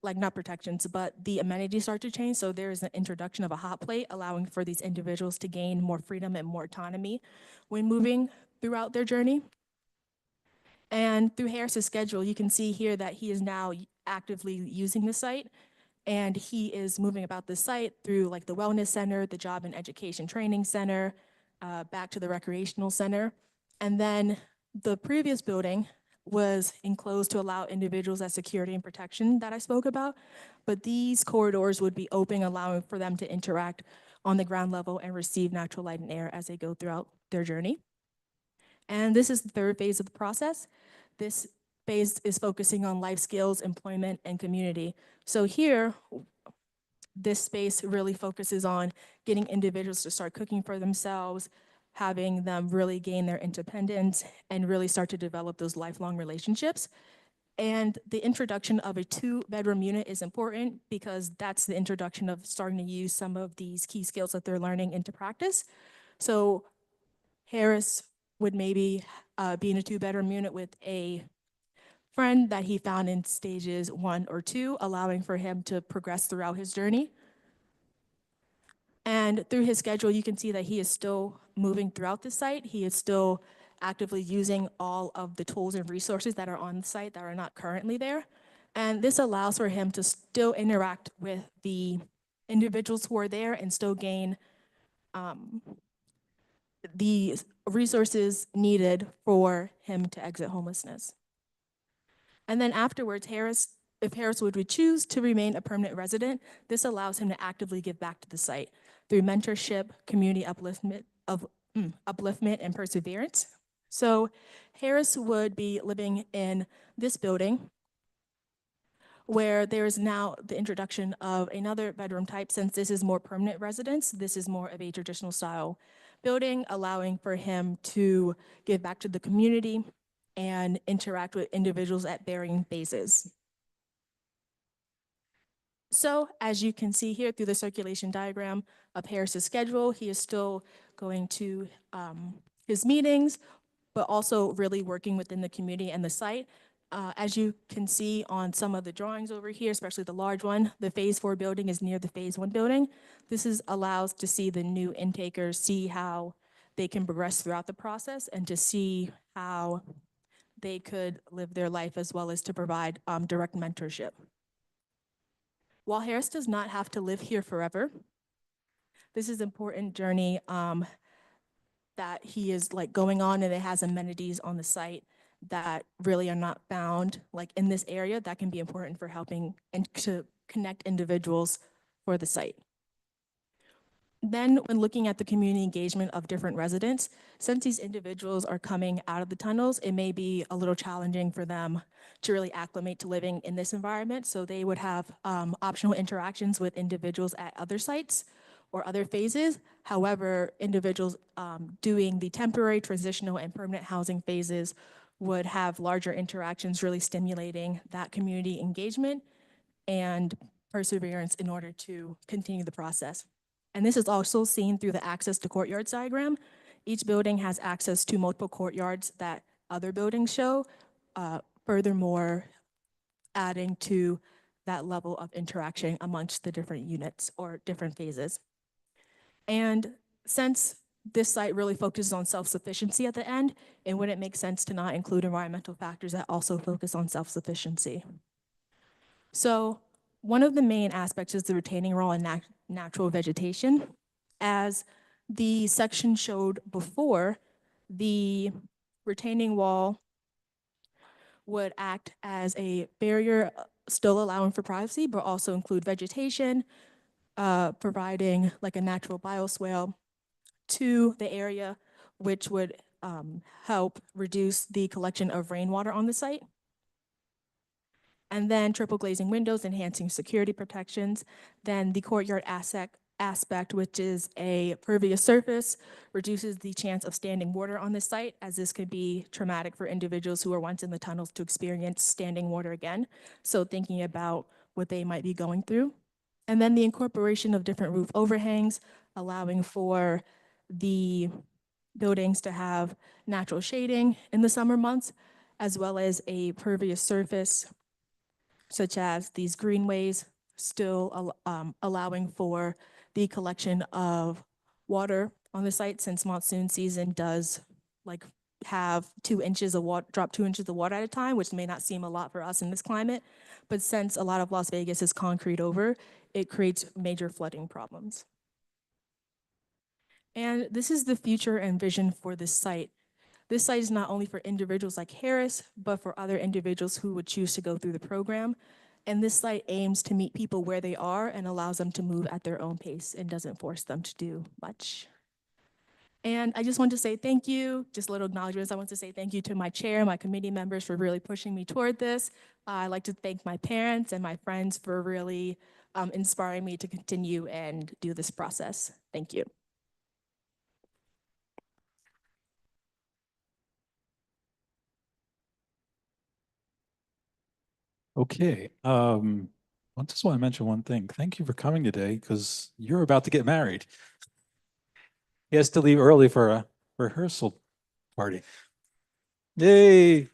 not protections, but the amenities start to change. So there is an introduction of a hot plate, allowing for these individuals to gain more freedom and more autonomy when moving throughout their journey. And through Harris's schedule, you can see here that he is now actively using the site, and he is moving about the site through like the wellness center, the job and education training center, back to the recreational center. And then the previous building was enclosed to allow individuals that security and protection that I spoke about, but these corridors would be open, allowing for them to interact on the ground level and receive natural light and air as they go throughout their journey. And this is the third phase of the process. This phase is focusing on life skills, employment, and community. So here, this space really focuses on getting individuals to start cooking for themselves, having them really gain their independence, and really start to develop those lifelong relationships. And the introduction of a 2-bedroom unit is important because that's the introduction of starting to use some of these key skills that they're learning into practice. So Harris would maybe be in a 2-bedroom unit with a friend that he found in stages 1 or 2, allowing for him to progress throughout his journey. And through his schedule, you can see that he is still moving throughout the site. He is still actively using all of the tools and resources that are on the site that are not currently there. And this allows for him to still interact with the individuals who are there and still gain the resources needed for him to exit homelessness. And then afterwards, if Harris would choose to remain a permanent resident, this allows him to actively give back to the site through mentorship, community upliftment, and perseverance. So Harris would be living in this building where there is now the introduction of another bedroom type. Since this is more permanent residence, this is more of a traditional style building, allowing for him to give back to the community and interact with individuals at varying phases. So as you can see here through the circulation diagram of Harris's schedule, he is still going to his meetings, but also really working within the community and the site. As you can see on some of the drawings over here, especially the large one, the phase 4 building is near the phase 1 building. This allows to see the new intakers, see how they can progress throughout the process and to see how they could live their life as well as to provide direct mentorship. While Harris does not have to live here forever, this is an important journey that he is like going on, and it has amenities on the site that really are not found like in this area that can be important for helping and to connect individuals for the site. Then when looking at the community engagement of different residents, since these individuals are coming out of the tunnels, it may be a little challenging for them to really acclimate to living in this environment. So they would have optional interactions with individuals at other sites or other phases. However, individuals doing the temporary, transitional, and permanent housing phases would have larger interactions, really stimulating that community engagement and perseverance in order to continue the process. And this is also seen through the access to courtyards diagram. Each building has access to multiple courtyards that other buildings show, furthermore adding to that level of interaction amongst the different units or different phases. And since this site really focuses on self-sufficiency at the end, and would it make sense to not include environmental factors that also focus on self-sufficiency? So one of the main aspects is the retaining wall and natural vegetation. As the section showed before, the retaining wall would act as a barrier, still allowing for privacy, but also include vegetation, providing like a natural bioswale to the area, which would help reduce the collection of rainwater on the site. And then triple glazing windows, enhancing security protections. Then the courtyard aspect, which is a pervious surface, reduces the chance of standing water on the site, as this could be traumatic for individuals who were once in the tunnels to experience standing water again. So thinking about what they might be going through. And then the incorporation of different roof overhangs, allowing for the buildings to have natural shading in the summer months, as well as a pervious surface, such as these greenways, still allowing for the collection of water on the site, since monsoon season does like have 2 inches of water, drop 2 inches of water at a time, which may not seem a lot for us in this climate, but since a lot of Las Vegas is concrete over, it creates major flooding problems. And this is the future and vision for this site. This site is not only for individuals like Harris, but for other individuals who would choose to go through the program. And this site aims to meet people where they are and allows them to move at their own pace and doesn't force them to do much. And I just want to say thank you, just little acknowledgements. I want to say thank you to my chair, my committee members for really pushing me toward this. I'd like to thank my parents and my friends for really inspiring me to continue and do this process. Thank you. Okay. I just want to mention one thing. Thank you for coming today, because you're about to get married. He has to leave early for a rehearsal party. Yay!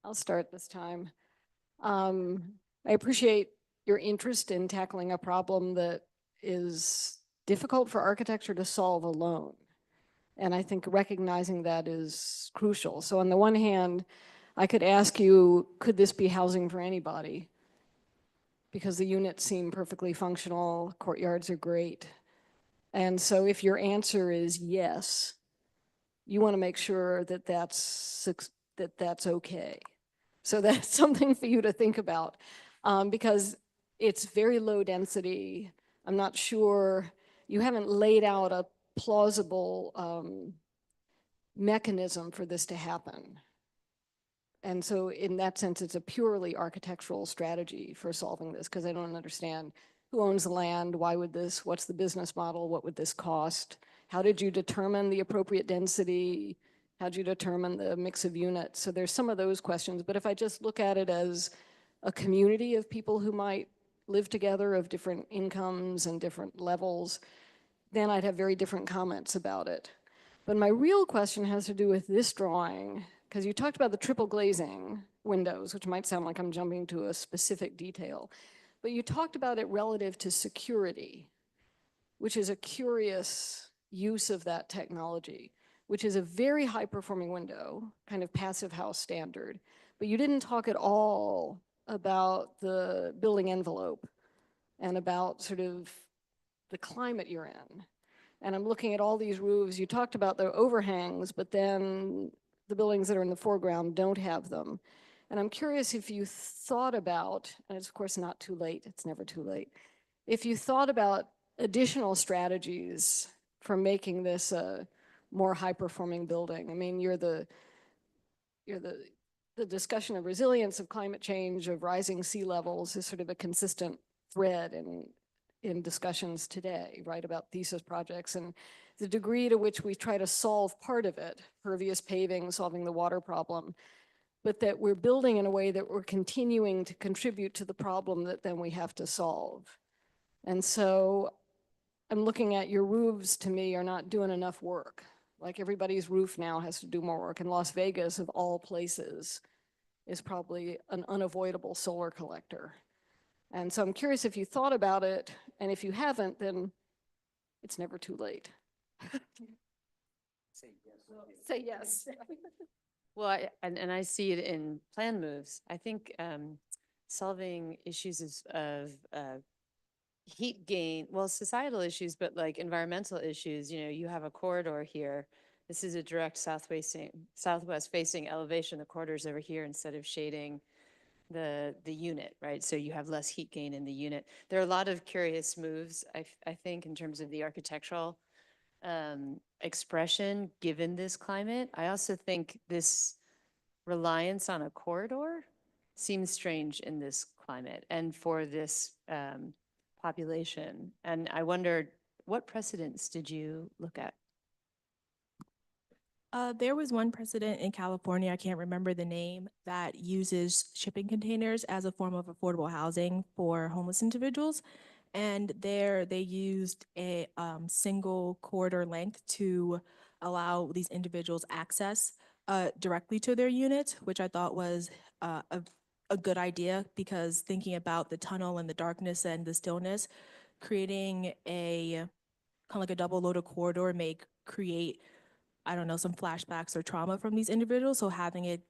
I'll start this time. I appreciate your interest in tackling a problem that is difficult for architecture to solve alone. And I think recognizing that is crucial. So on the one hand, I could ask you, could this be housing for anybody? Because the units seem perfectly functional, courtyards are great. And so if your answer is yes, you want to make sure that that's okay. So that's something for you to think about, because it's very low density. I'm not sure, you haven't laid out a plausible mechanism for this to happen. And so in that sense, it's a purely architectural strategy for solving this, because I don't understand who owns the land, why would this, what's the business model, what would this cost? How did you determine the appropriate density? How did you determine the mix of units? So there's some of those questions, but if I just look at it as a community of people who might live together of different incomes and different levels, then I'd have very different comments about it. But my real question has to do with this drawing, because you talked about the triple glazing windows, which might sound like I'm jumping to a specific detail, but you talked about it relative to security, which is a curious use of that technology, which is a very high performing window, kind of passive house standard, but you didn't talk at all about the building envelope and about sort of the climate you're in. And I'm looking at all these roofs. You talked about the overhangs, but then the buildings that are in the foreground don't have them. And I'm curious if you thought about, and it's of course not too late, it's never too late, if you thought about additional strategies for making this a more high-performing building. I mean, the discussion of resilience, of climate change, of rising sea levels is sort of a consistent thread in discussions today, right, about thesis projects, and the degree to which we try to solve part of it, pervious paving, solving the water problem, but that we're building in a way that we're continuing to contribute to the problem that then we have to solve. And so I'm looking at your roofs, to me, are not doing enough work. Like everybody's roof now has to do more work. In Las Vegas, of all places, is probably an unavoidable solar collector. And so I'm curious if you thought about it, and if you haven't, then it's never too late. Say yes. Well, and I see it in plan moves. I think solving issues of heat gain, well, societal issues, but like environmental issues, you know, you have a corridor here. This is a direct southwest facing elevation. The corridor's over here instead of shading the unit, right? So you have less heat gain in the unit. There are a lot of curious moves, I think, in terms of the architectural expression given this climate. I also think this reliance on a corridor seems strange in this climate and for this population. And I wondered, what precedents did you look at? There was one precedent in California, I can't remember the name, that uses shipping containers as a form of affordable housing for homeless individuals. And there they used a single corridor length to allow these individuals access directly to their unit, which I thought was a good idea, because thinking about the tunnel and the darkness and the stillness, creating a kind of like a double loaded corridor may create, I don't know, some flashbacks or trauma from these individuals. So having it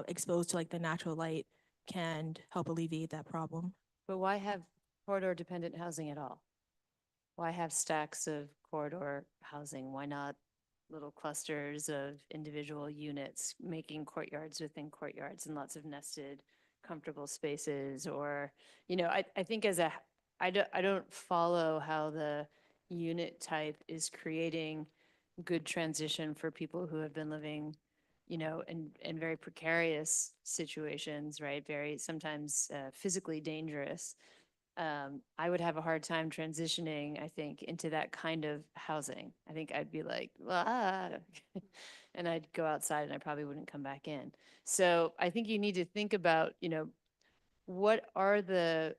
exposed to like the natural light can help alleviate that problem. But why have corridor dependent housing at all? Why have stacks of corridor housing? Why not little clusters of individual units making courtyards within courtyards and lots of nested comfortable spaces? Or, you know, I think I don't follow how the unit type is creating good transition for people who have been living, you know, in very precarious situations, right? Very sometimes physically dangerous. I would have a hard time transitioning, I think, into that kind of housing. I think I'd be like, ah, and I'd go outside and I probably wouldn't come back in. So I think you need to think about, you know, what are the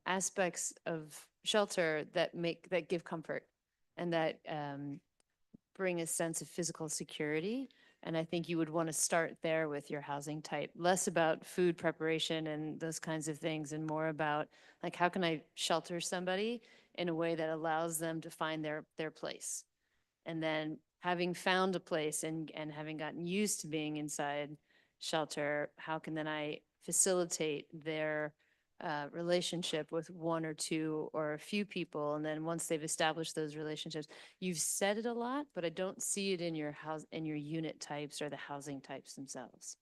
aspects of shelter that give comfort and that bring a sense of physical security. And I think you would want to start there with your housing type, less about food preparation and those kinds of things, and more about like, how can I shelter somebody in a way that allows them to find their place? And then having found a place and having gotten used to being inside shelter, how can then I facilitate their relationship with one or two or a few people? And then once they've established those relationships, you've said it a lot, but I don't see it in your unit types or the housing types themselves.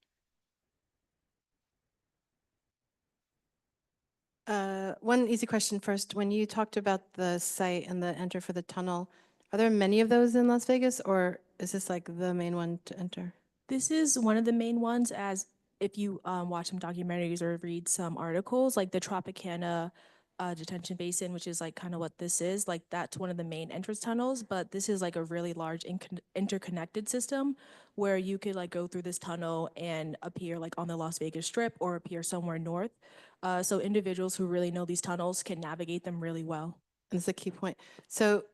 One easy question first. When you talked about the site and the enter for the tunnel, are there many of those in Las Vegas, or is this like the main one to enter? This is one of the main ones, as if you watch some documentaries or read some articles, like the Tropicana detention basin, which is like kind of what this is, like that's one of the main entrance tunnels, but this is like a really large interconnected system where you could like go through this tunnel and appear like on the Las Vegas Strip or appear somewhere north. So individuals who really know these tunnels can navigate them really well. And that's a key point. So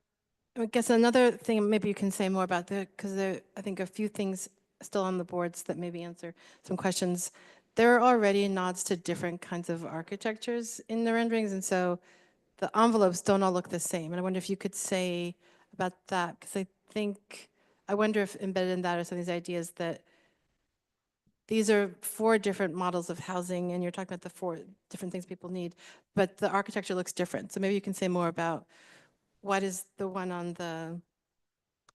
I guess another thing maybe you can say more about because I think a few things still on the boards that maybe answer some questions. There are already nods to different kinds of architectures in the renderings, and so the envelopes don't all look the same. And I wonder if you could say about that, because I wonder if embedded in that are some of these ideas that these are 4 different models of housing, and you're talking about the 4 different things people need, but the architecture looks different. So maybe you can say more about why does the one on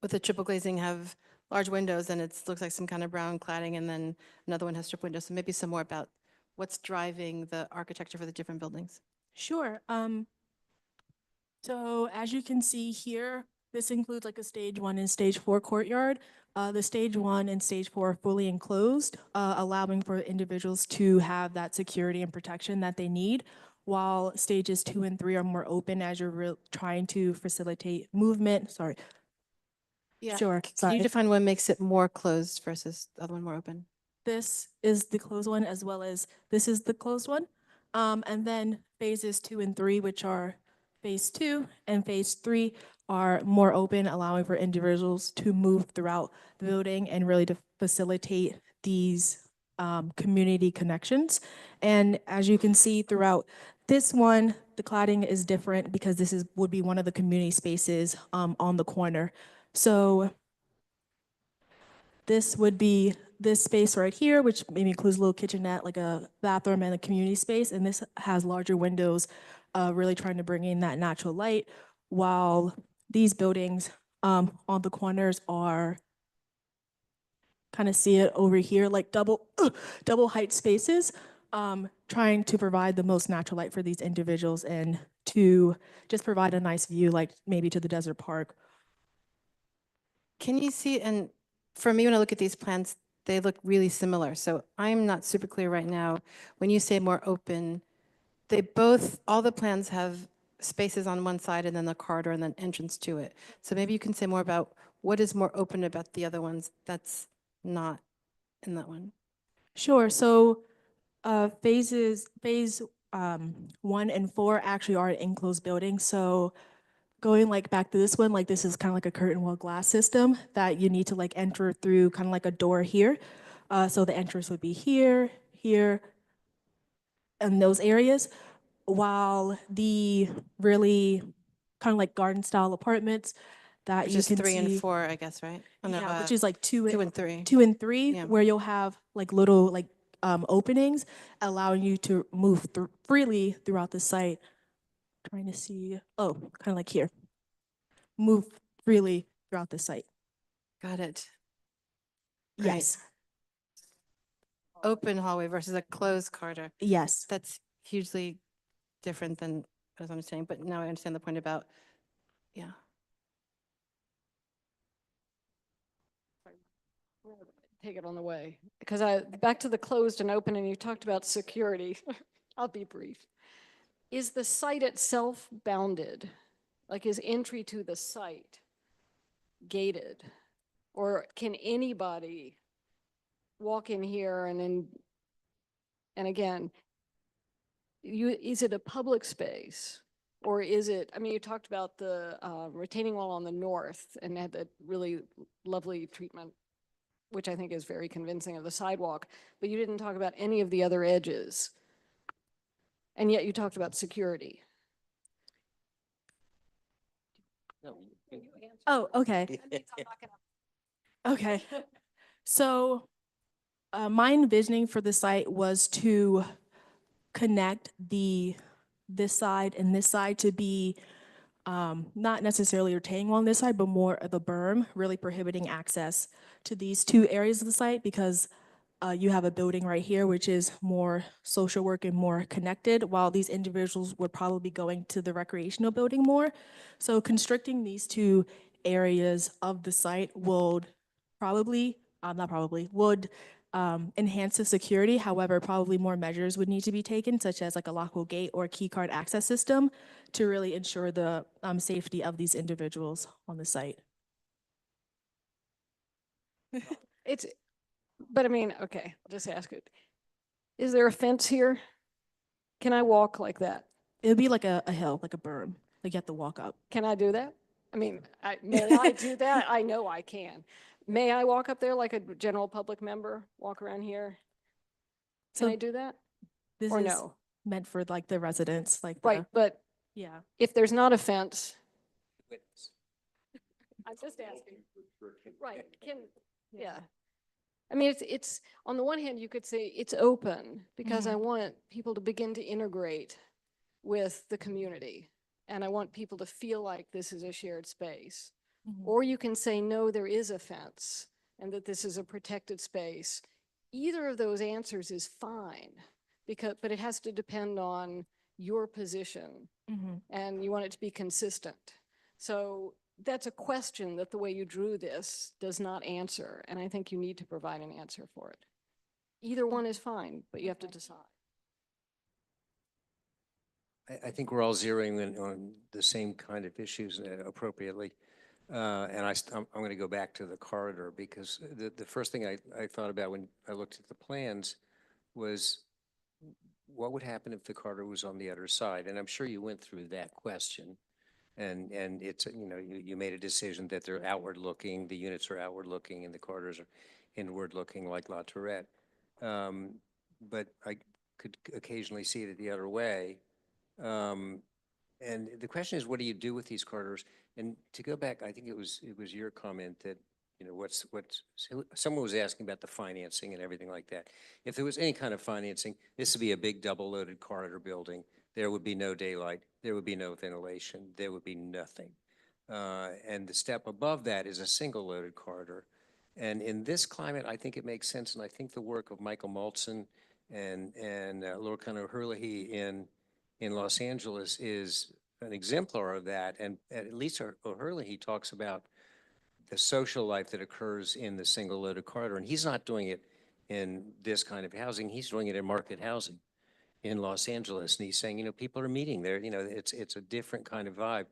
with the triple glazing have large windows and it looks like some kind of brown cladding, and then another one has strip windows. So maybe some more about what's driving the architecture for the different buildings. Sure. So as you can see here, this includes like a stage 1 and stage 4 courtyard. The stage 1 and stage 4 are fully enclosed, allowing for individuals to have that security and protection that they need, while stages 2 and 3 are more open as you're trying to facilitate movement. Sorry. Yeah. Sure. Can you define what makes it more closed versus the other one more open? This is the closed one, as well as this is the closed one. And then phases 2 and 3, which are phase 2 and phase 3, are more open, allowing for individuals to move throughout the building and really to facilitate these community connections. And as you can see throughout this one, the cladding is different because this would be one of the community spaces on the corner. So this would be this space right here, which maybe includes a little kitchenette, like a bathroom and a community space. And this has larger windows, really trying to bring in that natural light, while these buildings on the corners are, kind of see it over here, like double height spaces, trying to provide the most natural light for these individuals and to just provide a nice view, like maybe to the desert park. Can you see, and for me, when I look at these plans, they look really similar. So I'm not super clear right now. When you say more open, all the plans have spaces on one side and then the corridor and then entrance to it. So maybe you can say more about what is more open about the other ones that's not in that one. Sure. So phase 1 and 4 actually are enclosed buildings. So going like back to this one, like this is kind of like a curtain wall glass system that you need to like enter through kind of like a door here. So the entrance would be here, here, and those areas, while the really kind of like garden style apartments that Which you is can 3 and see, 4, I guess, right? Oh, no, yeah, which is like 2 2 and 3. 2 and 3, Yeah. where you'll have like little like openings, allowing you to move freely throughout the site. Trying to see, oh, kind of like here, move freely throughout the site. Got it. Yes. Open hallway versus a closed corridor. Yes. That's hugely different than as I'm saying, but now I understand the point about, yeah. Take it on the way, because back to the closed and open, and you talked about security. I'll be brief. Is the site itself bounded? Like, is entry to the site gated? Or can anybody walk in here and again, is it a public space? Or is it, I mean, you talked about the retaining wall on the north and had that really lovely treatment, which I think is very convincing, of the sidewalk, but you didn't talk about any of the other edges. And yet you talked about security. Oh, okay. Okay. So my envisioning for the site was to connect this side and this side to be not necessarily retaining wall on this side, but more of the berm, really prohibiting access to these two areas of the site, because you have a building right here, which is more social work and more connected, while these individuals would probably be going to the recreational building more. So constricting these two areas of the site would probably, would enhance the security. However, probably more measures would need to be taken, such as like a lockable gate or a key card access system, to really ensure the safety of these individuals on the site. But I mean, okay, I'll just ask it. Is there a fence here? Can I walk like that? It would be like a hill, like a berm, like you have to walk up. Can I do that? I mean, may I do that? I know I can. May I walk up there like a general public member, walk around here? Can So I do that? This Or is no? meant for like the residents, like Right, but yeah. if there's not a fence, I'm just asking. Right, yeah. I mean, it's, on the one hand, you could say it's open because I want people to begin to integrate with the community. And I want people to feel like this is a shared space. Or you can say, no, there is a fence and that this is a protected space. Either of those answers is fine, but it has to depend on your position and you want it to be consistent. So that's a question that the way you drew this does not answer. And I think you need to provide an answer for it. Either one is fine, but you have to decide. I think we're all zeroing in on the same kind of issues appropriately. And I'm going to go back to the corridor, because the first thing I thought about when I looked at the plans was what would happen if the corridor was on the other side? And I'm sure you went through that question. And it's, you made a decision that they're outward looking, the units are outward looking, and the corridors are inward looking like La Tourette. but I could occasionally see it the other way. And the question is, what do you do with these corridors? And to go back, I think it was your comment that, someone was asking about the financing and everything like that. If there was any kind of financing, this would be a big double-loaded corridor building. There would be no daylight. There would be no ventilation. There would be nothing. And the step above that is a single-loaded corridor. And in this climate, I think it makes sense, and I think the work of Michael Maltzin and Lorcan O'Herlihy in Los Angeles is an exemplar of that. And at least O'Herlihy talks about the social life that occurs in the single-loaded corridor, and he's not doing it in this kind of housing. He's doing it in market housing in Los Angeles, and he's saying, people are meeting there. It's a different kind of vibe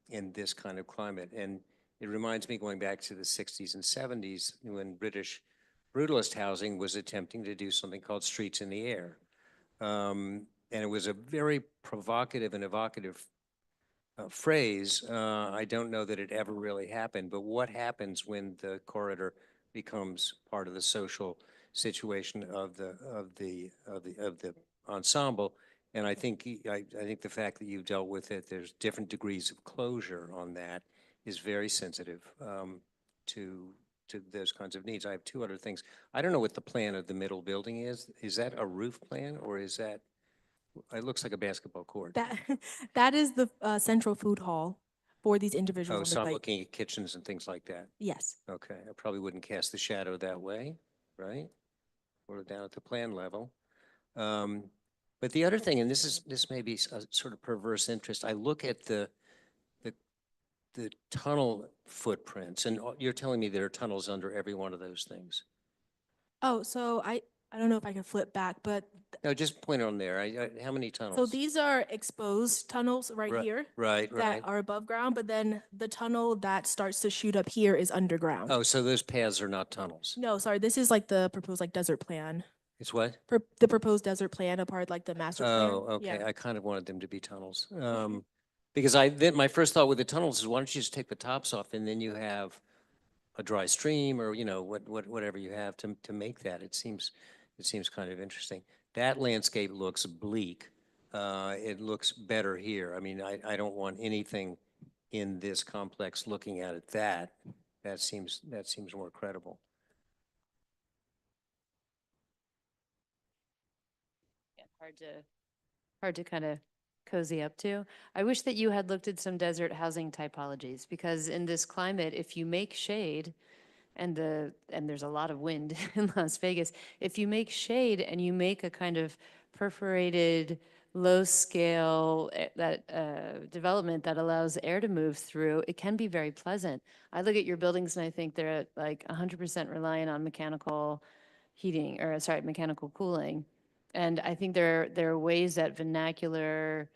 in this kind of climate. And it reminds me, going back to the 60s and 70s, when British brutalist housing was attempting to do something called streets in the air. And it was a very provocative and evocative phrase. I don't know that it ever really happened, but what happens when the corridor becomes part of the social situation of the ensemble? And I think the fact that you've dealt with it, there's different degrees of closure on that, is very sensitive to those kinds of needs. I have two other things. I don't know what the plan of the middle building is. Is that a roof plan, or is that? It looks like a basketball court. That is the central food hall for these Oh, individuals on so the I'm site. looking at kitchens and things like that. Yes. Okay, I probably wouldn't cast the shadow that way, right? Or down at the plan level. But the other thing, and this may be a sort of perverse interest, I look at the tunnel footprints, and you're telling me there are tunnels under every one of those things. Oh, so I don't know if I can flip back, but No, just point on there. How many tunnels? so these are exposed tunnels right here Right. that are above ground, but then the tunnel that starts to shoot up here is underground. Oh, so those paths are not tunnels? No, sorry, this is like the proposed desert plan. It's what? The proposed desert plan, a part like the master plan. Oh, okay. Yeah. I kind of wanted them to be tunnels. Because my first thought with the tunnels is, why don't you just take the tops off, and then you have a dry stream, or whatever you have to make that. It seems kind of interesting. That landscape looks bleak. It looks better here. I mean, I don't want anything in this complex looking at it that seems more credible. Yeah, hard to kind of cozy up to. I wish that you had looked at some desert housing typologies, because in this climate, if you make shade, and there's a lot of wind in Las Vegas, if you make shade and you make a kind of perforated, low scale development that allows air to move through, it can be very pleasant. I look at your buildings and I think they're like 100% reliant on mechanical heating, or sorry, mechanical cooling. And I think there are ways that vernacular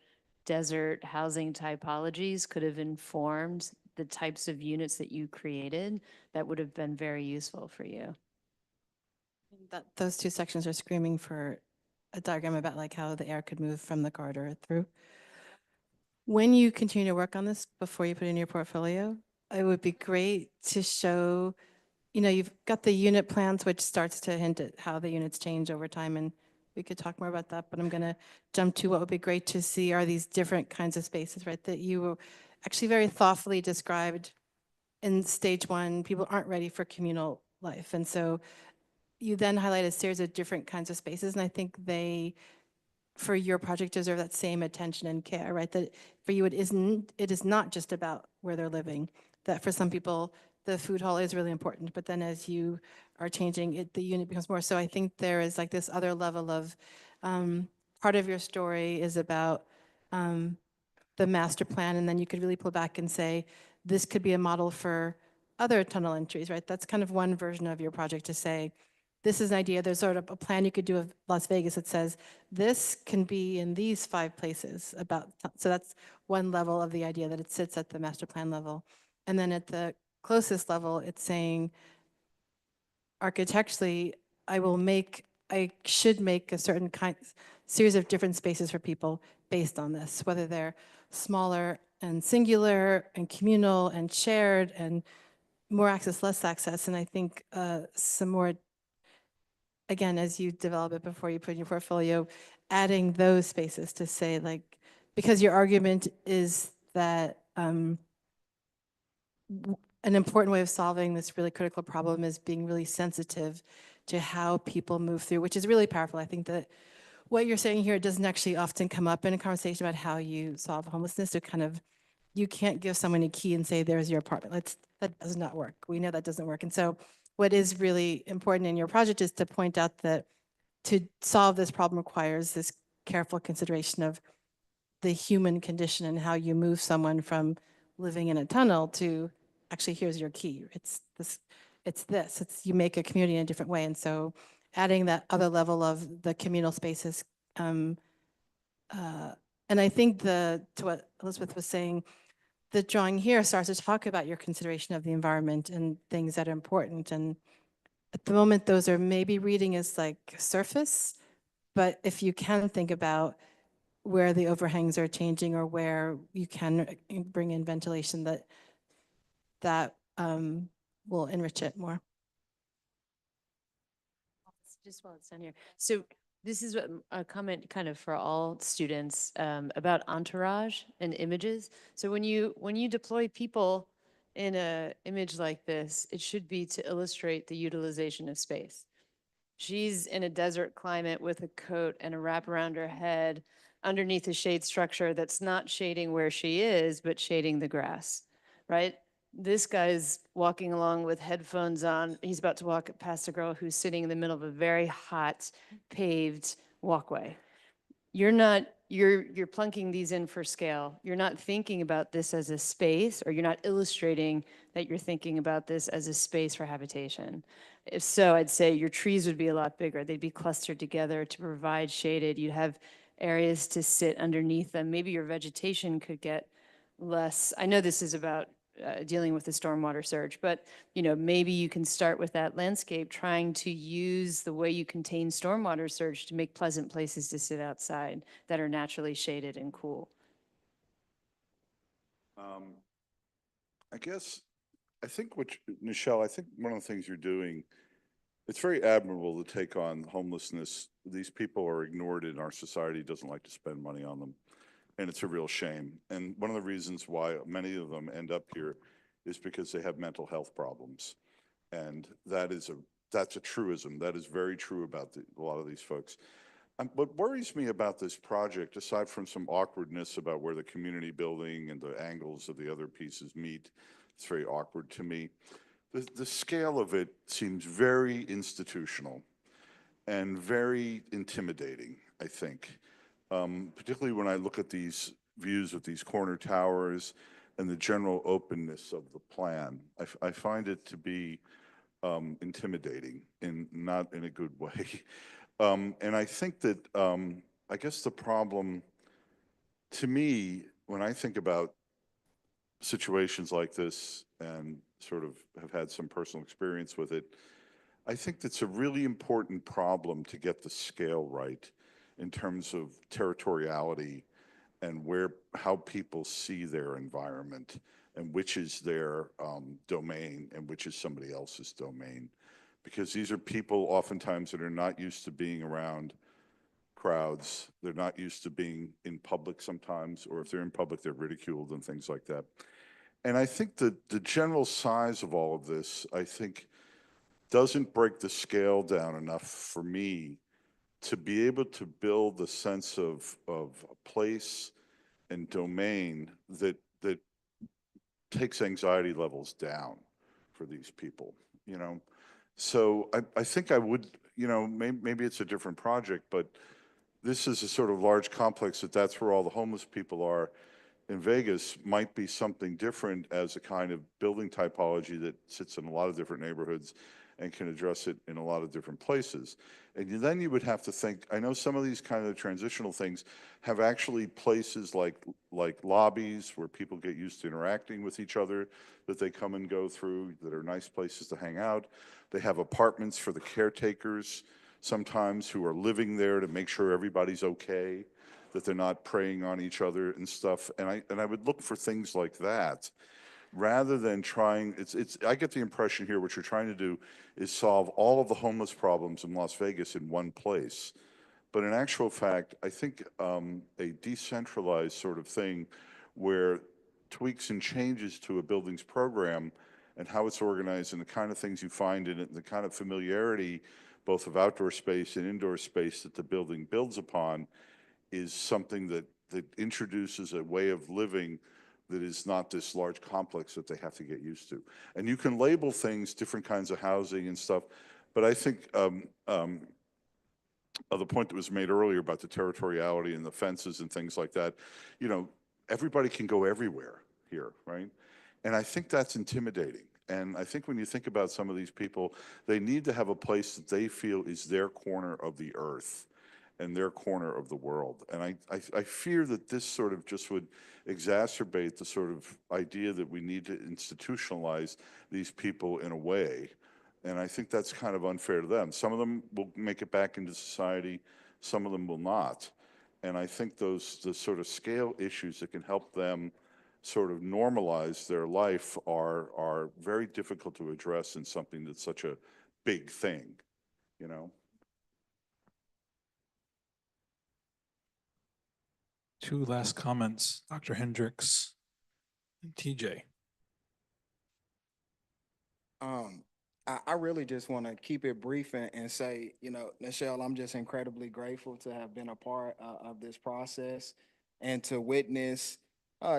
desert housing typologies could have informed the types of units that you created that would have been very useful for you. Those two sections are screaming for a diagram about like how the air could move from the corridor through. When you continue to work on this before you put it in your portfolio, it would be great to show, you've got the unit plans, which starts to hint at how the units change over time, and we could talk more about that, but I'm gonna jump to what would be great to see are these different kinds of spaces, right, that you actually very thoughtfully described in stage one. People aren't ready for communal life. And so you then highlight a series of different kinds of spaces. And I think they, for your project, deserve that same attention and care, right? That for you, it is not just about where they're living. That for some people, the food hall is really important, but then as you are changing it, the unit becomes more. So I think there is like this other level of, part of your story is about the master plan, and then you could really pull back and say, this could be a model for other tunnel entries, right? That's kind of one version of your project, to say, this is an idea, there's sort of a plan you could do of Las Vegas that says, this can be in these 5 places so that's one level of the idea, that it sits at the master plan level. And then at the closest level, it's saying, architecturally, I should make a certain series of different spaces for people based on this, whether they're smaller and singular and communal and shared and more access, less access. And I think some more again, as you develop it before you put in your portfolio, adding those spaces to say like, because your argument is that an important way of solving this really critical problem is being really sensitive to how people move through, which is really powerful. I think that what you're saying here doesn't actually often come up in a conversation about how you solve homelessness. So kind of, you can't give someone a key and say, there's your apartment. That does not work. We know that doesn't work. And so what is really important in your project is to point out that to solve this problem requires this careful consideration of the human condition and how you move someone from living in a tunnel to actually, here's your key. It's this, you make a community in a different way. And so adding that other level of the communal spaces. And I think to what Elizabeth was saying, the drawing here starts to talk about your consideration of the environment and things that are important. And at the moment, those are maybe reading as like surface, but if you can think about where the overhangs are changing or where you can bring in ventilation, that will enrich it more. Just while it's down here. So this is a comment kind of for all students about entourage and images. So when you deploy people in an image like this, it should be to illustrate the utilization of space. She's in a desert climate with a coat and a wrap around her head underneath a shade structure that's not shading where she is, but shading the grass, right? This guy's walking along with headphones on. He's about to walk past a girl who's sitting in the middle of a very hot paved walkway. You're plunking these in for scale. You're not thinking about this as a space, or you're not illustrating that you're thinking about this as a space for habitation. If so, I'd say your trees would be a lot bigger. They'd be clustered together to provide shaded. You'd have areas to sit underneath them. Maybe your vegetation could get less. I know this is about dealing with the stormwater surge, but maybe you can start with that landscape, trying to use the way you contain stormwater surge to make pleasant places to sit outside that are naturally shaded and cool. I think Nichelle, I think one of the things you're doing, it's very admirable to take on homelessness. These people are ignored in our society, doesn't like to spend money on them. And it's a real shame. And one of the reasons why many of them end up here is because they have mental health problems. And that's a truism. That is very true about a lot of these folks. What worries me about this project, aside from some awkwardness about where the community building and the angles of the other pieces meet, it's very awkward to me. The scale of it seems very institutional and very intimidating, I think. Particularly when I look at these views of these corner towers and the general openness of the plan. I find it to be intimidating, and not in a good way. And I think that, I guess the problem, to me, when I think about situations like this and sort of have had some personal experience with it, I think that's a really important problem to get the scale right in terms of territoriality and how people see their environment and which is their domain and which is somebody else's domain. Because these are people oftentimes that are not used to being around crowds. They're not used to being in public sometimes, or if they're in public, they're ridiculed and things like that. And I think that the general size of all of this, I think, doesn't break the scale down enough for me to be able to build a sense of place and domain that takes anxiety levels down for these people, So I think I would, maybe it's a different project, but this is a sort of large complex that's where all the homeless people are in Vegas, might be something different as a kind of building typology that sits in a lot of different neighborhoods and can address it in a lot of different places. And then you would have to think, I know some of these kind of transitional things have actually places like lobbies where people get used to interacting with each other that they come and go through that are nice places to hang out. They have apartments for the caretakers sometimes who are living there to make sure everybody's okay, that they're not preying on each other and stuff. And I would look for things like that rather than trying, I get the impression here what you're trying to do is solve all of the homeless problems in Las Vegas in one place. But in actual fact, I think a decentralized sort of thing where tweaks and changes to a building's program and how it's organized and the kind of things you find in it and the kind of familiarity both of outdoor space and indoor space that the building builds upon is something that introduces a way of living that is not this large complex that they have to get used to. And you can label things, different kinds of housing and stuff, but I think the point that was made earlier about the territoriality and the fences and things like that, you know, everybody can go everywhere here, right? And I think that's intimidating. And I think when you think about some of these people, they need to have a place that they feel is their corner of the earth and their corner of the world. And I fear that this sort of just would exacerbate the sort of idea that we need to institutionalize these people in a way. And I think that's kind of unfair to them. Some of them will make it back into society, some of them will not. And I think the sort of scale issues that can help them sort of normalize their life are very difficult to address in something that's such a big thing, you know? Two last comments, Dr. Hendricks and TJ. I really just want to keep it brief and say, you know, Nichelle, I'm just incredibly grateful to have been a part of this process and to witness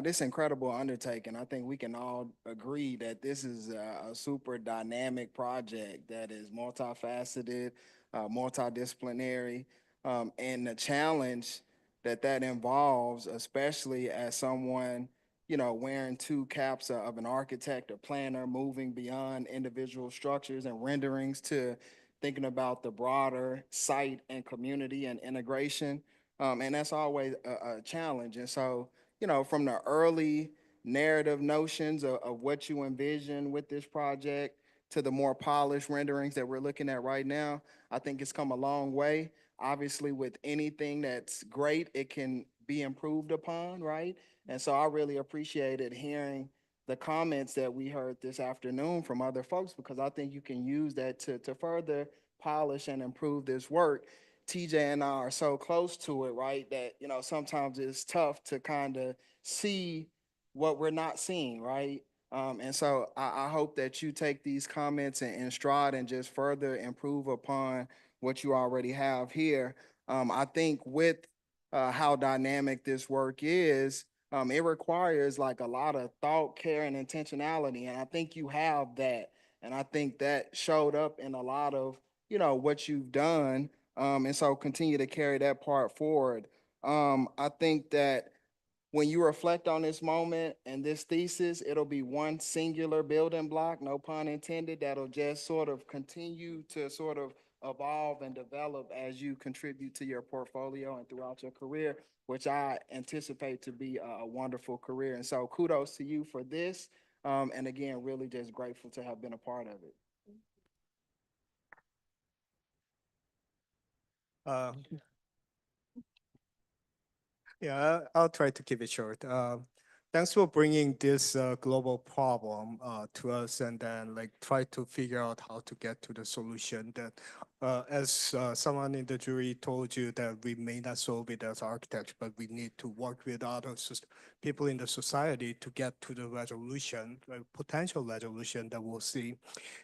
this incredible undertaking. I think we can all agree that this is a super dynamic project that is multifaceted, multidisciplinary, and the challenge that involves, especially as someone, you know, wearing two caps of an architect or planner, moving beyond individual structures and renderings to thinking about the broader site and community and integration. And that's always a challenge. And so, you know, from the early narrative notions of what you envision with this project to the more polished renderings that we're looking at right now, I think it's come a long way. Obviously, with anything that's great, it can be improved upon, right? And so I really appreciated hearing the comments that we heard this afternoon from other folks, because I think you can use that to further polish and improve this work. TJ and I are so close to it, right, that, you know, sometimes it's tough to kind of see what we're not seeing, right? And so I hope that you take these comments in stride and just further improve upon what you already have here. I think with how dynamic this work is, it requires like a lot of thought, care, and intentionality. And I think you have that. And I think that showed up in a lot of, you know, what you've done. And so continue to carry that part forward. I think that when you reflect on this moment and this thesis, it'll be one singular building block, no pun intended, that'll just sort of continue to sort of evolve and develop as you contribute to your portfolio and throughout your career, which I anticipate to be a wonderful career. And so kudos to you for this. And again, really just grateful to have been a part of it. Yeah, I'll try to keep it short. Thanks for bringing this global problem to us, and then like try to figure out how to get to the solution. That, as someone in the jury told you, that we may not solve it as architects, but we need to work with other people in the society to get to the resolution, potential resolution that we'll see.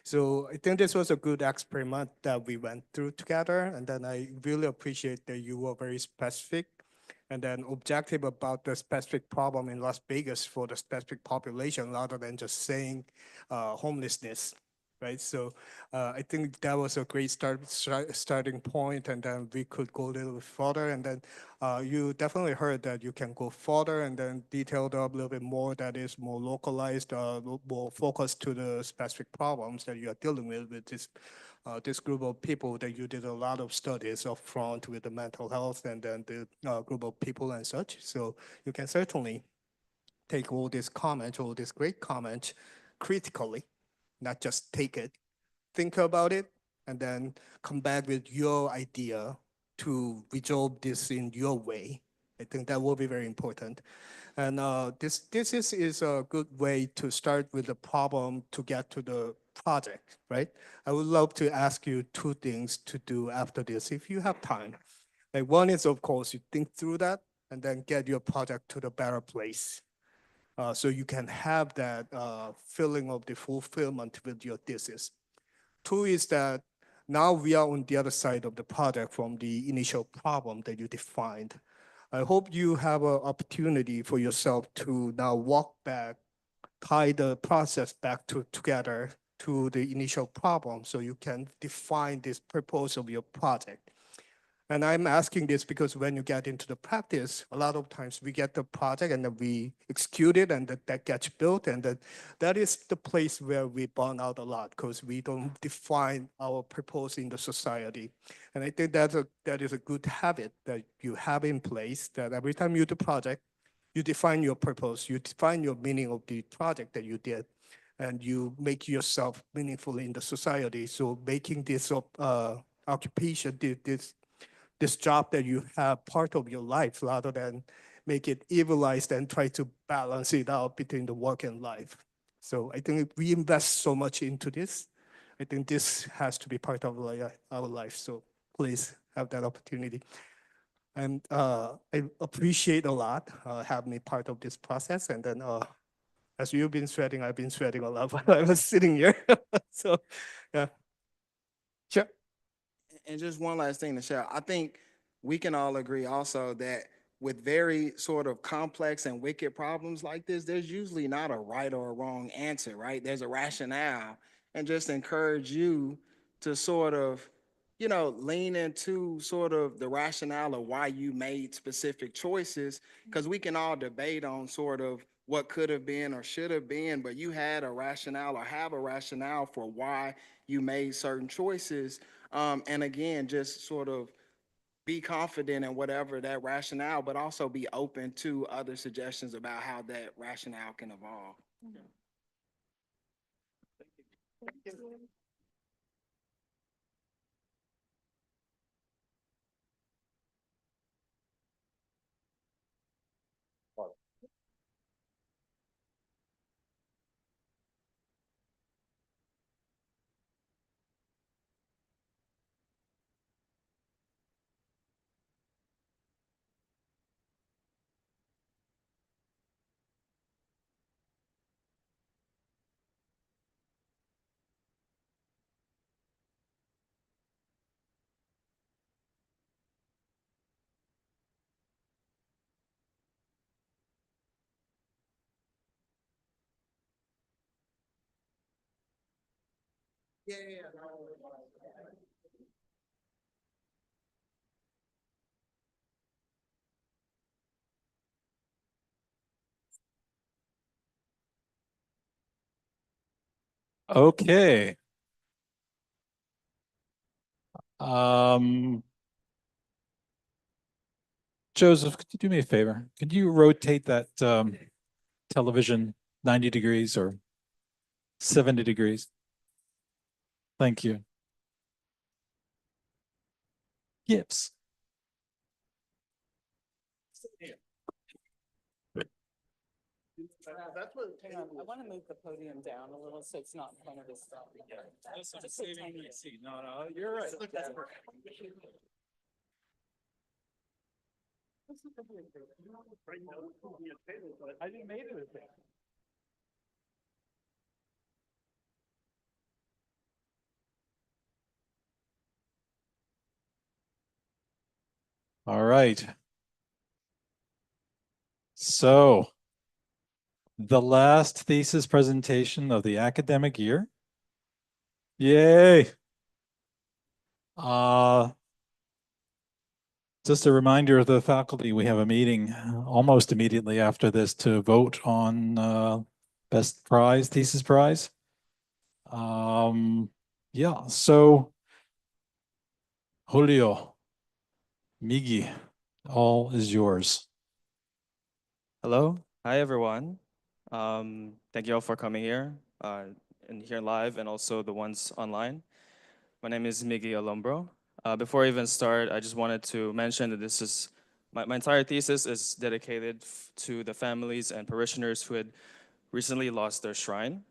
So I think this was a good experiment that we went through together, and then I really appreciate that you were very specific and then objective about the specific problem in Las Vegas for the specific population rather than just saying homelessness, right? So I think that was a great starting point, and then we could go a little bit further. And then you definitely heard that you can go further and then detailed up a little bit more that is more localized, more focused to the specific problems that you are dealing with this group of people that you did a lot of studies up front with the mental health and then the group of people and such. So you can certainly take all these comments, all these great comments critically, not just take it, think about it, and then come back with your idea to resolve this in your way. I think that will be very important. And this is a good way to start with the problem to get to the project, right? I would love to ask you two things to do after this, if you have time. Like one is, of course, you think through that and then get your project to the better place. So you can have that feeling of the fulfillment with your thesis. Two is that now we are on the other side of the project from the initial problem that you defined. I hope you have an opportunity for yourself to now walk back, tie the process back together to the initial problem so you can define this purpose of your project. And I'm asking this because when you get into the practice, a lot of times we get the project and then we execute it and that gets built. And that is the place where we burn out a lot because we don't define our purpose in the society. And I think that is a good habit that you have in place, that every time you do project, you define your purpose, you define your meaning of the project that you did, and you make yourself meaningful in the society. So making this occupation, this job that you have part of your life rather than make it evilized and try to balance it out between the work and life. So I think if we invest so much into this, I think this has to be part of our life. So please have that opportunity. And I appreciate a lot having me part of this process. And then as you've been sweating, I've been sweating a lot while I was sitting here. So yeah, sure. And just one last thing to share. I think we can all agree also that with very sort of complex and wicked problems like this, there's usually not a right or a wrong answer, right? There's a rationale, and just encourage you to sort of, you know, lean into sort of the rationale of why you made specific choices, because we can all debate on sort of what could have been or should have been, but you had a rationale or have a rationale for why you made certain choices. And again, just sort of be confident in whatever that rationale, but also be open to other suggestions about how that rationale can evolve. Okay. Um, Joseph, could you do me a favor? Could you rotate that television 90 degrees or 70 degrees? Thank you. Gifts. That's what, hang on, I want to move the podium down a little so it's not in front of this stuff. Just a tiny bit. No, you're right. Look, that's perfect. I didn't make it with that. All right. So the last thesis presentation of the academic year. Yay. Just a reminder of the faculty, we have a meeting almost immediately after this to vote on best prize, thesis prize. Yeah, so Julio, Migi, all is yours. Hello, hi everyone. Thank you all for coming here and here live and also the ones online. My name is Miggy Alombro. Before I even start, I just wanted to mention that this is My entire thesis is dedicated to the families and parishioners who had recently lost their shrine.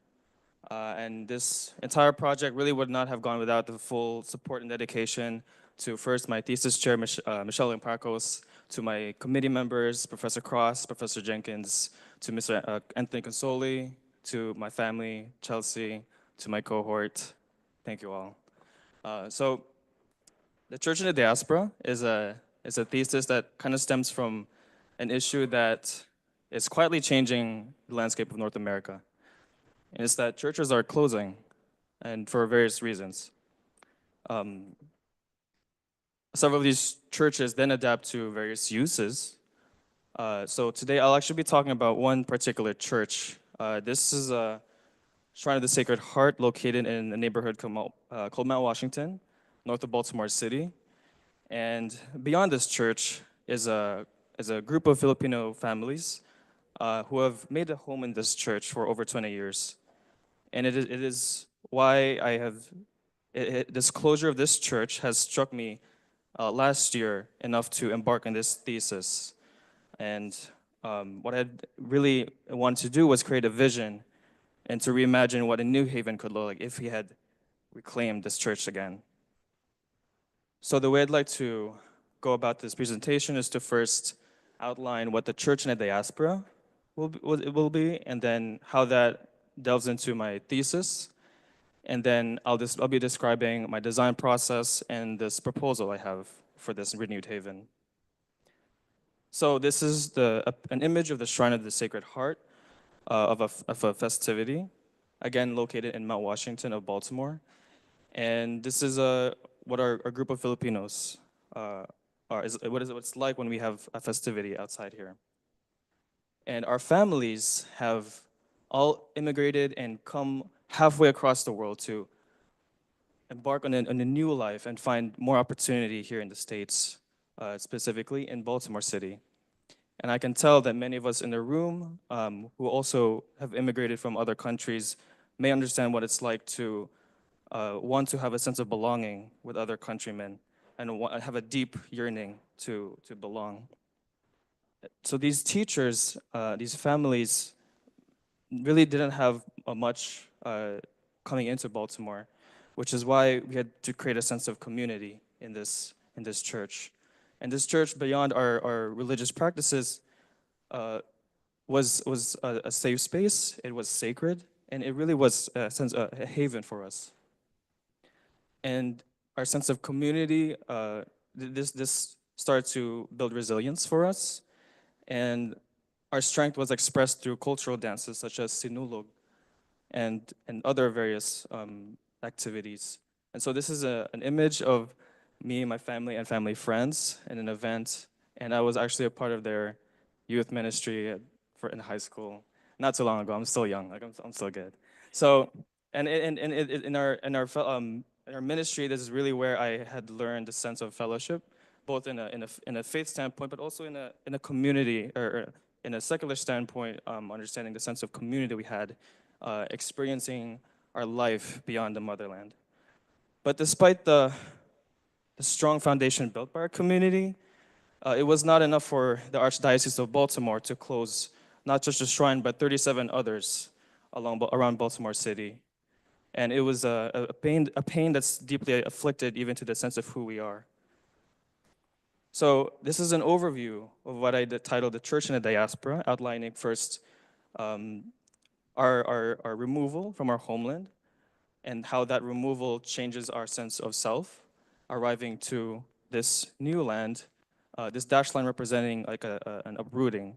And this entire project really would not have gone without the full support and dedication to first my thesis chair, Michelle Imparcos, to my committee members, Professor Cross, Professor Jenkins, to Mr. Anthony Consoli, to my family, Chelsea, to my cohort. Thank you all. So the Church in the Diaspora is a thesis that kind of stems from an issue that is quietly changing the landscape of North America. And it's that churches are closing, and for various reasons. Several of these churches then adapt to various uses. So today I'll actually be talking about one particular church. This is a Shrine of the Sacred Heart located in a neighborhood called Mount Washington, north of Baltimore City. And beyond this church is a group of Filipino families who have made a home in this church for over 20 years. And it is why I have, this closure of this church has struck me last year enough to embark on this thesis. And what I really wanted to do was create a vision and to reimagine what a New Haven could look like if we had reclaimed this church again. So the way I'd like to go about this presentation is to first outline what the church in the diaspora will be, and then how that delves into my thesis. And then I'll be describing my design process and this proposal I have for this renewed haven. So this is an image of the Shrine of the Sacred Heart of a festivity, again located in Mount Washington of Baltimore. And this is what our group of Filipinos what it's like when we have a festivity outside here. And our families have all immigrated and come halfway across the world to embark on a new life and find more opportunity here in the States, specifically in Baltimore City. And I can tell that many of us in the room who also have immigrated from other countries may understand what it's like to want to have a sense of belonging with other countrymen and have a deep yearning to belong. So these teachers, these families really didn't have much coming into Baltimore, which is why we had to create a sense of community in this church. And this church, beyond our religious practices, was a safe space. It was sacred, and it really was a haven for us. And our sense of community, this started to build resilience for us. And our strength was expressed through cultural dances such as sinulog and other various activities. And so this is an image of me, my family, and family friends in an event. And I was actually a part of their youth ministry in high school. Not too long ago. I'm still young. Like I'm still good. So, and in our ministry, this is really where I had learned the sense of fellowship, both in a faith standpoint, but also in a community or in a secular standpoint, understanding the sense of community we had, experiencing our life beyond the motherland. But despite the strong foundation built by our community, it was not enough for the Archdiocese of Baltimore to close not just the shrine, but 37 others around Baltimore City. And it was a pain that's deeply afflicted even to the sense of who we are. So this is an overview of what I titled The Church in the Diaspora, outlining first our removal from our homeland and how that removal changes our sense of self, arriving to this new land, this dashed line representing like an uprooting.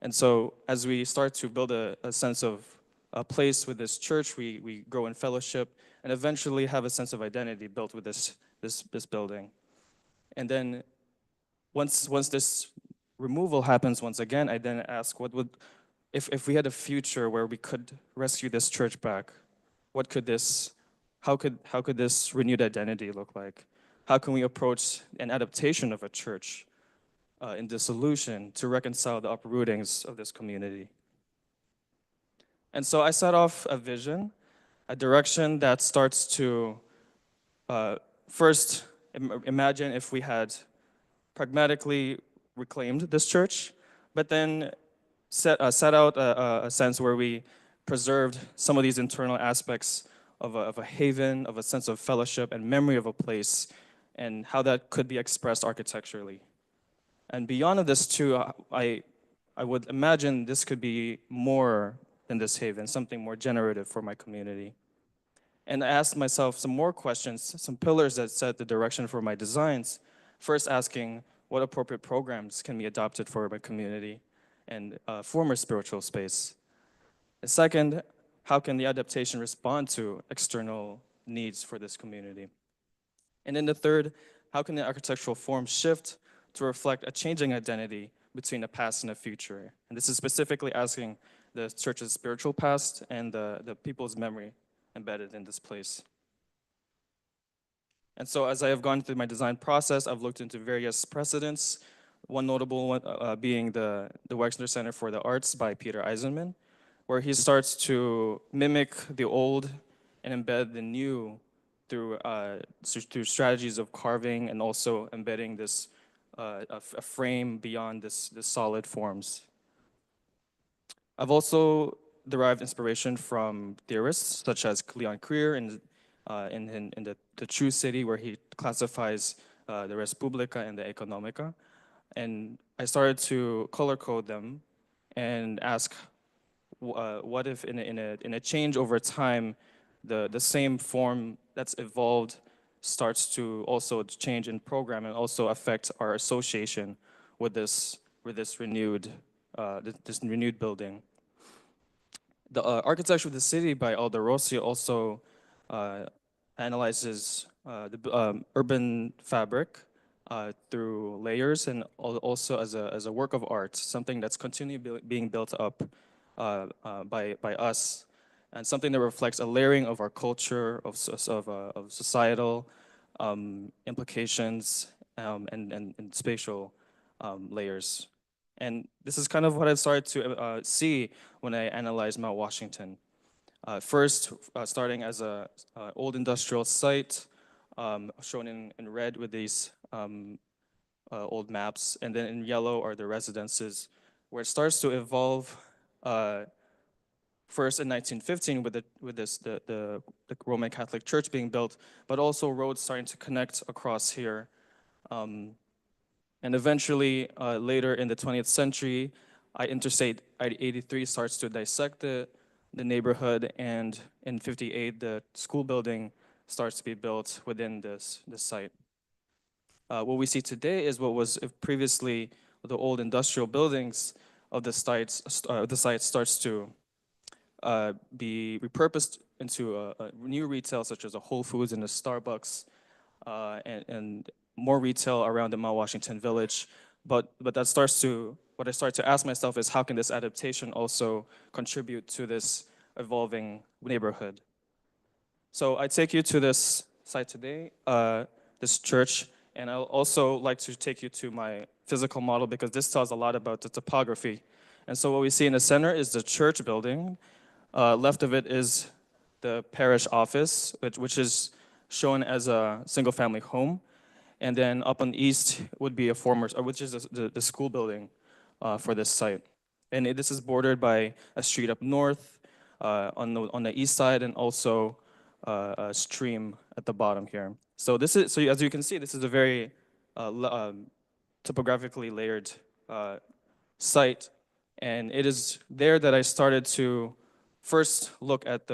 And so as we start to build a sense of a place with this church, we grow in fellowship and eventually have a sense of identity built with this building. And then once this removal happens once again, I then ask, if we had a future where we could rescue this church back, how could this renewed identity look like? How can we approach an adaptation of a church in dissolution to reconcile the uprootings of this community? And so I set off a vision, a direction that starts to first imagine if we had pragmatically reclaimed this church, but then set out a sense where we preserved some of these internal aspects of a haven, of a sense of fellowship and memory of a place, and how that could be expressed architecturally. And beyond of this too, I would imagine this could be more than this haven, something more generative for my community. And I asked myself some more questions, some pillars that set the direction for my designs. First asking, what appropriate programs can be adopted for my community and former spiritual space? And second, how can the adaptation respond to external needs for this community? And then the third, how can the architectural form shift to reflect a changing identity between the past and the future? And this is specifically asking the church's spiritual past and the people's memory embedded in this place. And so as I have gone through my design process, I've looked into various precedents, one notable one being the Wexner Center for the Arts by Peter Eisenman, where he starts to mimic the old and embed the new through strategies of carving and also embedding this a frame beyond this solid forms. I've also derived inspiration from theorists such as Leon Krier in the True City, where he classifies the Res Publica and the Economica. And I started to color code them and ask, what if in a change over time, the same form that's evolved starts to also change in program and also affect our association with this renewed building. The Architecture of the City by Aldo Rossi also analyzes the urban fabric through layers and also as a work of art, something that's continually being built up by us, and something that reflects a layering of our culture, of societal implications and spatial layers. And this is kind of what I started to see when I analyzed Mount Washington. First, starting as a old industrial site, shown in red with these old maps, and then in yellow are the residences, where it starts to evolve. First in 1915 with the Roman Catholic Church being built, but also roads starting to connect across here. And eventually, later in the 20th century, Interstate 83 starts to dissect the neighborhood, and in 58, the school building starts to be built within this site. What we see today is what was previously the old industrial buildings of the site starts to be repurposed into a new retail, such as a Whole Foods and a Starbucks, and more retail around the Mount Washington Village. But what I start to ask myself is, how can this adaptation also contribute to this evolving neighborhood? So I take you to this site today, this church, and I'll also like to take you to my physical model, because this tells a lot about the topography. And so what we see in the center is the church building. Left of it is the parish office, which is shown as a single-family home. And then up on the east would be which is the school building for this site. And this is bordered by a street up north on the east side, and also a stream at the bottom here. So as you can see, this is a very topographically layered site. And it is there that I started to first look at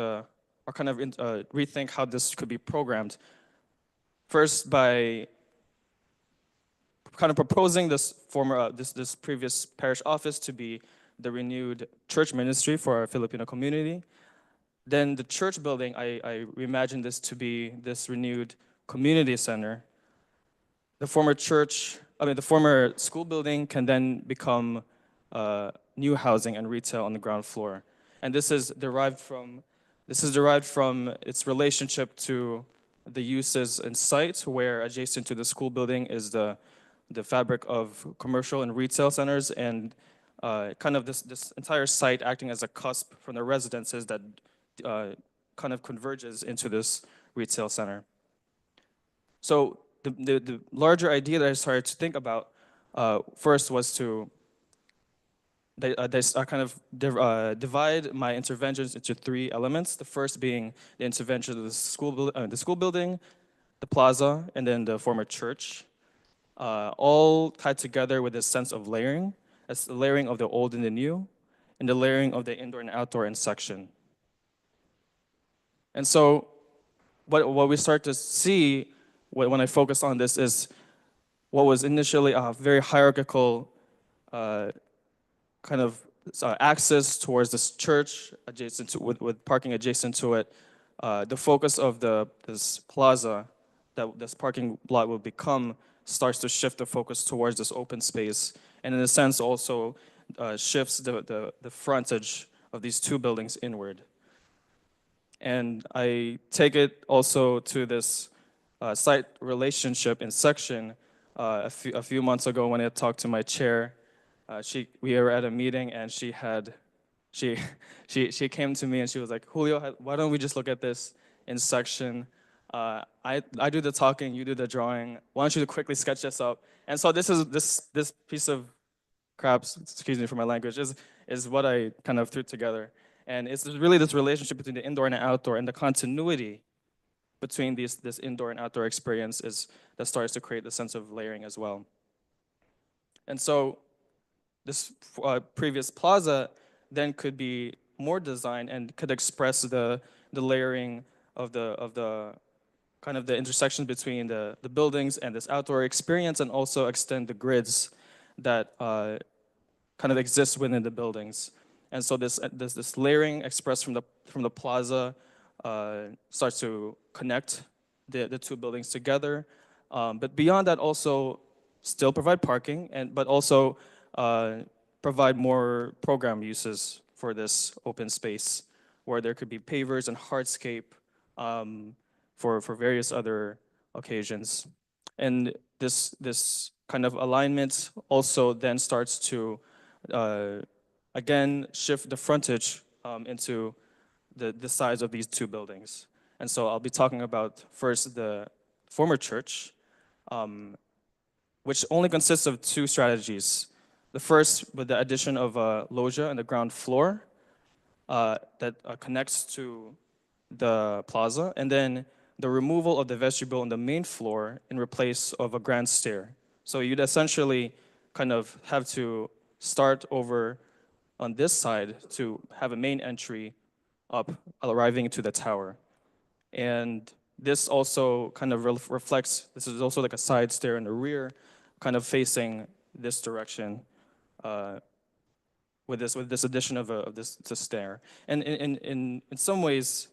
rethink how this could be programmed. First, by kind of proposing this previous parish office to be the renewed church ministry for our Filipino community. Then the church building, I reimagined this to be this renewed community center. The former school building can then become new housing and retail on the ground floor. And this is derived from its relationship to the uses in site, where adjacent to the school building is the fabric of commercial and retail centers, and kind of this entire site acting as a cusp from the residences that kind of converges into this retail center. So the larger idea that I started to think about First was to kind of divide my interventions into three elements. The first being the intervention of the school building, the plaza, and then the former church, all tied together with a sense of layering, as the layering of the old and the new, and the layering of the indoor and outdoor in section. And so what we start to see when I focus on this is what was initially a very hierarchical kind of access towards this church adjacent to, with parking adjacent to it. The focus of this plaza that this parking lot will become starts to shift the focus towards this open space, and in a sense also shifts the frontage of these two buildings inward. And I take it also to this site relationship in section. A few months ago when I talked to my chair, we were at a meeting and she came to me and she was like, Julio, why don't we just look at this in section? I do the talking, you do the drawing. Why don't you quickly sketch this up? And so this piece of crap, excuse me for my language, is what I kind of threw together. And it's really this relationship between the indoor and the outdoor, and the continuity between this indoor and outdoor experience that starts to create the sense of layering as well. And so this previous plaza then could be more designed and could express the layering of the kind of the intersection between the buildings and this outdoor experience, and also extend the grids that kind of exist within the buildings. And so this layering expressed from the plaza starts to connect the two buildings together. But beyond that, also still provide parking, but also provide more program uses for this open space, where there could be pavers and hardscape for various other occasions. And this kind of alignment also then starts to again shift the frontage into the size of these two buildings. And so I'll be talking about first the former church, which only consists of two strategies. The first with the addition of a loggia on the ground floor that connects to the plaza, and then the removal of the vestibule on the main floor in replace of a grand stair. So you'd essentially kind of have to start over on this side to have a main entry up, arriving to the tower. And this also kind of reflects, this is also like a side stair in the rear, kind of facing this direction with this addition of this stair. And in some ways,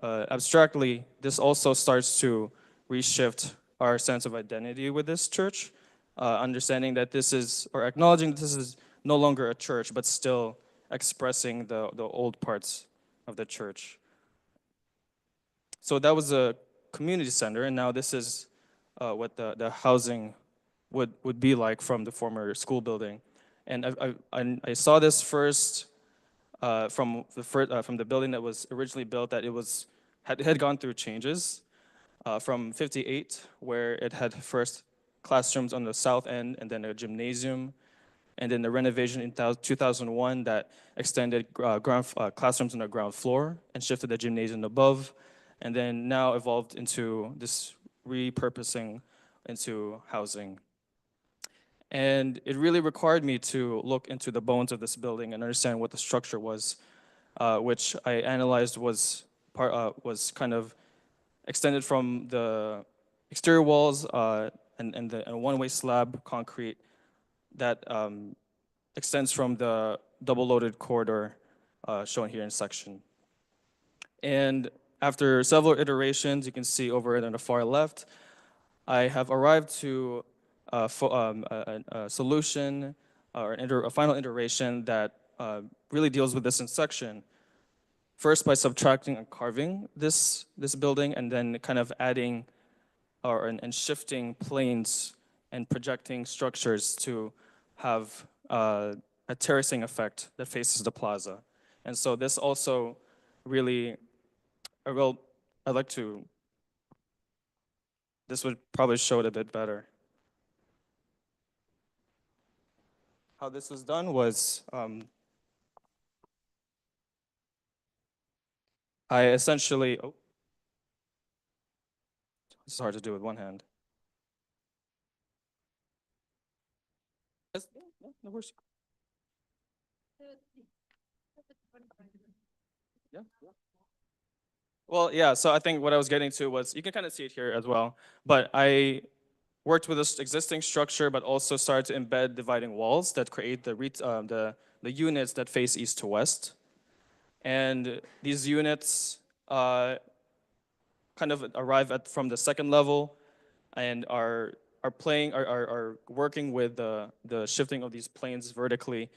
abstractly, this also starts to reshift our sense of identity with this church, understanding that this is, or acknowledging that this is no longer a church, but still expressing the old parts of the church. So that was a community center, and now this is what the housing would be like from the former school building. And I saw this first from the building that was originally built, that it had gone through changes from 58, where it had first classrooms on the south end and then a gymnasium, and then the renovation in 2001 that extended classrooms on the ground floor and shifted the gymnasium above, and then now evolved into this repurposing into housing. And it really required me to look into the bones of this building and understand what the structure was, which I analyzed was kind of extended from the exterior walls and a one-way slab concrete that extends from the double-loaded corridor shown here in section. And after several iterations, you can see over it on the far left, I have arrived to a solution or a final iteration that really deals with this in section. First, by subtracting and carving this building, and then kind of adding and shifting planes and projecting structures to have a terracing effect that faces the plaza. And so this also really, I'd like to, this would probably show it a bit better. how this was done was I essentially, oh, it's hard to do with one hand. Yes, yeah, no worries. Yeah. Well, yeah, so I think what I was getting to was, you can kind of see it here as well, but I worked with this existing structure, but also started to embed dividing walls that create the units that face east to west. And these units kind of arrive from the second level and are working with the shifting of these planes vertically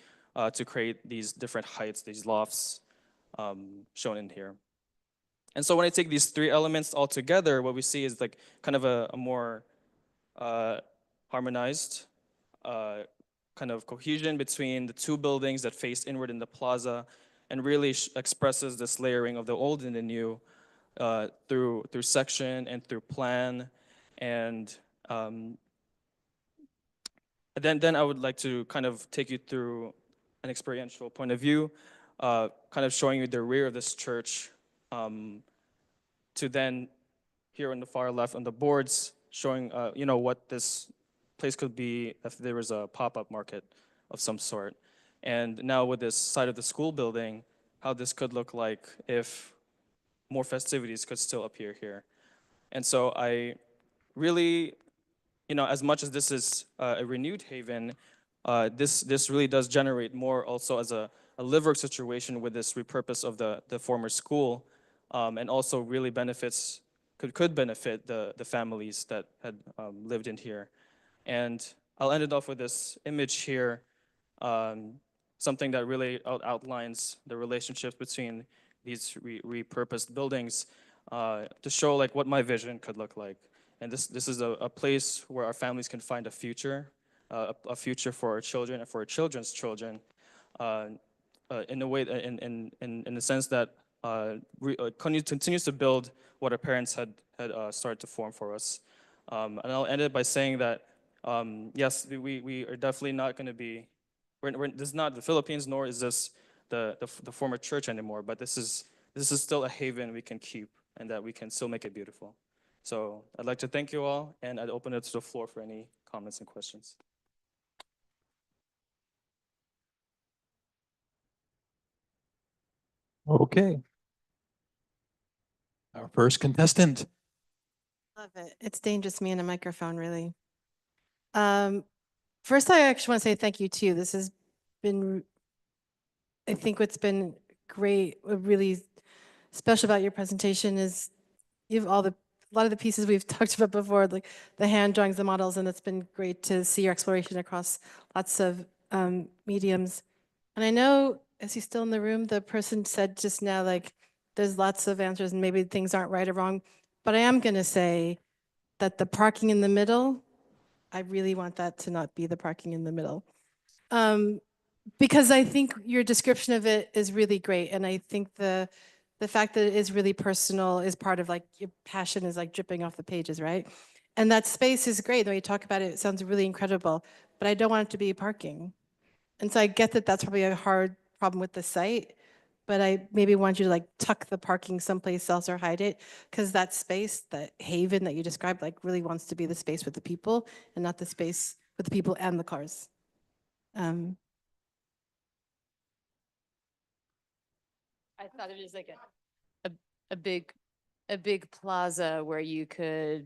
to create these different heights, these lofts shown in here. And so when I take these three elements all together, what we see is like kind of a more harmonized kind of cohesion between the two buildings that face inward in the plaza, and really expresses this layering of the old and the new through section and through plan. And then I would like to kind of take you through an experiential point of view, kind of showing you the rear of this church, to then here on the far left on the boards, showing you know, what this place could be if there was a pop-up market of some sort. And now with this side of the school building, how this could look like if more festivities could still appear here. And so I really, you know, as much as this is a renewed haven, this really does generate more also as a live work situation with this repurpose of the former school, and also really benefits, could benefit the families that had lived in here. And I'll end it off with this image here, something that really outlines the relationships between these repurposed buildings, to show like what my vision could look like. And this is a place where our families can find a future for our children and for our children's children, in a way, in the sense that continues to build what our parents had started to form for us. And I'll end it by saying that yes, we are definitely not going to be. This is not the Philippines, nor is this the former church anymore. But this is still a haven we can keep, and that we can still make it beautiful. So I'd like to thank you all, and I'd open it to the floor for any comments and questions. Okay. Our first contestant. Love it. It's dangerous, me and a microphone, really. First, I actually want to say thank you too. This has been, I think what's been great, really special about your presentation is you have a lot of the pieces we've talked about before, like the hand drawings, the models, and it's been great to see your exploration across lots of mediums. And I know, is he still in the room? The person said just now, like, there's lots of answers and maybe things aren't right or wrong, but I am gonna say that the parking in the middle, I really want that to not be the parking in the middle. Because I think your description of it is really great. And I think the fact that it is really personal is part of like your passion is like dripping off the pages, right? And that space is great. The way you talk about it, it sounds really incredible, but I don't want it to be parking. And so I get that that's probably a hard problem with the site, but I maybe want you to like tuck the parking someplace else or hide it, because that space, that haven that you described, like really wants to be the space with the people and not the space with the people and the cars. I thought it was like a big plaza where you could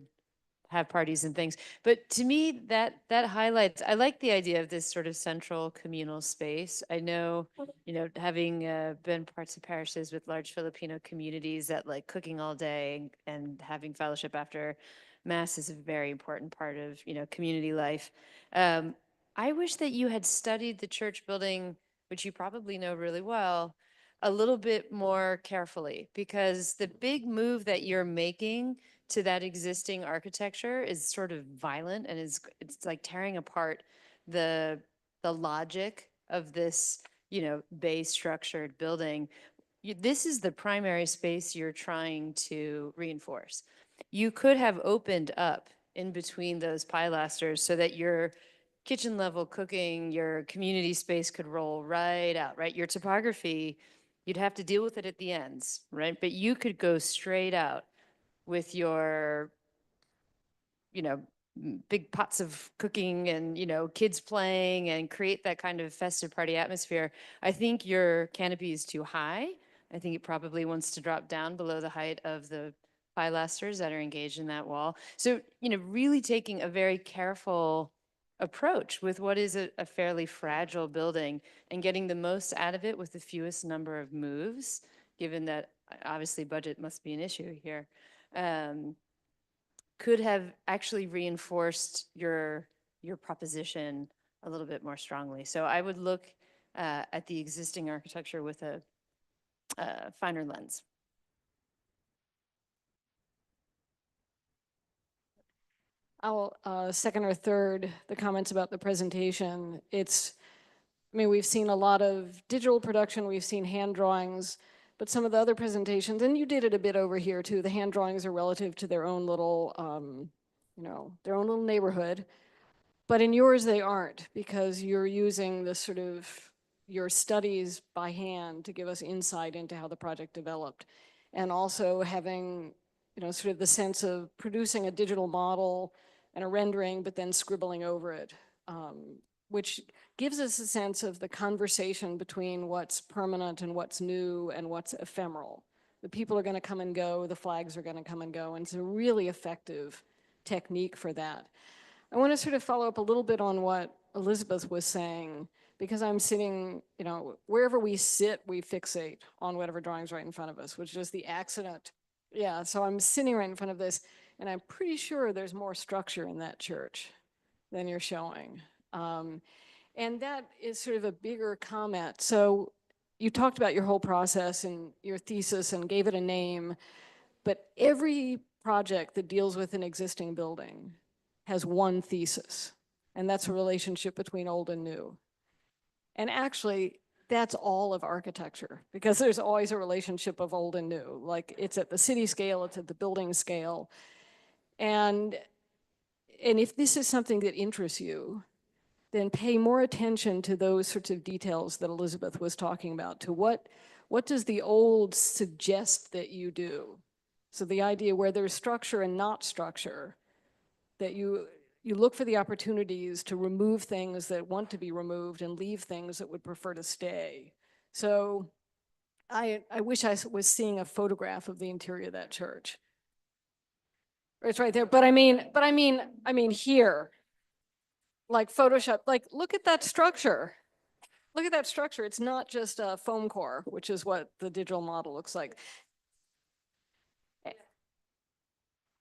have parties and things. But to me, that highlights, I like the idea of this sort of central communal space. I know, you know, having been parts of parishes with large Filipino communities, that like cooking all day and having fellowship after Mass is a very important part of, you know, community life. I wish that you had studied the church building, which you probably know really well, a little bit more carefully, because the big move that you're making to that existing architecture is sort of violent, and it's like tearing apart the logic of this, you know, bay structured building. This is the primary space you're trying to reinforce. You could have opened up in between those pilasters so that you're kitchen level cooking, your community space could roll right out, right? Your topography, you'd have to deal with it at the ends, right? But you could go straight out with your, you know, big pots of cooking and, you know, kids playing and create that kind of festive party atmosphere. I think your canopy is too high. I think it probably wants to drop down below the height of the pilasters that are engaged in that wall. So, you know, really taking a very careful approach with what is a fairly fragile building and getting the most out of it with the fewest number of moves, given that obviously budget must be an issue here. Could have actually reinforced your proposition a little bit more strongly. So I would look at the existing architecture with a finer lens. I'll second or third the comments about the presentation. I mean, we've seen a lot of digital production, we've seen hand drawings, but some of the other presentations, and you did it a bit over here too, the hand drawings are relative to their own little, you know, their own little neighborhood. But in yours, they aren't, because you're using the sort of your studies by hand to give us insight into how the project developed. And also having, you know, sort of the sense of producing a digital model and a rendering, but then scribbling over it, which gives us a sense of the conversation between what's permanent and what's new and what's ephemeral. The people are going to come and go, the flags are going to come and go, and it's a really effective technique for that. I want to sort of follow up a little bit on what Elizabeth was saying, because I'm sitting, you know, wherever we sit, we fixate on whatever drawing's right in front of us, which is the accident. Yeah, so I'm sitting right in front of this, and I'm pretty sure there's more structure in that church than you're showing. And that is sort of a bigger comment. So you talked about your whole process and your thesis and gave it a name, but every project that deals with an existing building has one thesis, and that's a relationship between old and new. And actually, that's all of architecture, because there's always a relationship of old and new. Like, it's at the city scale, it's at the building scale. And if this is something that interests you, then pay more attention to those sorts of details that Elizabeth was talking about, to what does the old suggest that you do? So the idea where there's structure and not structure, that you look for the opportunities to remove things that want to be removed and leave things that would prefer to stay. So I wish I was seeing a photograph of the interior of that church. It's right there, but I mean here, like Photoshop, like look at that structure. Look at that structure. It's not just a foam core, which is what the digital model looks like.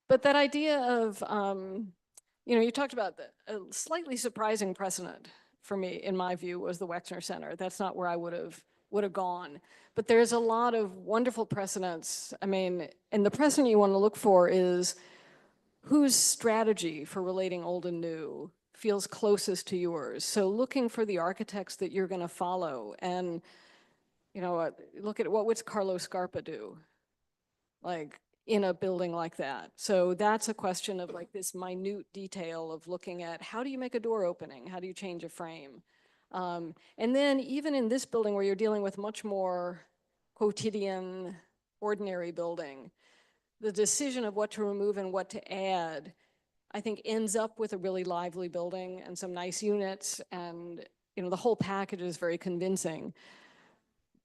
But that idea of, you know, you talked about a slightly surprising precedent for me, in my view, was the Wexner Center. That's not where I would have gone. But there's a lot of wonderful precedents. I mean, and the precedent you want to look for is whose strategy for relating old and new feels closest to yours. So looking for the architects that you're going to follow, and you know, look at what would Carlos Scarpa do, like in a building like that. So that's a question of like this minute detail of looking at how do you make a door opening, how do you change a frame, and then even in this building where you're dealing with much more quotidian, ordinary building, the decision of what to remove and what to add, I think, ends up with a really lively building and some nice units, and you know, the whole package is very convincing.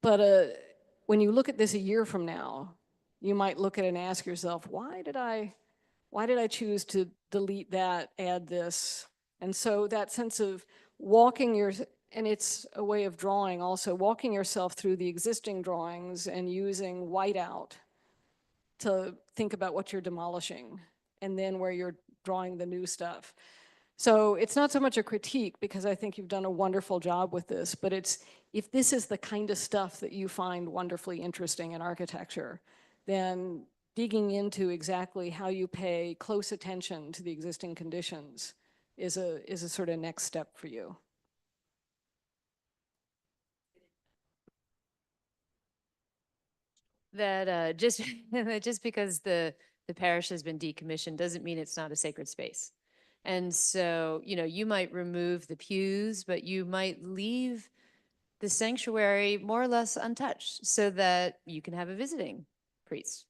But when you look at this a year from now, you might look at it and ask yourself, why did I choose to delete that, add this? And so that sense of and it's a way of drawing also, walking yourself through the existing drawings and using whiteout to think about what you're demolishing and then where you're drawing the new stuff. So it's not so much a critique, because I think you've done a wonderful job with this, but it's, if this is the kind of stuff that you find wonderfully interesting in architecture, then digging into exactly how you pay close attention to the existing conditions is a sort of next step for you. That just because the parish has been decommissioned doesn't mean it's not a sacred space. And so, you might remove the pews, but you might leave the sanctuary more or less untouched so that you can have a visiting priest,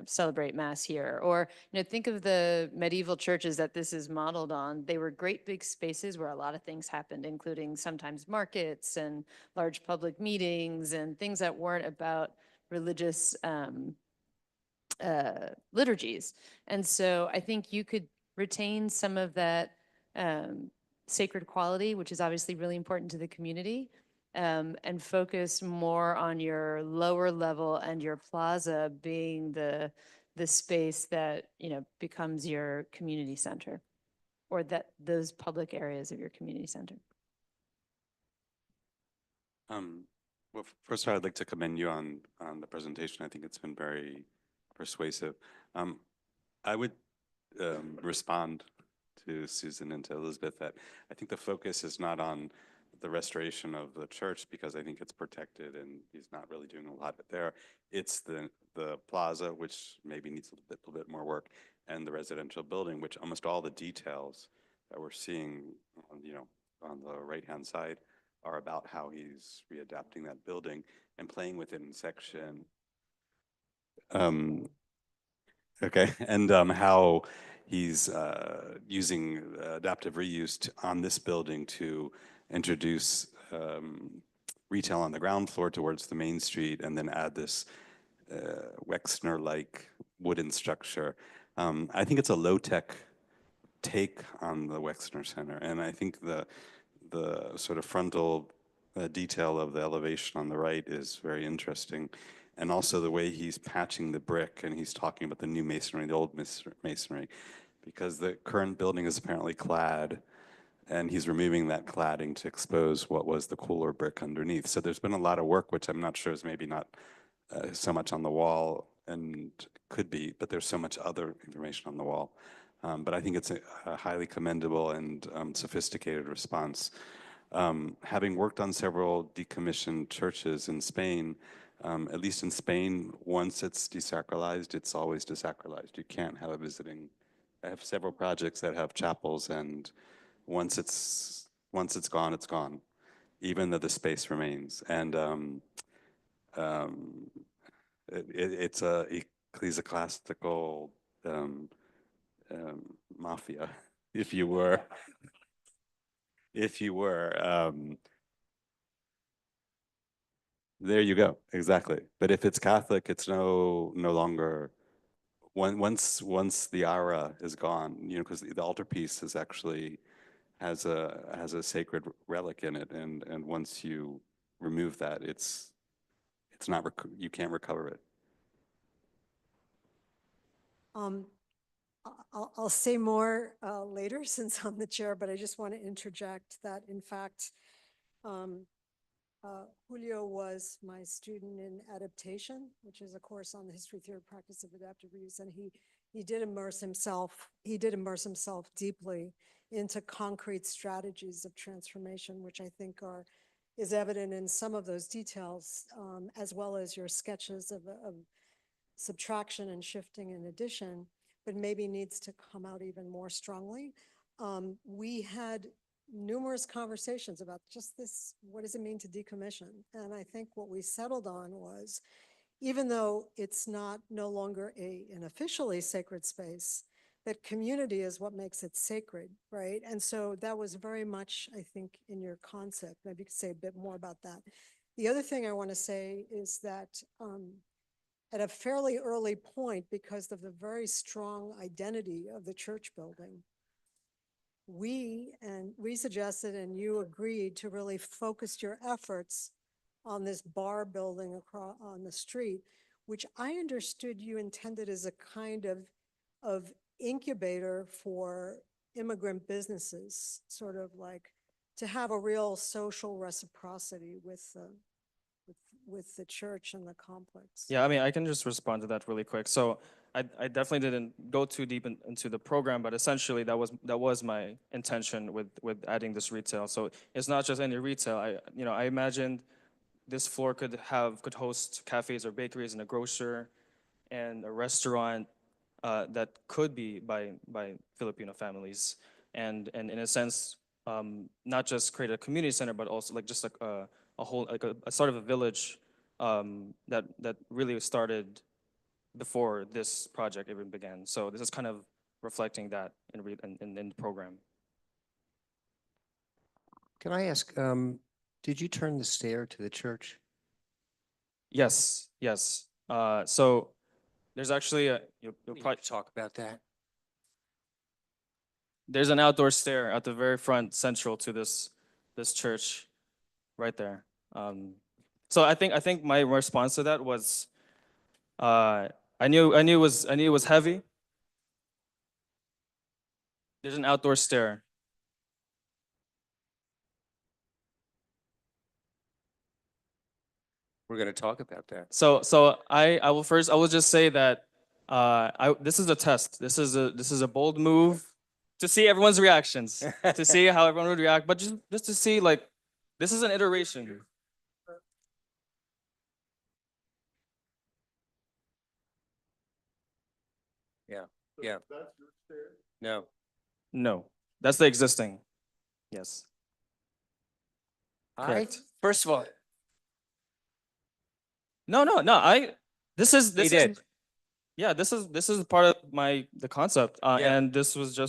celebrate mass here. Or, think of the medieval churches that this is modeled on. They were great big spaces where a lot of things happened, including sometimes markets and large public meetings and things that weren't about religious liturgies. And so I think you could retain some of that sacred quality, which is obviously really important to the community, and focus more on your lower level and your plaza being the space that becomes your community center, or those public areas of your community center. Well, first of all, I'd like to commend you on the presentation. I think it's been very persuasive. I would respond to Susan and to Elizabeth that I think the focus is not on the restoration of the church, because I think it's protected and he's not really doing a lot there. It's the plaza, which maybe needs a little bit more work, and the residential building, which almost all the details that we're seeing on the right-hand side are about how he's readapting that building and playing with it in section. Okay, and how he's using adaptive reuse on this building to introduce retail on the ground floor towards the main street, and then add this Wexner-like wooden structure. I think it's a low-tech take on the Wexner Center, and I think the sort of frontal detail of the elevation on the right is very interesting. And also the way he's patching the brick, and he's talking about the new masonry, the old masonry, because the current building is apparently clad, and he's removing that cladding to expose what was the cooler brick underneath. So there's been a lot of work, which I'm not sure is maybe not so much on the wall, and could be, but there's so much other information on the wall. But I think it's a highly commendable and sophisticated response. Having worked on several decommissioned churches in Spain, at least in Spain, once it's desacralized, it's always desacralized. You can't have a visiting. I have several projects that have chapels, and once it's gone, it's gone, even though the space remains. And it's a ecclesiastical mafia, if you were. There you go, exactly. But if it's Catholic, it's no longer. Once the aura is gone, because the altarpiece is actually has a sacred relic in it, and once you remove that, it's not you can't recover it. I'll say more later since I'm the chair, but I just want to interject that in fact, Julio was my student in adaptation, which is a course on the history, theory, practice of adaptive reuse, and he did immerse himself deeply into concrete strategies of transformation, which I think is evident in some of those details, as well as your sketches of subtraction and shifting and addition, but maybe needs to come out even more strongly. We had numerous conversations about just this, what does it mean to decommission? And I think what we settled on was, even though it's no longer an officially sacred space, that community is what makes it sacred, right? And so that was very much, I think, in your concept. Maybe you could say a bit more about that. The other thing I want to say is that at a fairly early point, because of the very strong identity of the church building, we suggested and you agreed to really focus your efforts on this bar building across on the street, which I understood you intended as a kind of incubator for immigrant businesses, sort of like to have a real social reciprocity with the church and the complex. Yeah, I mean, I can just respond to that really quick. So I definitely didn't go too deep into the program, but essentially that was my intention with adding this retail. So it's not just any retail. I imagined this floor could host cafes or bakeries and a grocer and a restaurant that could be by Filipino families. and in a sense, not just create a community center, but also like just like a whole, like a sort of a village that really started before this project even began. So this is kind of reflecting that in the program. Can I ask, did you turn the stair to the church? Yes, yes. So there's actually you'll probably talk about that. There's an outdoor stair at the very front, central to this church, right there. So I think my response to that was, I knew it was heavy. There's an outdoor stair. We're going to talk about that. So I will just say that this is a test. This is a bold move to see everyone's reactions, to see how everyone would react, but just to see, like, this is an iteration. Yeah, yeah. No. No, that's the existing. Yes. Correct. First of all, No. This is yeah. This is part of the concept, Yeah. and this is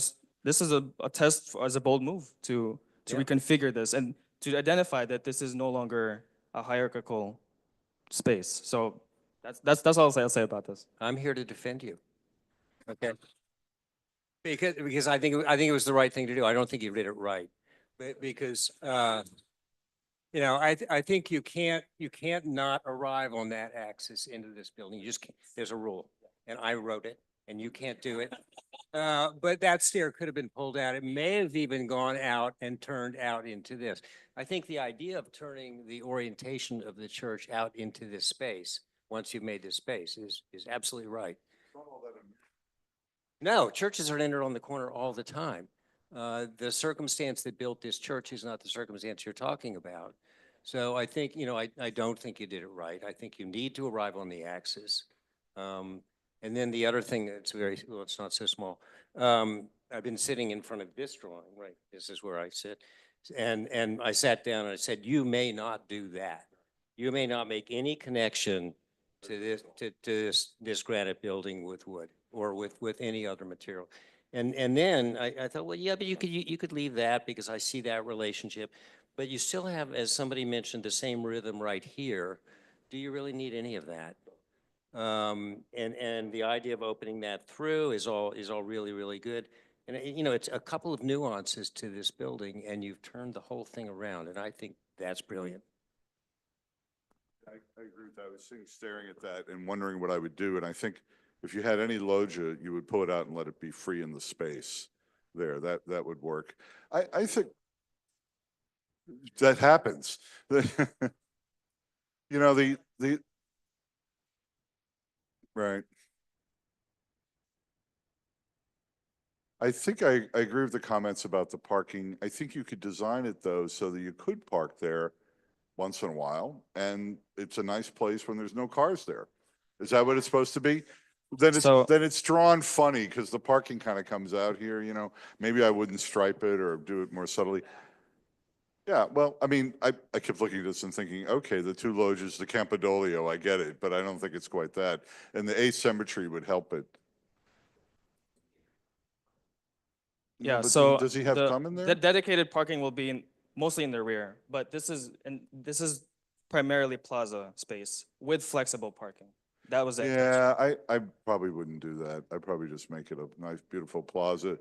a test as a bold move to Yeah. reconfigure this and to identify that this is no longer a hierarchical space. So that's all I'll say about this. I'm here to defend you. Okay. Because I think it was the right thing to do. I don't think you did it right, because I think you can't not arrive on that axis into this building. You just can't. There's a rule, and I wrote it, and you can't do it. But that stair could have been pulled out. It may have even gone out and turned out into this. I think the idea of turning the orientation of the church out into this space, once you've made this space, is absolutely right. No, churches are entered on the corner all the time. The circumstance that built this church is not the circumstance you're talking about. So I think, I don't think you did it right. I think you need to arrive on the axis. And then the other thing that's well, it's not so small. I've been sitting in front of this drawing, right? This is where I sit. And I sat down and I said, you may not do that. You may not make any connection to this granite building with wood or with any other material. And then I thought, well, yeah, but you could leave that because I see that relationship. But you still have, as somebody mentioned, the same rhythm right here. Do you really need any of that? And the idea of opening that through is all really, really good. And it's a couple of nuances to this building, and you've turned the whole thing around, and I think that's brilliant. I agree with that. I was sitting staring at that and wondering what I would do. And I think if you had any loggia, you would pull it out and let it be free in the space there. That would work. I think that happens. Right. I think I agree with the comments about the parking. I think you could design it though so that you could park there once in a while, and it's a nice place when there's no cars there. Is that what it's supposed to be? Then it's drawn funny because the parking kind of comes out here, Maybe I wouldn't stripe it or do it more subtly. Yeah, well, I mean, I kept looking at this and thinking, okay, the two loggias, the Campidoglio, I get it, but I don't think it's quite that. And the asymmetry would help it. Yeah, But so does he have some in there? the dedicated parking will be mostly in the rear, but this is primarily plaza space with flexible parking. That was it. Yeah, I probably wouldn't do that. I'd probably just make it a nice, beautiful plaza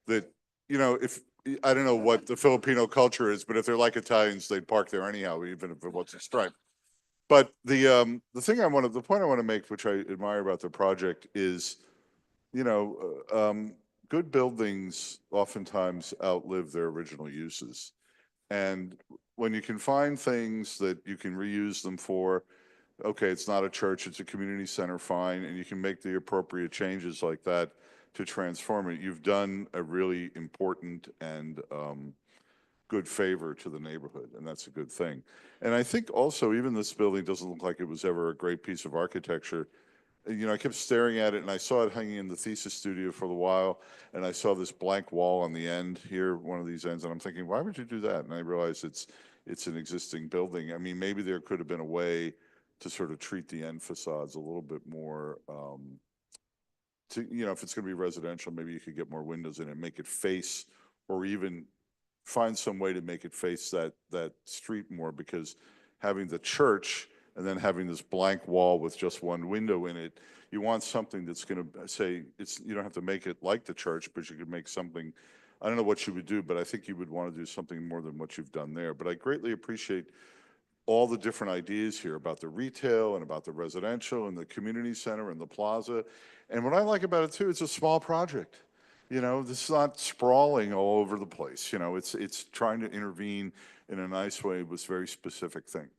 that, if, I don't know what the Filipino culture is, but if they're like Italians, they'd park there anyhow, even if it wasn't striped. But the point I want to make, which I admire about the project is, good buildings oftentimes outlive their original uses. And when you can find things that you can reuse them for, okay, it's not a church, it's a community center, fine, and you can make the appropriate changes like that to transform it, you've done a really important and good favor to the neighborhood, and that's a good thing. And I think also, even this building doesn't look like it was ever a great piece of architecture. you know, I kept staring at it, and I saw it hanging in the Thesis studio for a while, and I saw this blank wall on the end here, one of these ends, and I'm thinking, why would you do that? And I realized it's an existing building. I mean, maybe there could have been a way to sort of treat the end facades a little bit more, to, you know, if it's going to be residential, maybe you could get more windows in it, make it face, or even find some way to make it face that street more, because having the church and then having this blank wall with just one window in it, you want something that's going to say, it's, you don't have to make it like the church, but you could make something, I don't know what you would do, but I think you would want to do something more than what you've done there. But I greatly appreciate all the different ideas here about the retail and about the residential and the community center and the plaza. And what I like about it too, it's a small project. You know, this is not sprawling all over the place. You know, it's trying to intervene in a nice way with very specific thing.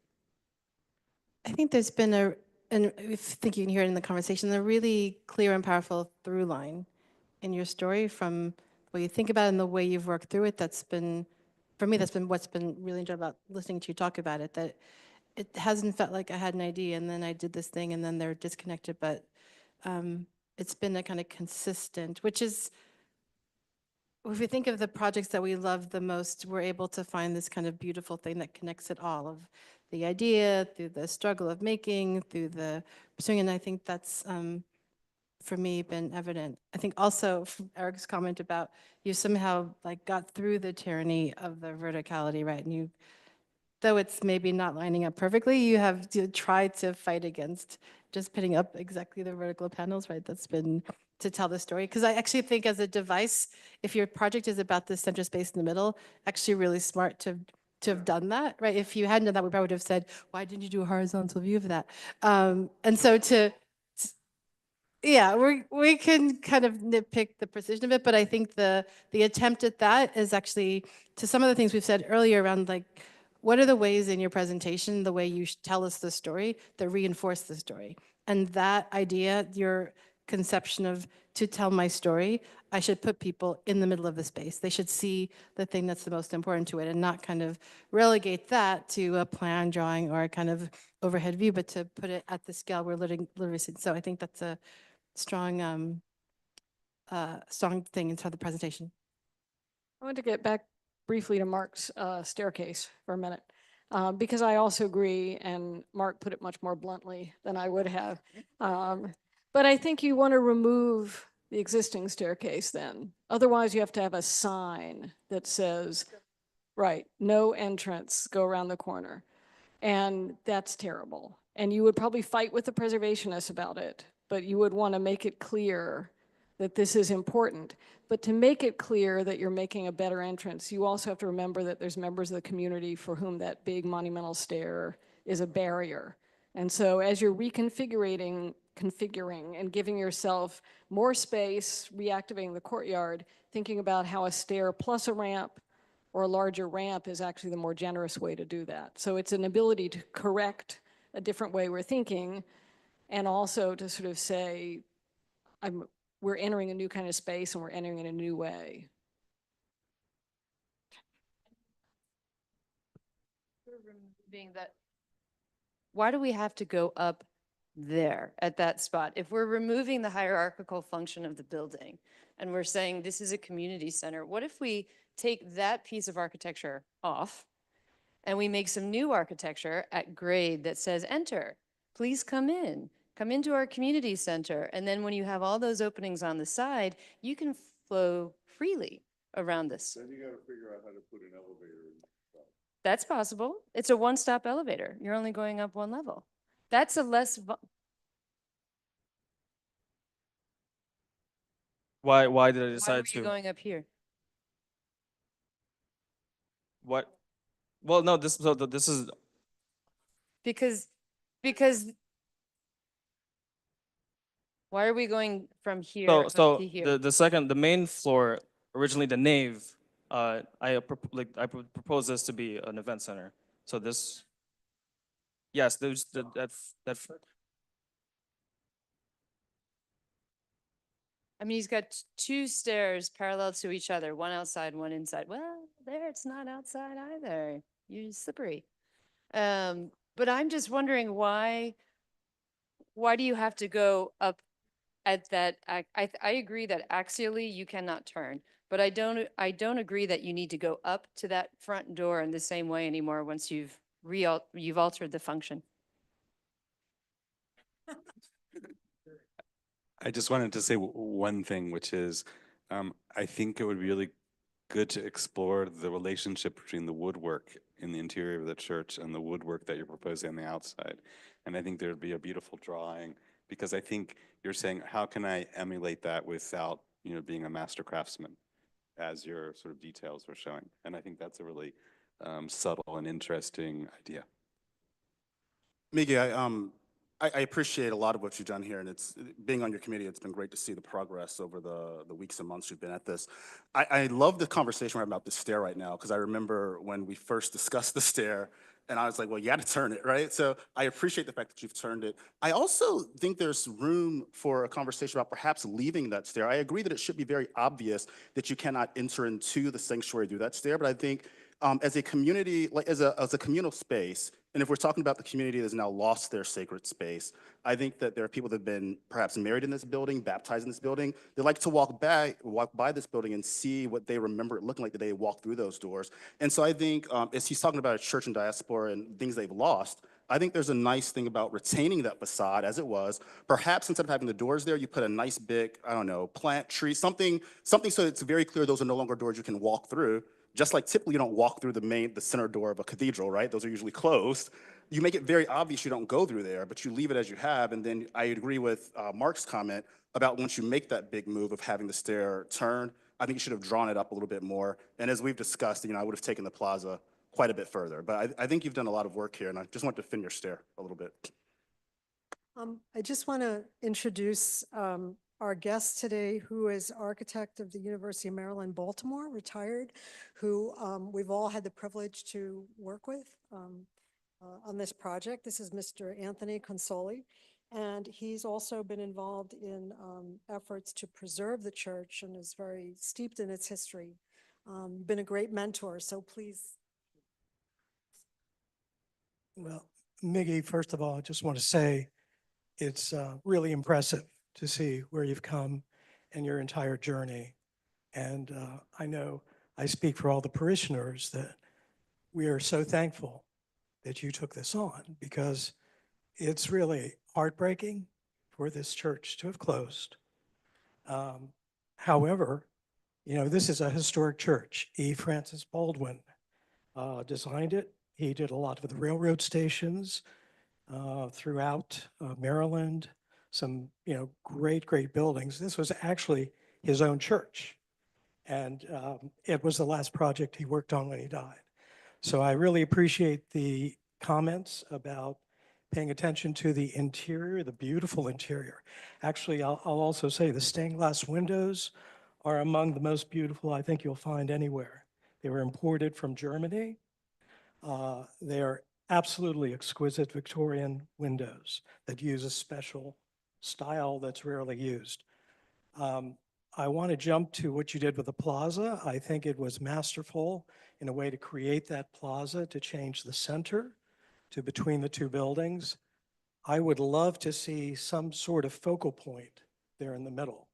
I think there's been and I think you can hear it in the conversation, a really clear and powerful through line in your story from the way you think about it and the way you've worked through it. That's been, for me, that's been what's been really enjoyable about listening to you talk about it, that it hasn't felt like I had an idea and then I did this thing and then they're disconnected, but it's been a kind of consistent, which is, if we think of the projects that we love the most, we're able to find this kind of beautiful thing that connects it all, of the idea, through the struggle of making, through the pursuing, and I think that's, for me, been evident. I think also from Eric's comment about you somehow like got through the tyranny of the verticality, right? And you, though it's maybe not lining up perfectly, you have to try to fight against just putting up exactly the vertical panels, right? That's been to tell the story. Because I actually think as a device, if your project is about the center space in the middle, actually really smart to have done that, right? If you hadn't done that, we probably would have said, why didn't you do a horizontal view of that? And so yeah, we can kind of nitpick the precision of it, but I think the attempt at that is actually, to some of the things we've said earlier around like, what are the ways in your presentation, the way you tell us the story, that reinforce the story? And that idea, your conception of, to tell my story, I should put people in the middle of the space. They should see the thing that's the most important to it and not kind of relegate that to a plan drawing or a kind of overhead view, but to put it at the scale we're literally seeing. So I think that's a strong, strong thing inside the presentation. I want to get back briefly to Mark's staircase for a minute, because I also agree, and Mark put it much more bluntly than I would have. But I think you want to remove the existing staircase then. Otherwise, you have to have a sign that says, right, no entrance, go around the corner. And that's terrible. And you would probably fight with the preservationists about it, but you would want to make it clear that this is important. But to make it clear that you're making a better entrance, you also have to remember that there's members of the community for whom that big monumental stair is a barrier. And so as you're configuring and giving yourself more space, reactivating the courtyard, thinking about how a stair plus a ramp or a larger ramp is actually the more generous way to do that. So it's an ability to correct a different way we're thinking, and also to sort of say, we're entering a new kind of space and we're entering in a new way. Removing that, why do we have to go up there at that spot? If we're removing the hierarchical function of the building and we're saying this is a community center, what if we take that piece of architecture off and we make some new architecture at grade that says enter, please come into our community center. And then when you have all those openings on the side, you can flow freely around this. Then you got to figure out how to put an elevator in. That's possible. It's a one-stop elevator. You're only going up one level. That's a less. Why did I Why decide were you to? going up here? What? Well, no, this is Because why are we going from here up to here? the main floor, originally the nave, I proposed this to be an event center. So this, yes, there's that. I mean, he's got two stairs parallel to each other, one outside, one inside. Well, there, it's not outside either. You're slippery. But I'm just wondering why why do you have to go up at that, I agree that axially you cannot turn, but I don't agree that you need to go up to that front door in the same way anymore once you've altered the function. I just wanted to say one thing, which is I think it would be really good to explore the relationship between the woodwork in the interior of the church and the woodwork that you're proposing on the outside. And I think there'd be a beautiful drawing, because I think you're saying, how can I emulate that without, being a master craftsman, as your sort of details were showing. And I think that's a really subtle and interesting idea. Miggy, I appreciate a lot of what you've done here, and it's being on your committee, it's been great to see the progress over the weeks and months you've been at this. I love the conversation we're having about the stair right now, because I remember when we first discussed the stair, and I was like, well, you got to turn it, right? So I appreciate the fact that you've turned it. I also think there's room for a conversation about perhaps leaving that stair. I agree that it should be very obvious that you cannot enter into the sanctuary through that stair, but I think as a community, like as a communal space, and if we're talking about the community that has now lost their sacred space, I think that there are people that have been perhaps married in this building, baptized in this building. They like to walk by this building and see what they remember it looking like the day they walk through those doors. And so I think as he's talking about a church and diaspora and things they've lost, I think there's a nice thing about retaining that facade as it was. Perhaps instead of having the doors there, you put a nice big, I don't know, plant, tree, something so it's very clear those are no longer doors you can walk through. Just like typically you don't walk through the center door of a cathedral, right? Those are usually closed. You make it very obvious you don't go through there, but you leave it as you have. And then I agree with Mark's comment about once you make that big move of having the stair turn, I think you should have drawn it up a little bit more. And as we've discussed, I would have taken the plaza quite a bit further. But I think you've done a lot of work here, and I just want to defend your stair a little bit. I just want to introduce our guest today, who is architect of the University of Maryland, Baltimore, retired, who we've all had the privilege to work with on this project. This is Mr. Anthony Consoli, and he's also been involved in efforts to preserve the church and is very steeped in its history. Been a great mentor, so please. Well, Miggy, first of all, I just want to say it's really impressive to see where you've come in your entire journey. And I know I speak for all the parishioners that we are so thankful that you took this on, because it's really heartbreaking for this church to have closed. However, this is a historic church. E. Francis Baldwin designed it. He did a lot of the railroad stations throughout Maryland, some, great buildings. This was actually his own church. And it was the last project he worked on when he died. So I really appreciate the comments about paying attention to the interior, the beautiful interior. Actually, I'll also say the stained glass windows are among the most beautiful I think you'll find anywhere. They were imported from Germany. They are absolutely exquisite Victorian windows that use a special style that's rarely used. I want to jump to what you did with the plaza. I think it was masterful in a way to create that plaza, to change the center to between the two buildings. I would love to see some sort of focal point there in the middle,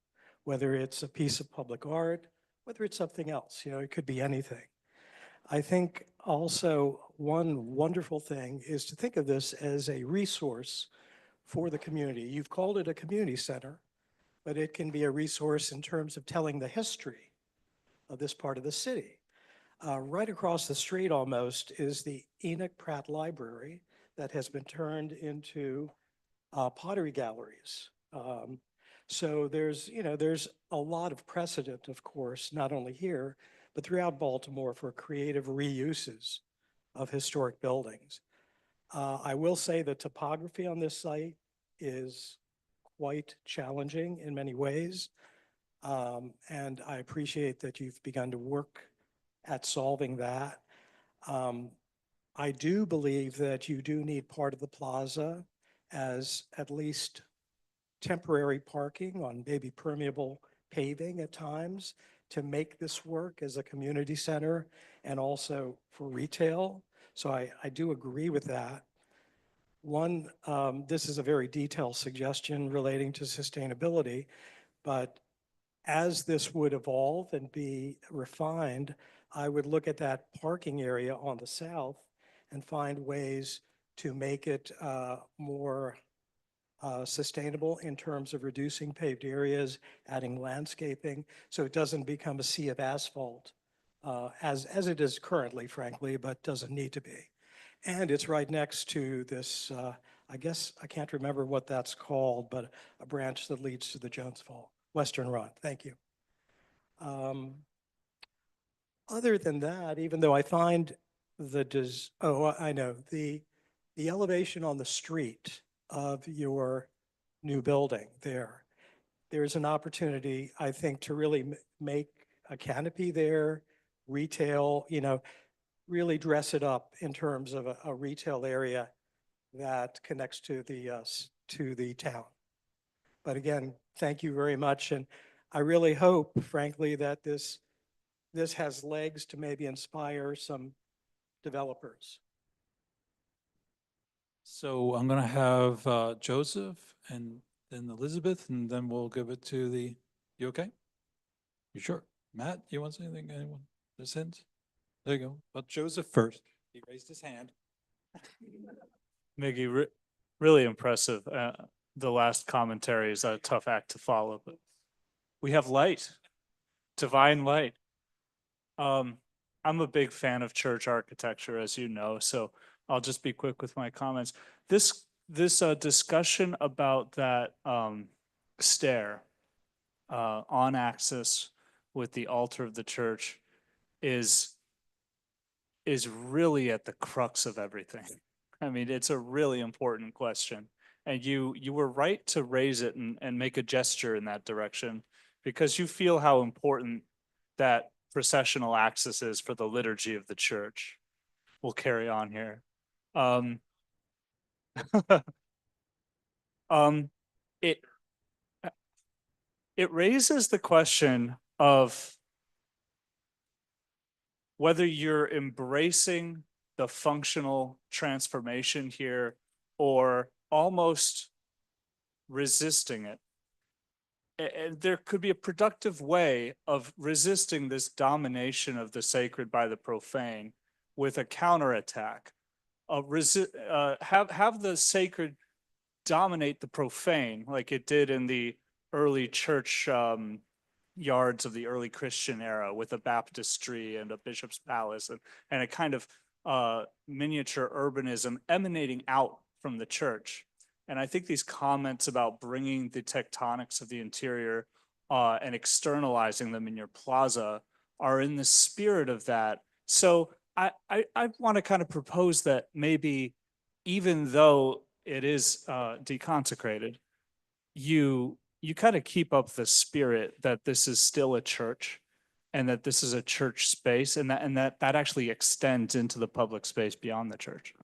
whether it's a piece of public art, whether it's something else, it could be anything. I think also one wonderful thing is to think of this as a resource for the community. You've called it a community center, but it can be a resource in terms of telling the history of this part of the city. Right across the street almost is the Enoch Pratt Library that has been turned into pottery galleries. So there's a lot of precedent, of course, not only here, but throughout Baltimore for creative reuses of historic buildings. I will say the topography on this site is quite challenging in many ways. And I appreciate that you've begun to work at solving that. I do believe that you do need part of the plaza as at least temporary parking on maybe permeable paving at times to make this work as a community center and also for retail. So I do agree with that. One, this is a very detailed suggestion relating to sustainability, but as this would evolve and be refined, I would look at that parking area on the south and find ways to make it more sustainable in terms of reducing paved areas, adding landscaping, so it doesn't become a sea of asphalt, as it is currently, frankly, but doesn't need to be. And it's right next to this, I guess, I can't remember what that's called, but a branch that leads to the Jones Fall, Western Run. Thank you. Other than that, even though I find I know, the elevation on the street of your new building there's an opportunity, I think, to really make a canopy there, retail, really dress it up in terms of a retail area that connects to the town. But again, thank you very much. And I really hope, frankly, that this has legs to maybe inspire some developers. So I'm going to have Joseph and then Elizabeth, and then we'll give it to you okay? You sure? Matt, you want to say anything? Anyone? This end? There you go. But Joseph first. He raised his hand. Miggy, really impressive. The last commentary is a tough act to follow, but we have light, divine light. I'm a big fan of church architecture, as you know, so I'll just be quick with my comments. This discussion about that stair on axis with the altar of the church is really at the crux of everything. I mean, it's a really important question. And you were right to raise it and make a gesture in that direction, because you feel how important that processional axis is for the liturgy of the church. We'll carry on here. It raises the question of whether you're embracing the functional transformation here or almost resisting it. And there could be a productive way of resisting this domination of the sacred by the profane with a counterattack. Have the sacred dominate the profane like it did in the early church yards of the early Christian era, with a baptistry and a bishop's palace and a kind of miniature urbanism emanating out from the church. And I think these comments about bringing the tectonics of the interior and externalizing them in your plaza are in the spirit of that. So I want to kind of propose that maybe, even though it is deconsecrated, you kind of keep up the spirit that this is still a church and that this is a church space, and that actually extends into the public space beyond the church.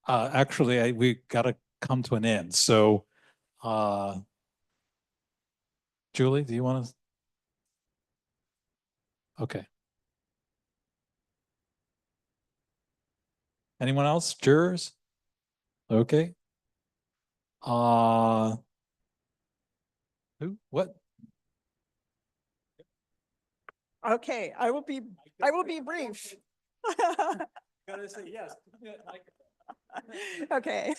Actually, we got to come to an end. So, Julie, do you want to? Okay. Anyone else? Jurors? Okay. Who? What? Okay, I will be brief. Gotta say yes. Okay,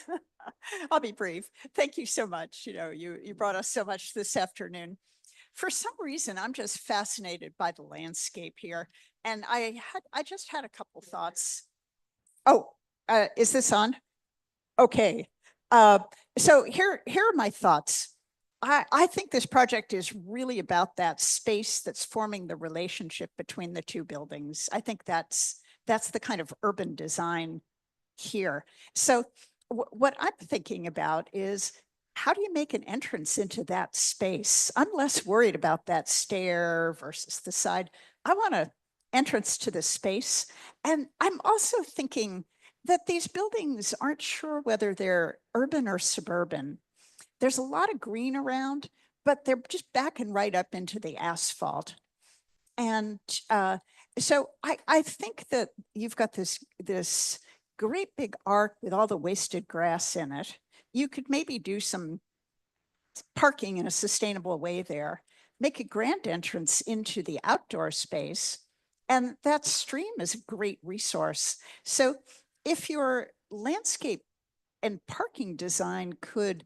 I'll be brief. Thank you so much. You brought us so much this afternoon. For some reason, I'm just fascinated by the landscape here. And I just had a couple thoughts. Oh, is this on? Okay. So here are my thoughts. I think this project is really about that space that's forming the relationship between the two buildings. I think that's the kind of urban design here. So what I'm thinking about is, how do you make an entrance into that space? I'm less worried about that stair versus the side. I want an entrance to the space. And I'm also thinking that these buildings aren't sure whether they're urban or suburban. There's a lot of green around, but they're just backing right up into the asphalt. And So I think that you've got this great big arc with all the wasted grass in it. You could maybe do some parking in a sustainable way there, make a grand entrance into the outdoor space. And that stream is a great resource. So if your landscape and parking design could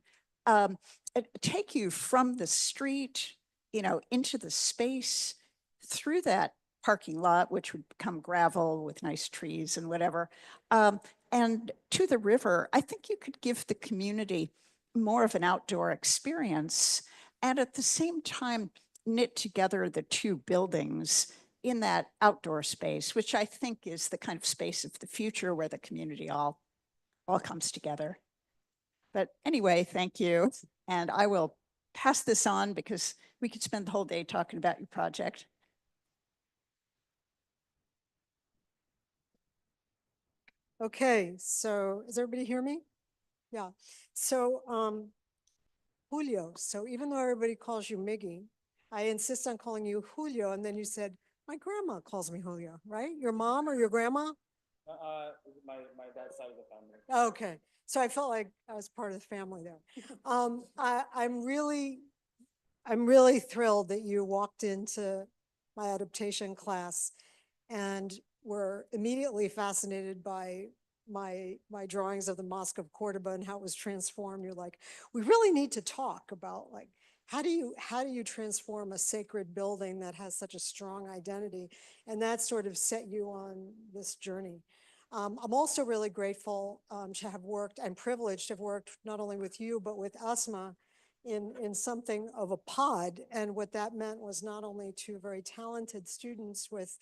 take you from the street, into the space through that parking lot, which would become gravel with nice trees and whatever, and to the river, I think you could give the community more of an outdoor experience and at the same time knit together the two buildings in that outdoor space, which I think is the kind of space of the future where the community all comes together. But anyway, thank you. And I will pass this on because we could spend the whole day talking about your project. Okay, so does everybody hear me? Yeah. So Julio, so even though everybody calls you Miggy, I insist on calling you Julio. And then you said, my grandma calls me Julio, right? Your mom or your grandma? My dad's side of the family. Okay, so I felt like I was part of the family there. I'm really thrilled that you walked into my adaptation class and were immediately fascinated by my drawings of the Mosque of Cordoba and how it was transformed. You're like, we really need to talk about like, how do you transform a sacred building that has such a strong identity? And that sort of set you on this journey. I'm also really grateful to have worked, I'm privileged to have worked not only with you, but with Asma in something of a pod. And what that meant was not only two very talented students with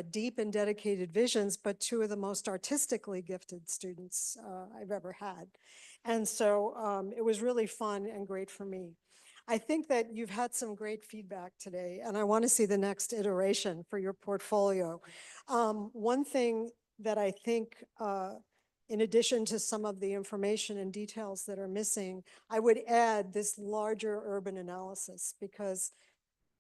deep and dedicated visions, but two of the most artistically gifted students I've ever had. And so it was really fun and great for me. I think that you've had some great feedback today, and I want to see the next iteration for your portfolio. One thing that I think, in addition to some of the information and details that are missing, I would add this larger urban analysis, because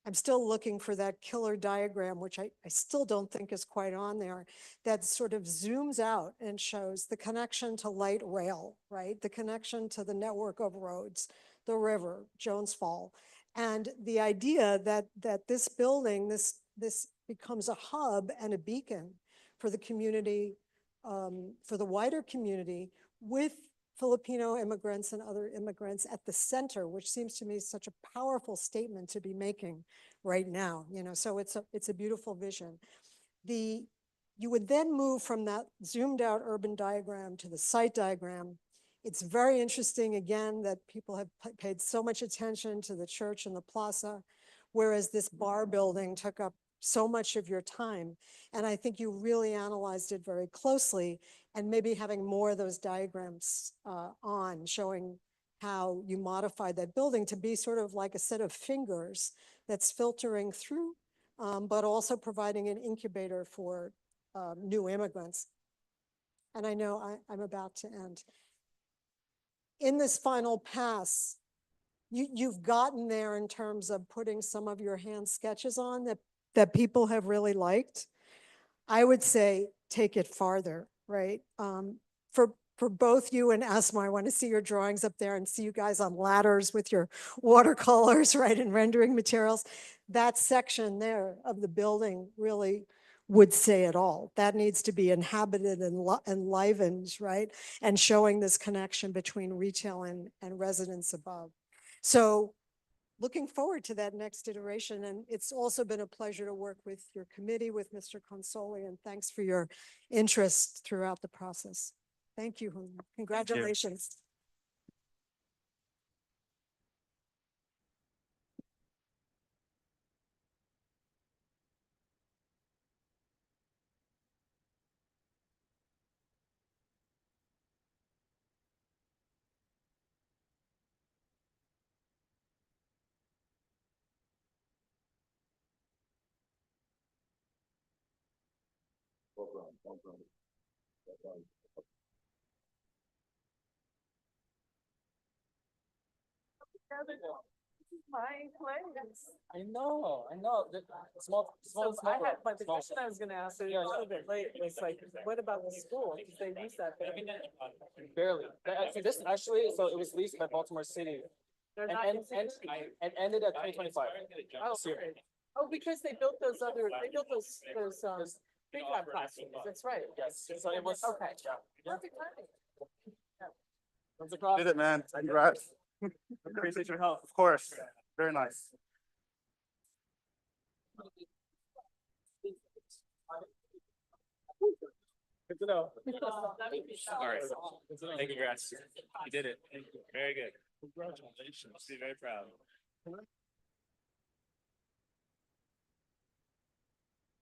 I'm still looking for that killer diagram, which I still don't think is quite on there, that sort of zooms out and shows the connection to light rail, right? The connection to the network of roads, the river, Jones Fall. And the idea that this building, this becomes a hub and a beacon for the community, for the wider community, with Filipino immigrants and other immigrants at the center, which seems to me such a powerful statement to be making right now. So it's a beautiful vision. You would then move from that zoomed out urban diagram to the site diagram. It's very interesting, again, that people have paid so much attention to the church and the plaza, whereas this bar building took up so much of your time. And I think you really analyzed it very closely, and maybe having more of those diagrams on, showing how you modified that building to be sort of like a set of fingers that's filtering through, but also providing an incubator for new immigrants. And I know I'm about to end. In this final pass, you've gotten there in terms of putting some of your hand sketches on that people have really liked. I would say take it farther, right? For both you and Asma, I want to see your drawings up there and see you guys on ladders with your watercolors, right, and rendering materials. That section there of the building really would say it all. That needs to be inhabited and enlivened, right? And showing this connection between retail and residents above. So looking forward to that next iteration. And it's also been a pleasure to work with your committee, with Mr. Consoli, and thanks for your interest throughout the process. Thank you, Julio. Congratulations. My place. I know. Small, So I had, but the question I was gonna ask, so a little bit late, was like, what about the school? Because they use that. barely. This actually, so it was leased by Baltimore City They're and, not and, using and, it? and ended at 2025. Oh, This year. okay. Oh, because they built those prefab classrooms, that's right. Yes, so it was. Okay. Yeah. Perfect timing. Comes across. Did it, man. Congrats. Appreciate your help. Of course. Very nice. Good to know. All right. Thank you, congrats. You did it. Very good. Congratulations. Be very proud.